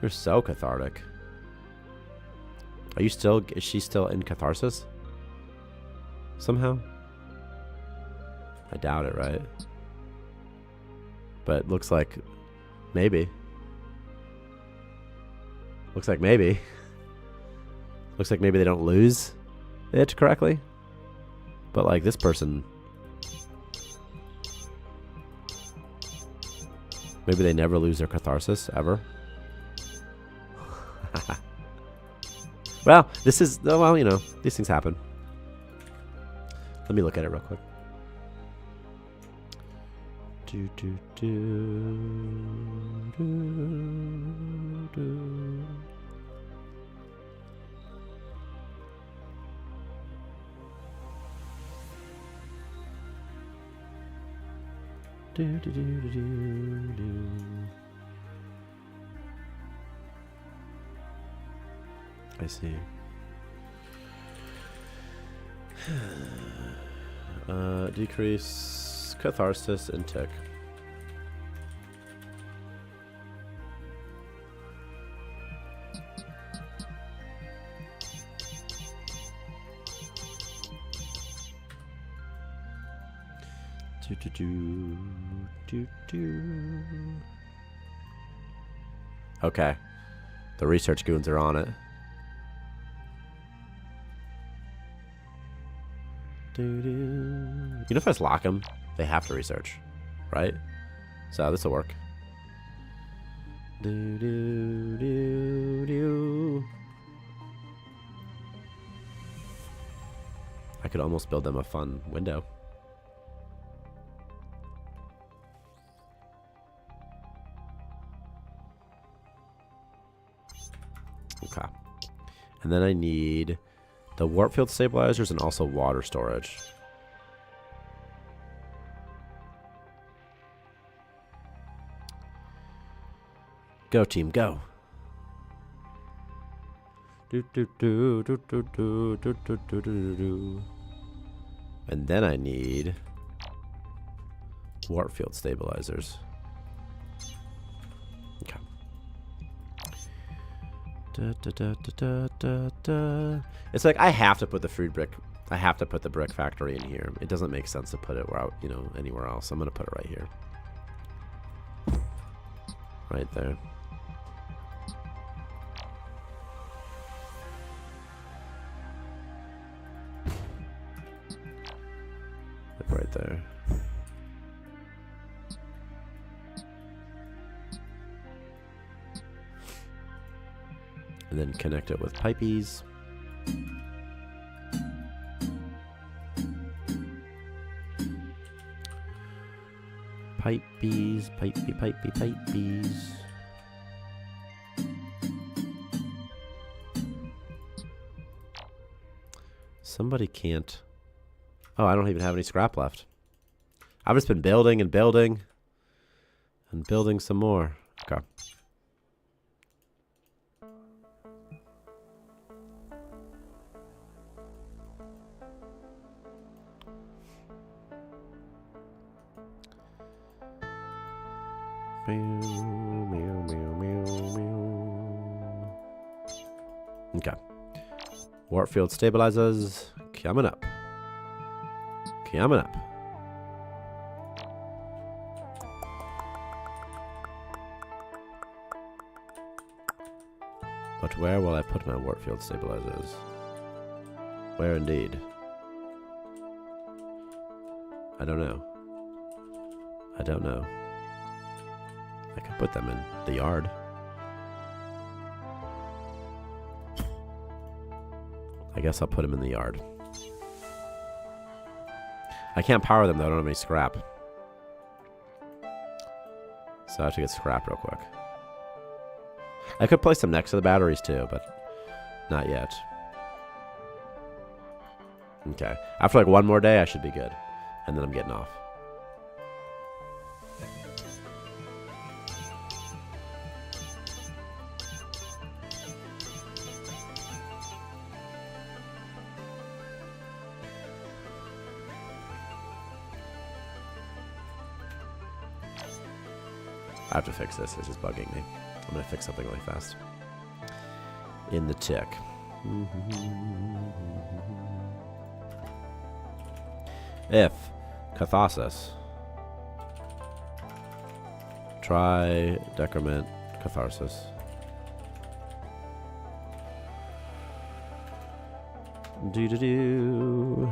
You're so cathartic. Are you still... Is she still in catharsis? Somehow? I doubt it, right? But looks like... Maybe. Looks like maybe. Looks like maybe they don't lose it correctly. But like this person... Maybe they never lose their catharsis, ever. Well, this is... Well, you know, these things happen. Let me look at it real quick. Do, do, do, do, do. Do, do, do, do, do, do. I see. Decrease catharsis and tick. Do, do, do, do, do. Okay. The research goons are on it. You know, if I just lock them, they have to research, right? So this will work. Do, do, do, do. I could almost build them a fun window. Okay. And then I need the warp field stabilizers and also water storage. Go team, go. Do, do, do, do, do, do, do, do, do, do, do. And then I need warp field stabilizers. Okay. Da, da, da, da, da, da. It's like I have to put the food brick. I have to put the brick factory in here. It doesn't make sense to put it where, you know, anywhere else. I'm gonna put it right here, right there. Like right there. And then connect it with pipies. Pipies, pipey, pipey, pipies. Somebody can't... Oh, I don't even have any scrap left. I've just been building and building. And building some more. Okay. Okay. Warp field stabilizers coming up. Coming up. But where will I put my warp field stabilizers? Where indeed? I don't know. I don't know. I could put them in the yard. I guess I'll put them in the yard. I can't power them though, I don't have any scrap. So I have to get scrap real quick. I could place them next to the batteries too, but not yet. Okay. After like one more day, I should be good. And then I'm getting off. I have to fix this. It's just bugging me. I'm going to fix something really fast. In the tick. If catharsis. Try decrement catharsis. Do.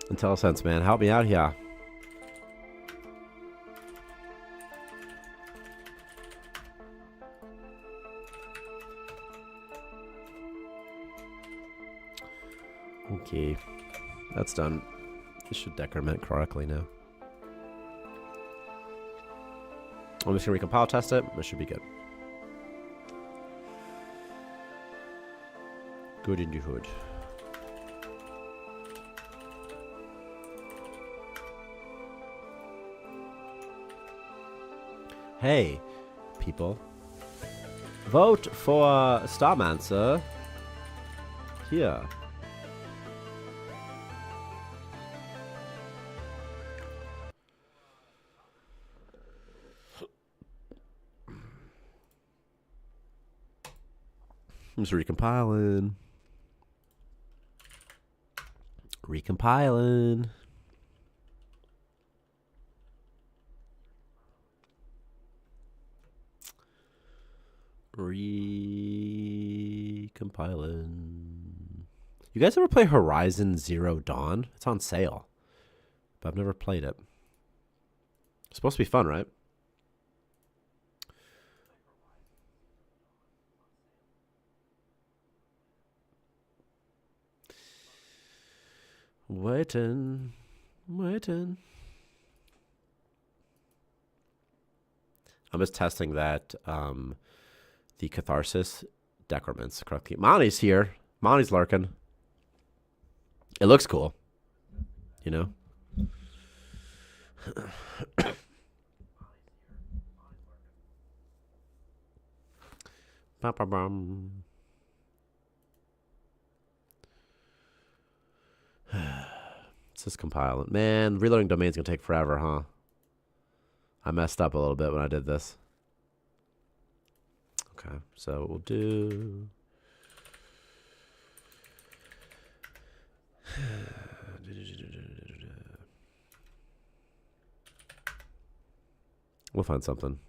IntelliSense, man, help me out here. Okay, that's done. This should decrement correctly now. I'm just gonna recompile test it. This should be good. Good in the hood. Hey, people. Vote for Starmancer. Here. I'm just recompiling. Recompiling. Recompiling. You guys ever play Horizon Zero Dawn? It's on sale, but I've never played it. It's supposed to be fun, right? Waiting. I'm just testing that the catharsis decrements correctly. Monty's here. Monty's lurking. It looks cool. You know? Ba-ba-bum. Let's just compile it. Man, reloading domain's gonna take forever, huh? I messed up a little bit when I did this. Okay, so we'll do... We'll find something.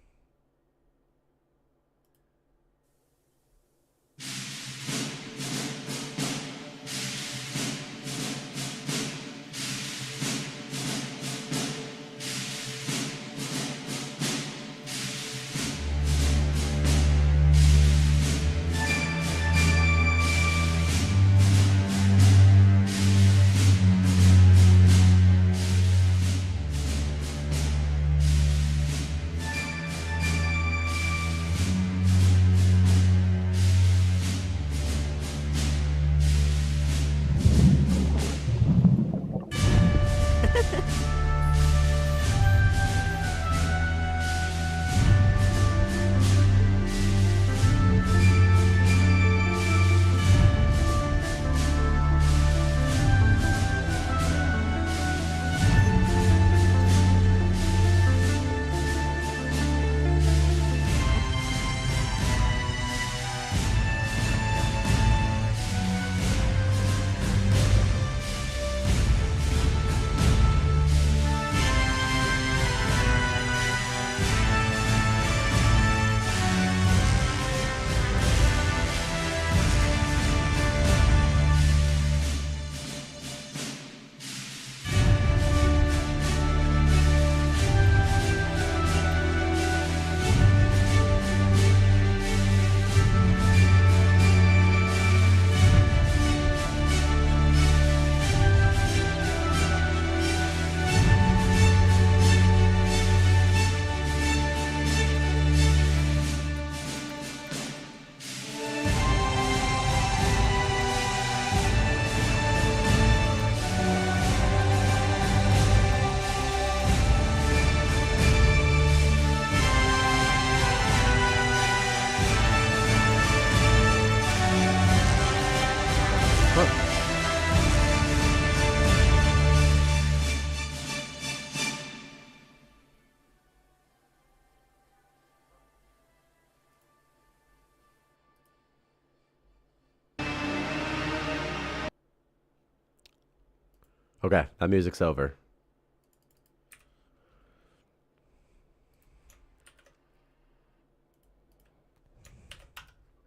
Okay, that music's over.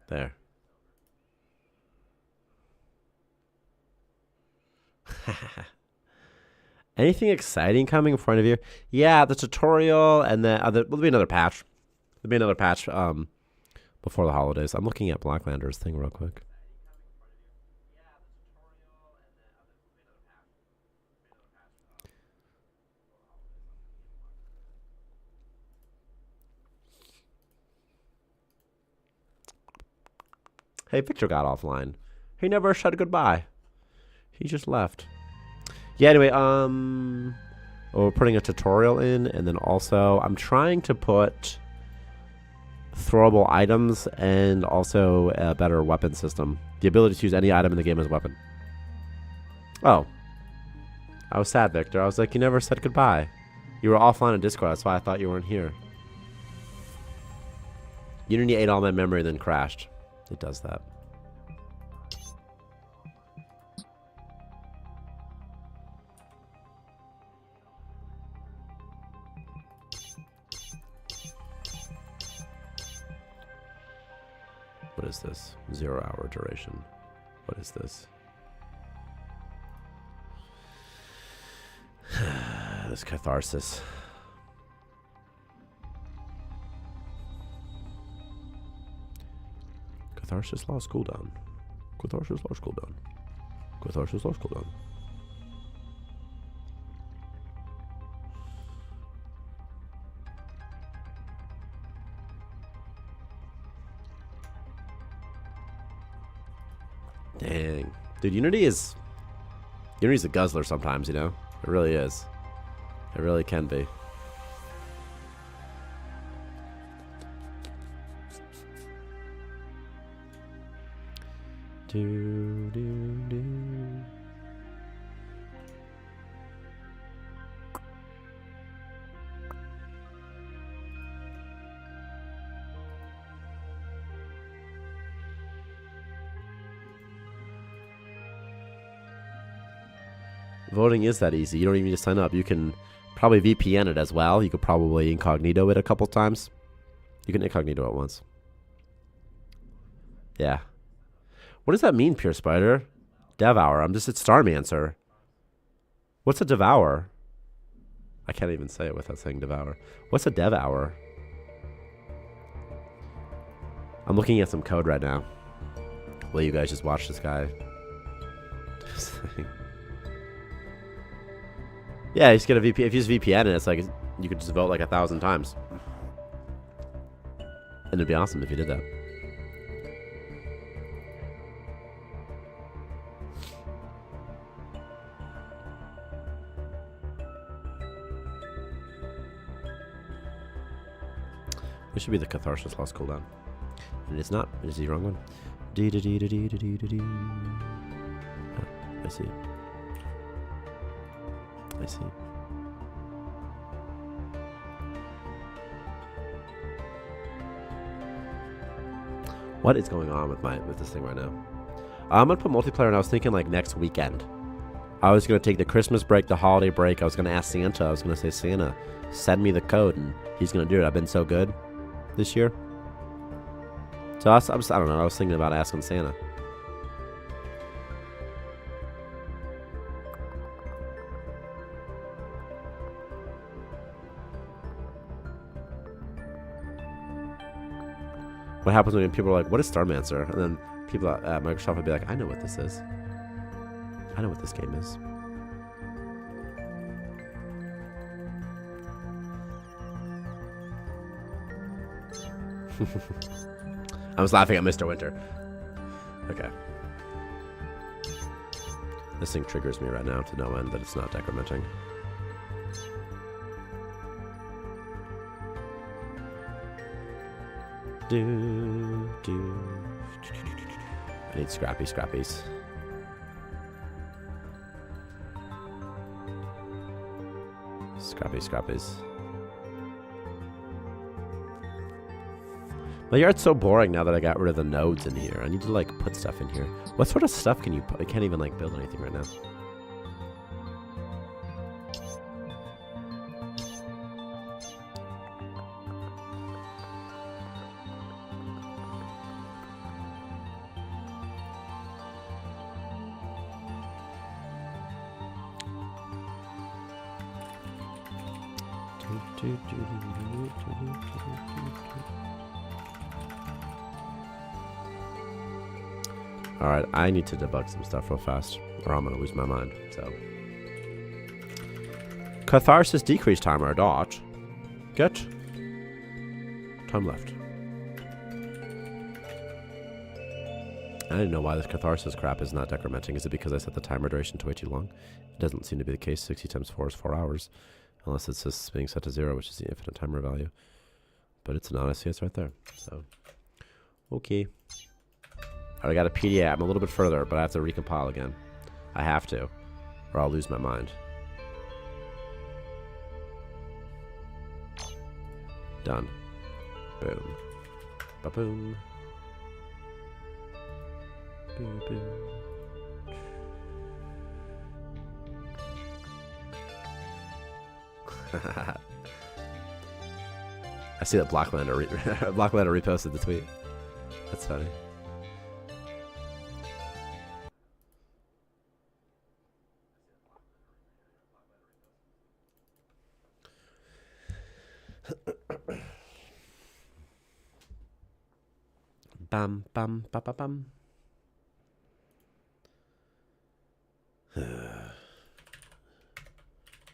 There. Anything exciting coming in front of you? Yeah, the tutorial and the there'll be another patch. There'll be another patch before the holidays. I'm looking at Blacklander's thing real quick. Hey, Victor got offline. He never said goodbye. He just left. Yeah, anyway, we're putting a tutorial in, and then also I'm trying to put throwable items and also a better weapon system. The ability to use any item in the game as a weapon. Oh. I was sad, Victor. I was like, you never said goodbye. You were offline in Discord, that's why I thought you weren't here. Unity ate all my memory, then crashed. It does that. What is this? 0 hour duration. What is this? This catharsis. Catharsis lost cooldown. Catharsis lost cooldown. Catharsis lost cooldown. Dang. Dude, Unity's a guzzler sometimes, you know? It really is. It really can be. Do, do, do. Voting is that easy. You don't even need to sign up. You can probably VPN it as well. You could probably incognito it a couple times. You can incognito it once. Yeah. What does that mean, Pure Spider? Devour. I'm just at Starmancer. What's a devour? I can't even say it without saying devour. What's a devour? I'm looking at some code right now. Will you guys just watch this guy? Yeah, you just get a VPN. If you use VPN, and it's like you could just vote like 1,000 times, and it'd be awesome if you did that. This should be the Catharsis lost cooldown, and it's not. It's the wrong one. I see it. I see. What is going on with this thing right now? I'm gonna put multiplayer, and I was thinking like next weekend. I was gonna take the Christmas break, the holiday break. I was gonna ask Santa. I was gonna say, Santa, send me the code, and he's gonna do it. I've been so good this year. So I don't know. I was thinking about asking Santa. What happens when people are like, what is Starmancer? And then people at Microsoft would be like, I know what this is. I know what this game is. I was laughing at Mr. Winter. Okay. This thing triggers me right now to no end that it's not decrementing. I need scrappies. Scrappies. My yard's so boring now that I got rid of the nodes in here. I need to like put stuff in here. What sort of stuff can you put? I can't even like build anything right now. Alright, I need to debug some stuff real fast, or I'm gonna lose my mind, so. Catharsis decrease timer, dot. Get. Time left. I didn't know why this catharsis crap is not decrementing. Is it because I set the timer duration to way too long? It doesn't seem to be the case. 60 times 4 is 4 hours. Unless it's just being set to 0, which is the infinite timer value. But it's not. I see it's right there. So, okay. Alright, I got a PDA. I'm a little bit further, but I have to recompile again. I have to, or I'll lose my mind. Done. Boom. Ba-boom. Boom, boom. I see that Blacklander Blacklander reposted the tweet. That's funny. Bam bam ba ba bam.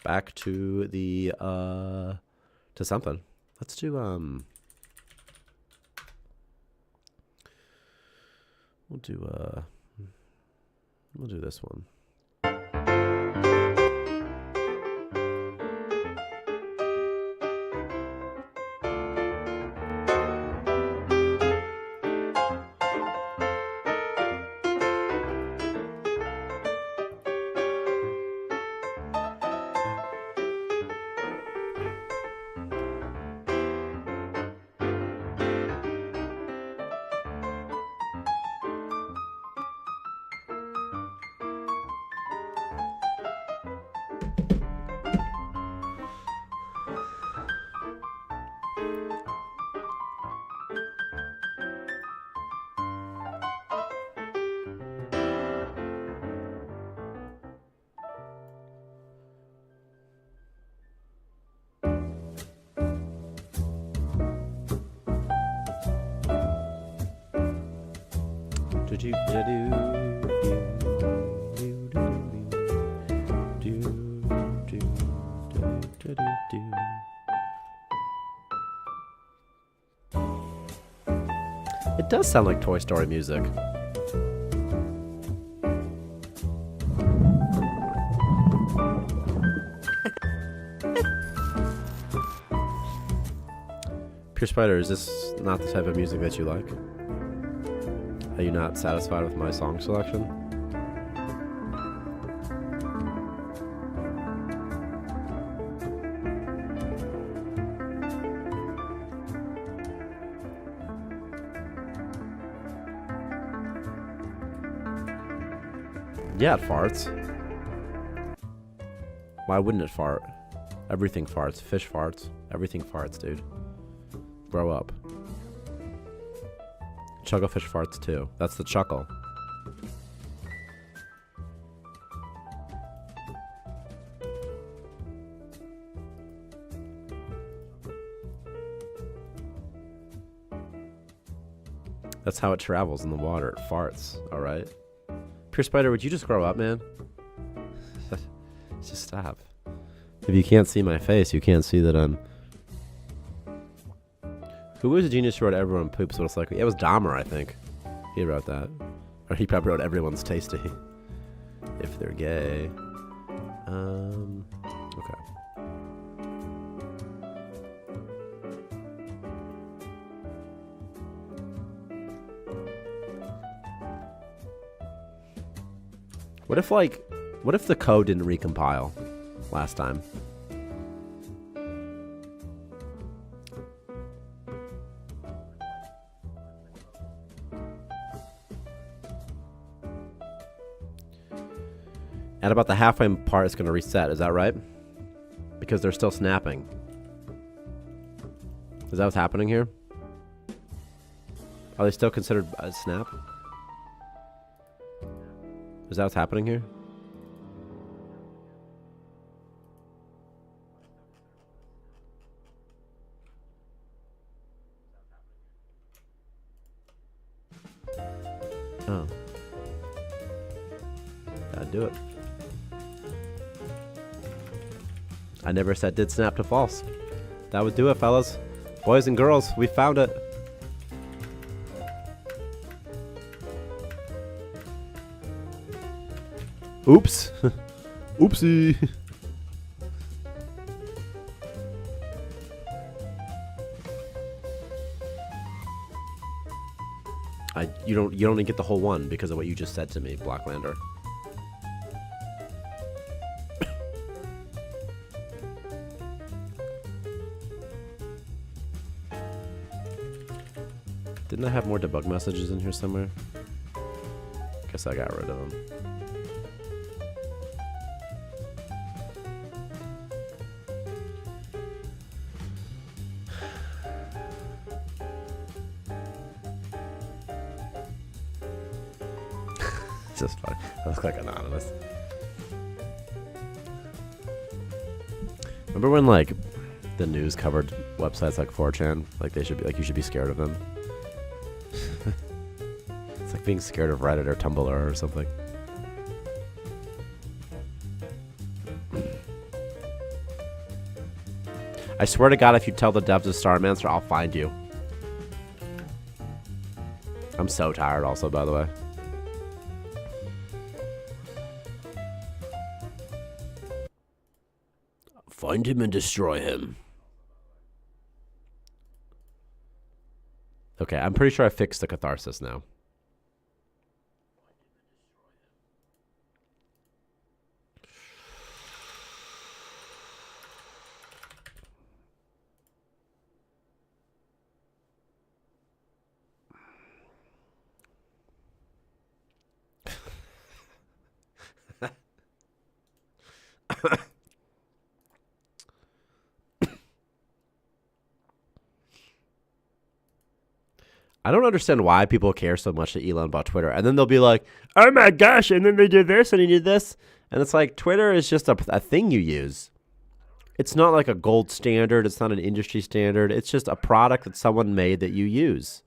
Back to the to something. Let's do we'll do this one. It does sound like Toy Story music. Pure Spider, is this not the type of music that you like? Are you not satisfied with my song selection? Yeah, it farts. Why wouldn't it fart? Everything farts. Fish farts. Everything farts, dude. Grow up. Chucklefish farts too. That's the chuckle. That's how it travels in the water. It farts. Alright. Pure Spider, would you just grow up, man? Just stop. If you can't see my face, you can't see that I'm... Who was the genius who wrote Everyone Poops What It's Like? It was Dahmer, I think. He wrote that. Or he probably wrote Everyone's Tasty. If they're gay. Okay. What if the code didn't recompile last time? At about the halfway part, it's going to reset. Is that right? Because they're still snapping. Is that what's happening here? Are they still considered a snap? Is that what's happening here? Gotta do it. I never said did snap to false. That would do it, fellas. Boys and girls, we found it. Oops. Oopsie. You don't even get the whole one because of what you just said to me, Blacklander. Didn't I have more debug messages in here somewhere? Guess I got rid of them. It's just funny. I look like anonymous. Remember when like the news covered websites like 4chan? Like they should be like you should be scared of them. It's like being scared of Reddit or Tumblr or something. I swear to God, if you tell the devs of Starmancer, I'll find you. I'm so tired also, by the way. Find him and destroy him. Okay, I'm pretty sure I fixed the catharsis now. I don't understand why people care so much that Elon bought Twitter. And then they'll be like, oh my gosh, and then they did this and he did this. And it's like, Twitter is just a thing you use. It's not like a gold standard. It's not an industry standard. It's just a product that someone made that you use.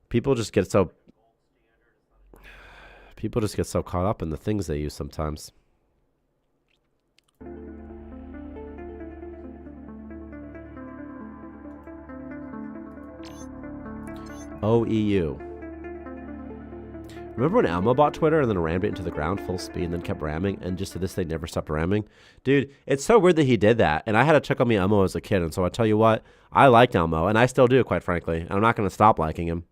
People just get so caught up in the things they use sometimes. OEU. Remember when Elmo bought Twitter and then rammed it into the ground full speed and then kept ramming, and just to this day never stopped ramming? Dude, it's so weird that he did that. And I had a Chuckle Me Elmo as a kid, and so I tell you what, I liked Elmo, and I still do, quite frankly. And I'm not going to stop liking him.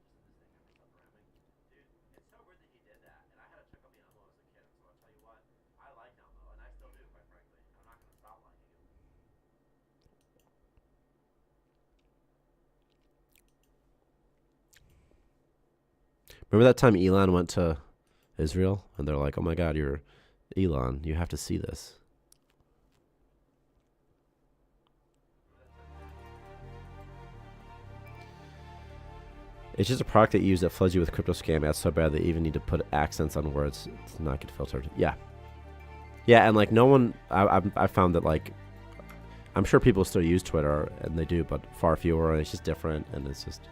Remember that time Elon went to Israel and they're like, oh my God, you're Elon. You have to see this. It's just a product that you use that floods you with crypto scam ads so bad they even need to put accents on words to not get filtered. Yeah. Yeah, and like no one, I found that like, I'm sure people still use Twitter and they do, but far fewer, and it's just different, and it's just...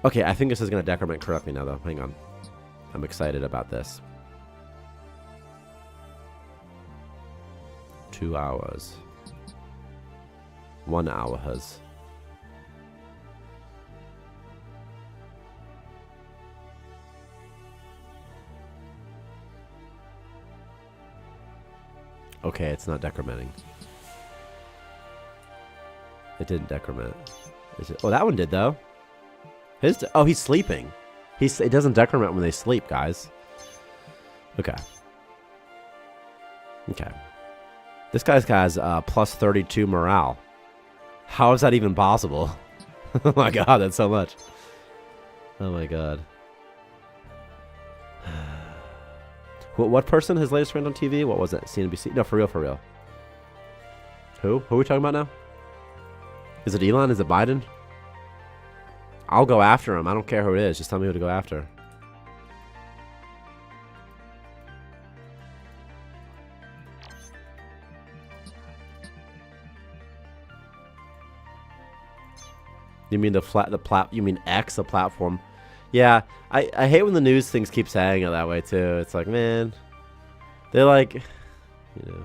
Okay, I think this is going to decrement correctly now, though. Hang on. I'm excited about this. 2 hours. 1 hour has. Okay, it's not decrementing. It didn't decrement. Is it? Oh, that one did, though. Oh, he's sleeping. It doesn't decrement when they sleep, guys. Okay. Okay. This guy's has plus 32 morale. How is that even possible? Oh my God, that's so much. Oh my God. What person his latest friend on TV? What was it? CNBC? No, for real, for real. Who? Who are we talking about now? Is it Elon? Is it Biden? I'll go after him. I don't care who it is. Just tell me who to go after. You You mean you mean X, the platform? Yeah, I hate when the news things keep saying it that way too. It's like, man, they're like, you know.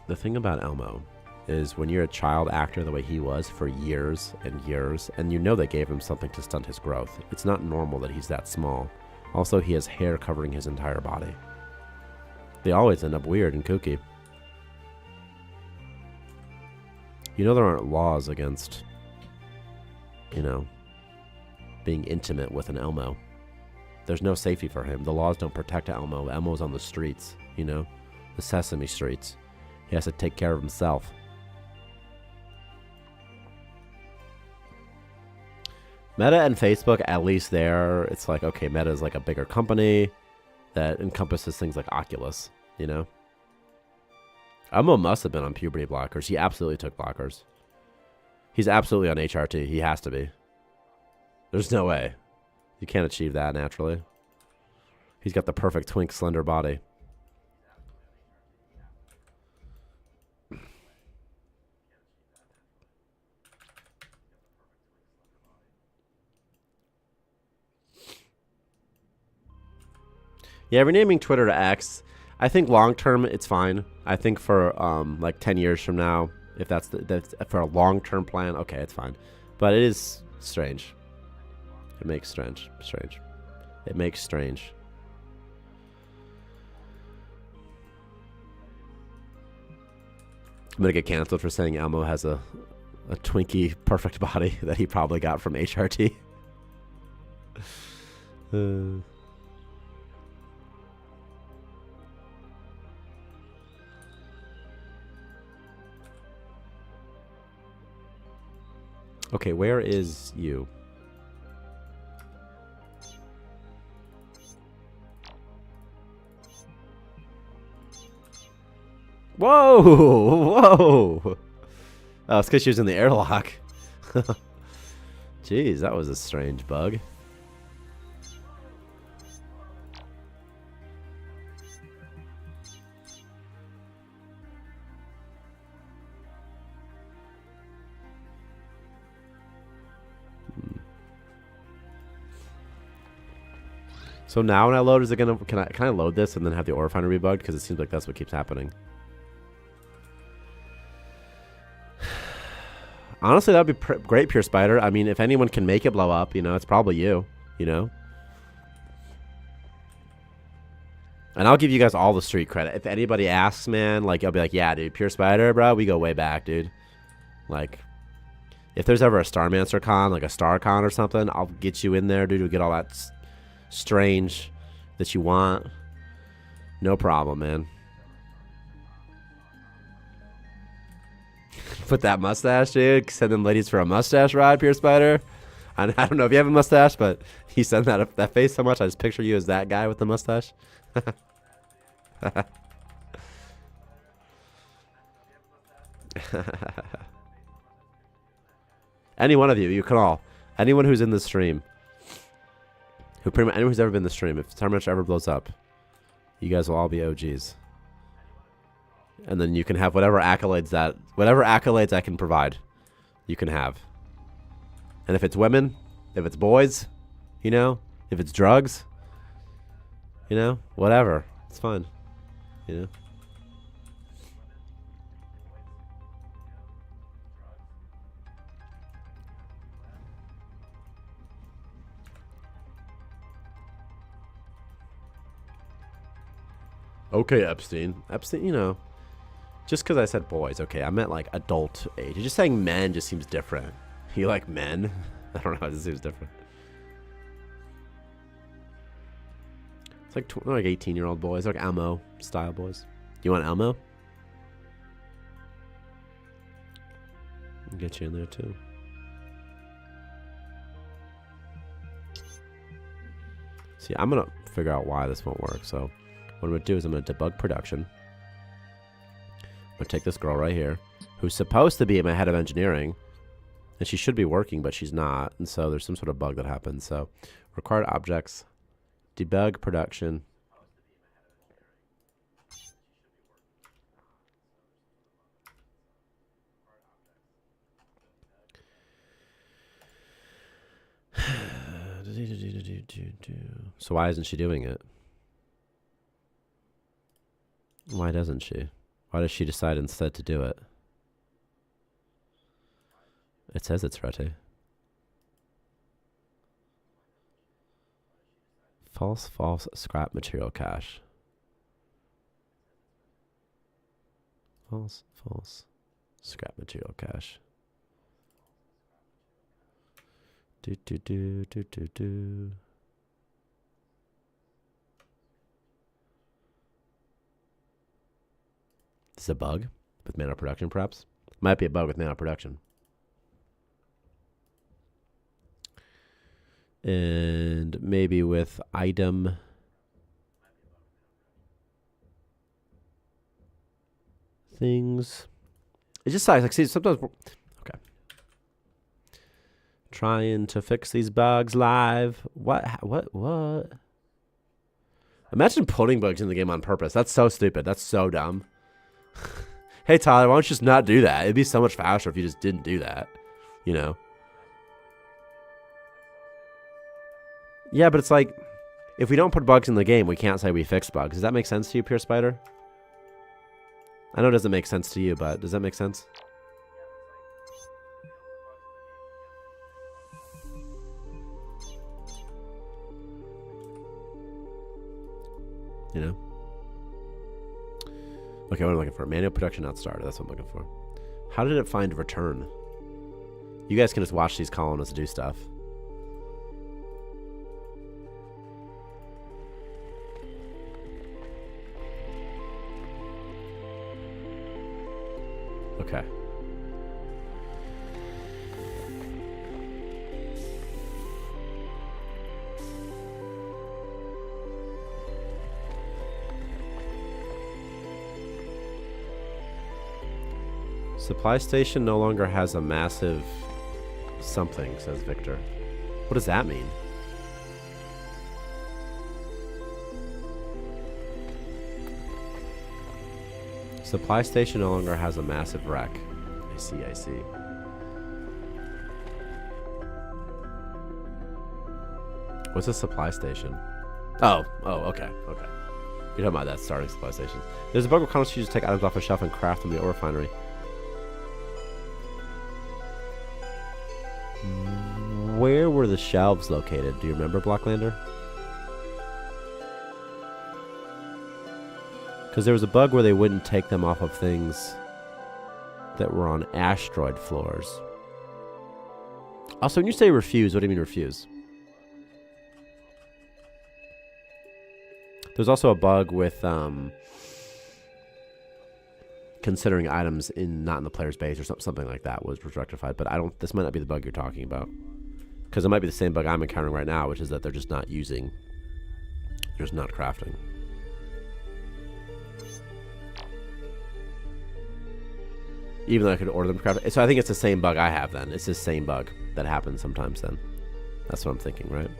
The thing about Elmo is when you're a child actor the way he was for years and years, and you know they gave him something to stunt his growth. It's not normal that he's that small. Also, he has hair covering his entire body. They always end up weird and kooky. You know there aren't laws against, you know, being intimate with an Elmo. There's no safety for him. The laws don't protect Elmo. Elmo's on the streets, you know, the Sesame Streets. He has to take care of himself. Meta and Facebook, at least there, it's like, okay, Meta is like a bigger company that encompasses things like Oculus, you know? Elmo must have been on puberty blockers. He absolutely took blockers. He's absolutely on HRT. He has to be. There's no way. You can't achieve that naturally. He's got the perfect twink, slender body. Yeah, renaming Twitter to X, I think long term it's fine. I think for like 10 years from now, if that's for a long term plan, okay, it's fine. But it is strange. It makes strange. It makes strange. I'm gonna get canceled for saying Elmo has a Twinkie perfect body that he probably got from HRT. Okay, where is you? Whoa! Whoa! Oh, it's because she was in the airlock. Jeez, that was a strange bug. So now when I load, is it gonna can I load this and then have the ore finder be bugged? Because it seems like that's what keeps happening. Honestly, that'd be great, Pure Spider. I mean, if anyone can make it blow up, you know, it's probably you. You know. And I'll give you guys all the street credit. If anybody asks, man, like I'll be like, yeah, dude, Pure Spider, bro, we go way back, dude. Like, if there's ever a Starmancer con, like a Star Con or something, I'll get you in there, dude. We'll get all that strange that you want. No problem, man. Put that mustache, dude. Send them ladies for a mustache ride, Pure Spider. I don't know if you have a mustache, but he sent that face so much, I just picture you as that guy with the mustache. Any one of you can all. Anyone who's in the stream. Anyone who's ever been in the stream. If Starmancer ever blows up, you guys will all be OGs. And then you can have whatever accolades I can provide, you can have. And if it's women, if it's boys, you know, if it's drugs, you know, whatever, it's fun, you know. Okay, Epstein, you know. Just because I said boys, okay, I meant like adult age. Just saying men just seems different. You like men? I don't know, it just seems different. It's like 18-year-old boys, like Elmo style boys. You want Elmo? I'll get you in there too. See, I'm gonna figure out why this won't work. So what I'm gonna do is I'm gonna debug production. I'm going to take this girl right here, who's supposed to be my head of engineering, and she should be working, but she's not, and so there's some sort of bug that happens. So, required objects, debug production, So why isn't she doing it? Why doesn't she? Why does she decide instead to do it? It says it's ready. False scrap material cache. False scrap material cache. Do. This is a bug with mana production, perhaps? Might be a bug with mana production. And maybe with item things. It just like see sometimes. Okay. Trying to fix these bugs live. What? Imagine putting bugs in the game on purpose. That's so stupid. That's so dumb. Hey Tyler, why don't you just not do that? It'd be so much faster if you just didn't do that. You know? Yeah, but it's like, if we don't put bugs in the game, we can't say we fixed bugs. Does that make sense to you, Pure Spider? I know it doesn't make sense to you, but does that make sense? You know? Okay, what am I looking for? Manual production not started. That's what I'm looking for. How did it find return? You guys can just watch these colonists do stuff. Okay. Supply station no longer has a massive something, says Victor. What does that mean? Supply station no longer has a massive wreck. I see. What's a supply station? Oh, okay. You're talking about that starting supply station. There's a bug where colonists use to take items off a shelf and craft them in the ore refinery. Where were the shelves located? Do you remember, Blocklander? Because there was a bug where they wouldn't take them off of things that were on asteroid floors. Also, when you say refuse, what do you mean refuse? There's also a bug with considering items not in the player's base or something like that was rectified. But this might not be the bug you're talking about. Because it might be the same bug I'm encountering right now, which is that they're just not using, they're just not crafting. Even though I could order them to craft. So I think it's the same bug I have then. It's the same bug that happens sometimes then. That's what I'm thinking, right?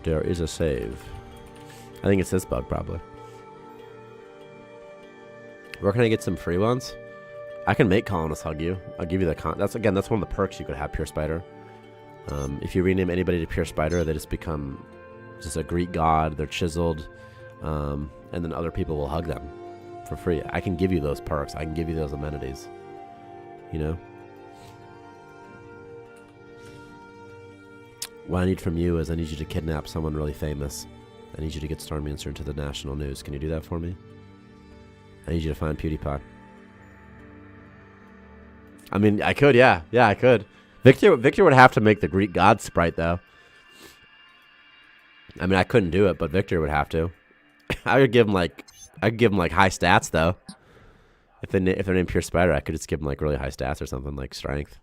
There is a save. I think it's this bug probably. Where can I get some free ones? I can make colonists hug you. I'll give you the that's one of the perks you could have, Pure Spider. If you rename anybody to Pure Spider, they just become just a Greek god. They're chiseled, and then other people will hug them for free. I can give you those perks. I can give you those amenities. You know? What I need from you is I need you to kidnap someone really famous. I need you to get Starmancer into the national news. Can you do that for me? I need you to find PewDiePie. I mean, I could, yeah. Yeah, I could. Victor would have to make the Greek god sprite, though. I mean, I couldn't do it, but Victor would have to. I could give him like high stats, though. If they're named Pure Spider, I could just give him like really high stats or something, like strength.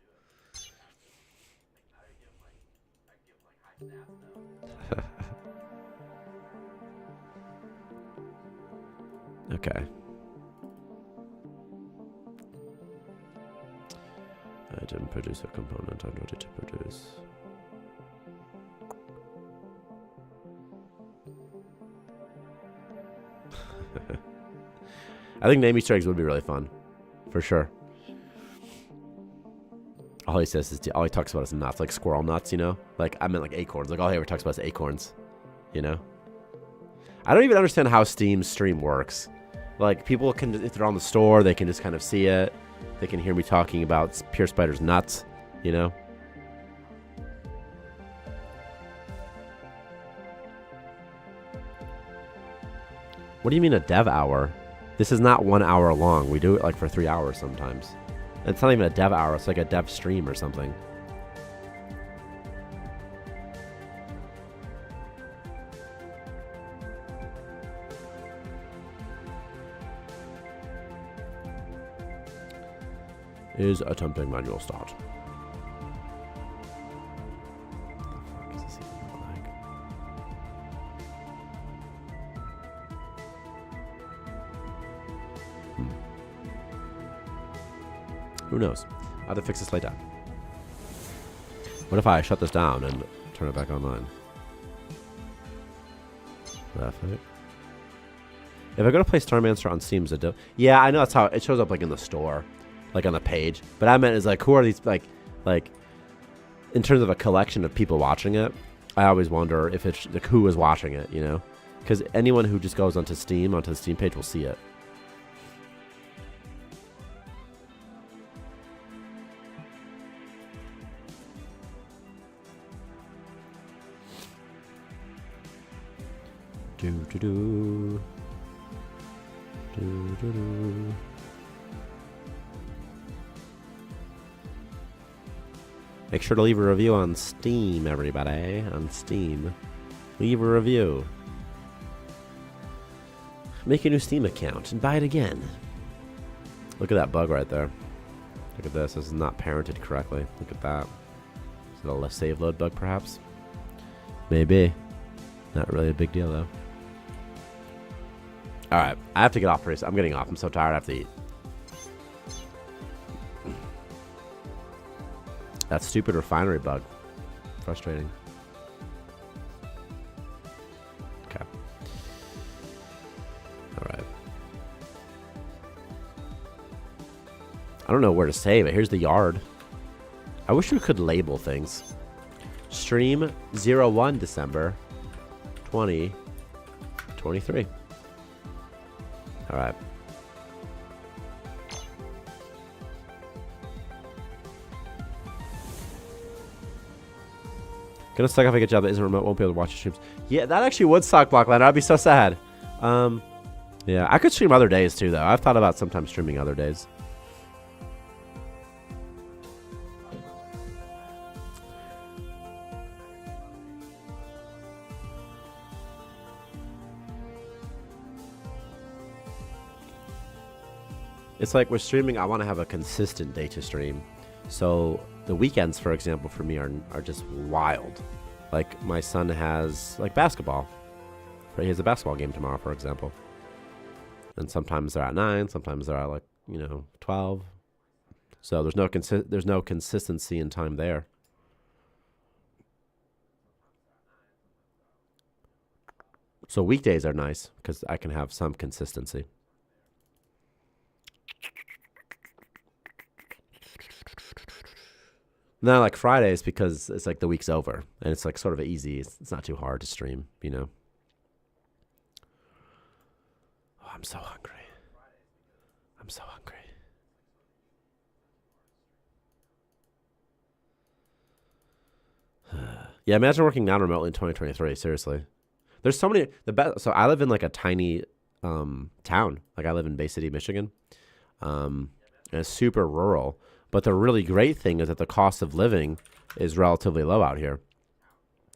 Okay. I didn't produce a component I'm ready to produce. I think name Easter eggs would be really fun, for sure. All he says is, all he talks about is nuts, like squirrel nuts, you know? Like, I meant like acorns. Like, all he ever talks about is acorns, you know? I don't even understand how Steam's stream works. Like, people can, if they're on the store, they can just kind of see it. They can hear me talking about Pure Spider's nuts, you know? What do you mean a dev hour? This is not 1 hour long. We do it like for 3 hours sometimes. It's not even a dev hour. It's like a dev stream or something. Is attempting manual start. What the fuck does this even look like? Who knows? I'll have to fix this later. What if I shut this down and turn it back online? Perfect. If I go to play Starmancer on Steam, yeah, I know that's how it shows up, like in the store, like on the page. But I meant is like, who are these like in terms of a collection of people watching it? I always wonder if it's like who is watching it, you know? Because anyone who just goes onto Steam, onto the Steam page, will see it. Do do do. Do do do. Make sure to leave a review on Steam, everybody. On Steam. Leave a review. Make a new Steam account and buy it again. Look at that bug right there. Look at this. This is not parented correctly. Look at that. Is it a less save load bug, perhaps? Maybe. Not really a big deal, though. Alright. I have to get off pretty soon. I'm getting off. I'm so tired. I have to eat. That stupid refinery bug. Frustrating. Okay. Alright. I don't know where to save it. Here's the yard. I wish we could label things. Stream 01 December 2023. Alright. Gonna suck if I get a job that isn't remote, won't be able to watch your streams. Yeah, that actually would suck, Blocklander. I'd be so sad. Yeah, I could stream other days too, though. I've thought about sometimes streaming other days. It's like with streaming, I want to have a consistent day to stream. So the weekends, for example, for me are just wild. Like my son has like basketball. He has a basketball game tomorrow, for example. And sometimes they're at 9, sometimes they're at like, 12. So there's no consistency in time there. So weekdays are nice because I can have some consistency. Not like Fridays because it's like the week's over and it's like sort of easy. It's not too hard to stream, Oh, I'm so hungry. I'm so hungry. Yeah, imagine working non remotely in 2023. Seriously, there's so many. So I live in like a tiny town. Like I live in Bay City, Michigan, and it's super rural. But the really great thing is that the cost of living is relatively low out here.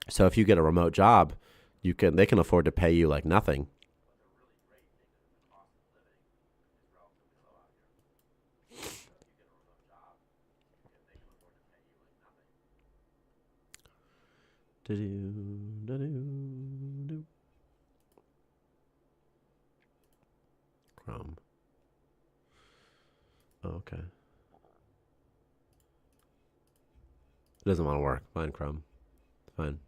So if you get a remote job, they can afford to pay you like nothing. Chrome. Oh, okay. It doesn't want to work. Fine, Chrome. Fine.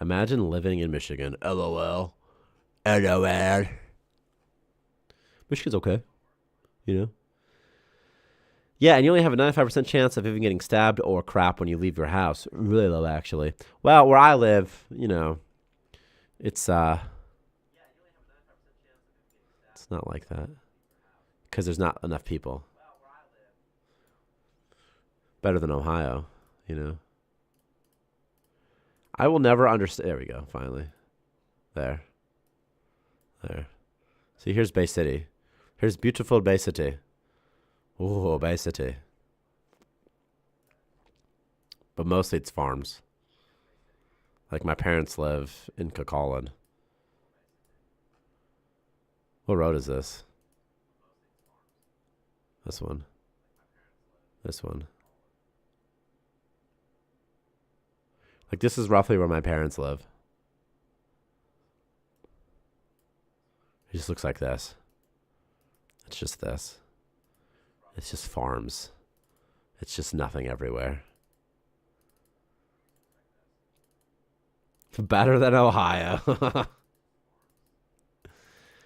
Imagine living in Michigan. LOL. LOL. Michigan's okay, you know. Yeah, and you only have a 95% chance of even getting stabbed or crap when you leave your house. Really low, actually. Well, where I live, you know, it's not like that because there's not enough people. Better than Ohio, you know. I will never understand. There we go. Finally, there. See, here's Bay City. Here's beautiful Bay City. Ooh, Bay City. But mostly it's farms. Like my parents live in Coquitlam. What road is this? This one. This one. Like this is roughly where my parents live. It just looks like this. It's just this. It's just farms. It's just nothing everywhere. Better than Ohio.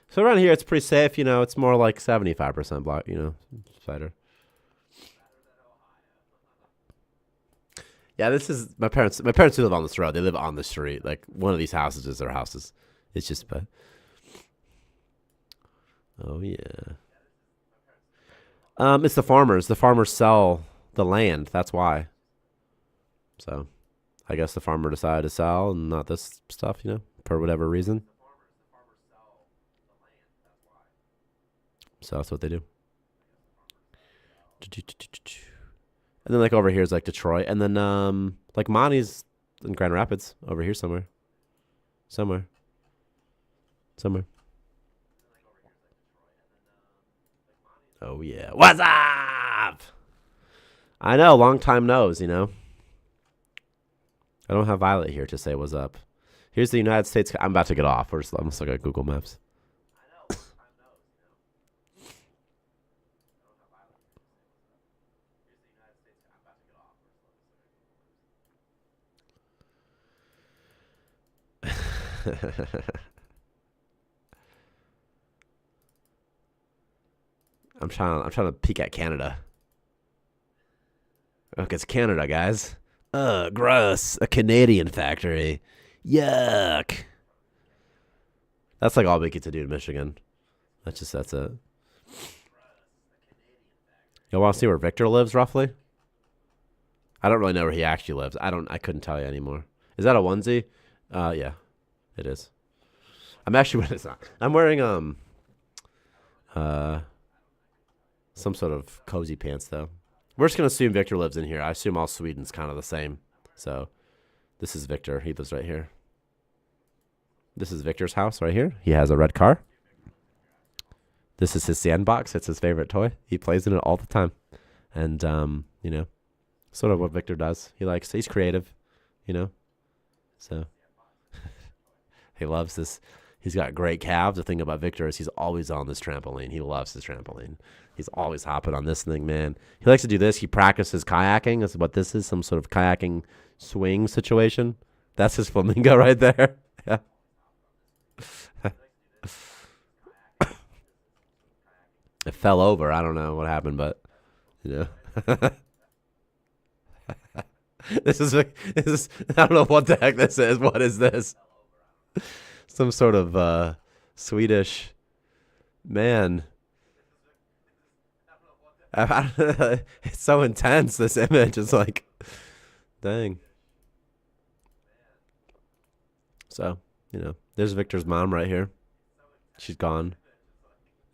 So around here, it's pretty safe. You know, it's more like 75% block. You know, cider. Yeah, this is my parents. My parents who live on this road. They live on the street. Like one of these houses is their houses. It's just, but. Oh yeah. It's the farmers. The farmers sell the land. That's why. So, I guess the farmer decided to sell and not this stuff. You know, for whatever reason. So that's what they do. And then like over here is like Detroit, and then like Monty's in Grand Rapids over here somewhere. Somewhere. Oh yeah, what's up? I know, long time knows. You know, I don't have Violet here to say what's up. Here's the United States. I'm about to get off. I'm just looking at Google Maps. I'm trying to peek at Canada. Look, it's Canada, guys. Ugh, gross. A Canadian factory. Yuck. That's like all we get to do in Michigan. That's it. You want to see where Victor lives roughly? I don't really know where he actually lives. I couldn't tell you anymore. Is that a onesie? Yeah, it is. I'm actually I'm wearing some sort of cozy pants though. We're just gonna assume Victor lives in here. I assume all Sweden's kind of the same. So this is Victor. He lives right here. This is Victor's house right here. He has a red car. This is his sandbox. It's his favorite toy. He plays in it all the time. And you know, sort of what Victor does. He's creative, you know. So he loves this. He's got great calves. The thing about Victor is he's always on this trampoline. He loves his trampoline. He's always hopping on this thing, man. He likes to do this. He practices kayaking. That's what this is, some sort of kayaking swing situation. That's his flamingo right there. Yeah. It fell over. I don't know what happened, but, you know. This is, I don't know what the heck this is. What is this? Some sort of Swedish man. It's so intense, this image. It's like, dang. So, you know, there's Victor's mom right here. She's gone.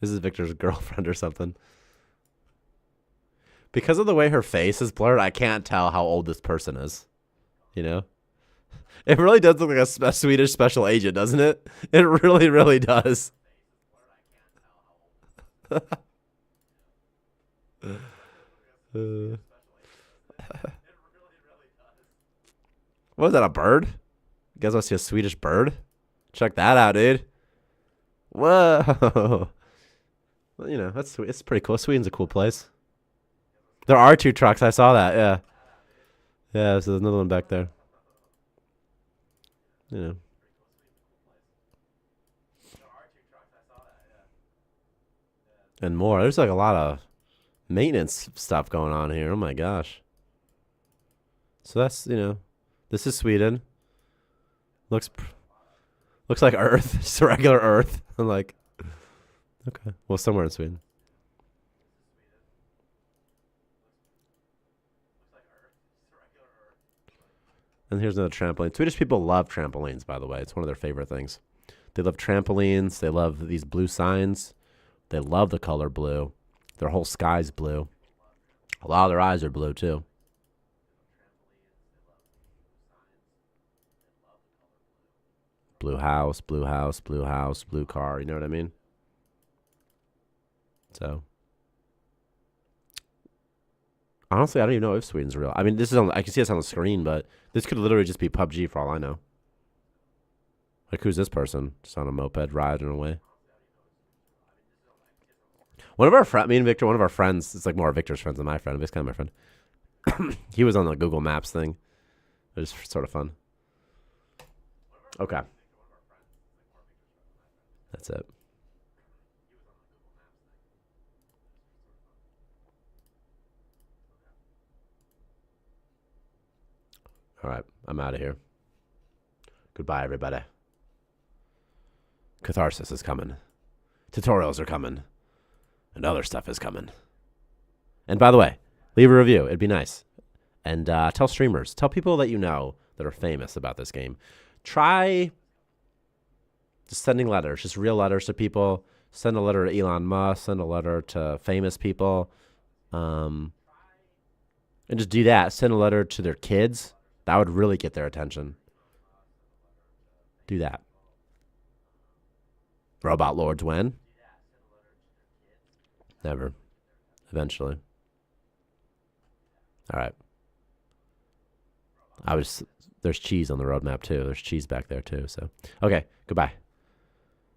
This is Victor's girlfriend or something. Because of the way her face is blurred, I can't tell how old this person is. You know? It really does look like a Swedish special agent, doesn't it? It really, really does. What was that, a bird? You guys want to see a Swedish bird? Check that out, dude. Whoa. Well, you know, it's pretty cool. Sweden's a cool place. There are 2 trucks. I saw that, yeah. Yeah, so there's another one back there. You know. And more. There's like a lot of maintenance stuff going on here. Oh my gosh. So that's, this is Sweden. Looks like Earth. Just a regular Earth. I'm like, okay. Well, somewhere in Sweden. And here's another trampoline. Swedish people love trampolines, by the way. It's one of their favorite things. They love trampolines. They love these blue signs. They love the color blue. Their whole sky's blue. A lot of their eyes are blue, too. Blue house, blue house, blue house, blue car. You know what I mean? So, honestly, I don't even know if Sweden's real. I mean, I can see this on the screen, but this could literally just be PUBG for all I know. Like, who's this person? Just on a moped riding away. One of our friends, me and Victor, one of our friends, it's like more Victor's friends than my friend. It's kind of my friend. He was on the Google Maps thing. It was sort of fun. Okay. That's it. All right. I'm out of here. Goodbye, everybody. Catharsis is coming. Tutorials are coming. And other stuff is coming. And by the way, leave a review. It'd be nice. And tell streamers. Tell people that you know that are famous about this game. Try just sending letters. Just real letters to people. Send a letter to Elon Musk. Send a letter to famous people. And just do that. Send a letter to their kids. That would really get their attention. Do that. Robot Lords when? Never. Eventually. All right. There's cheese on the roadmap too. There's cheese back there too. So, okay. Goodbye.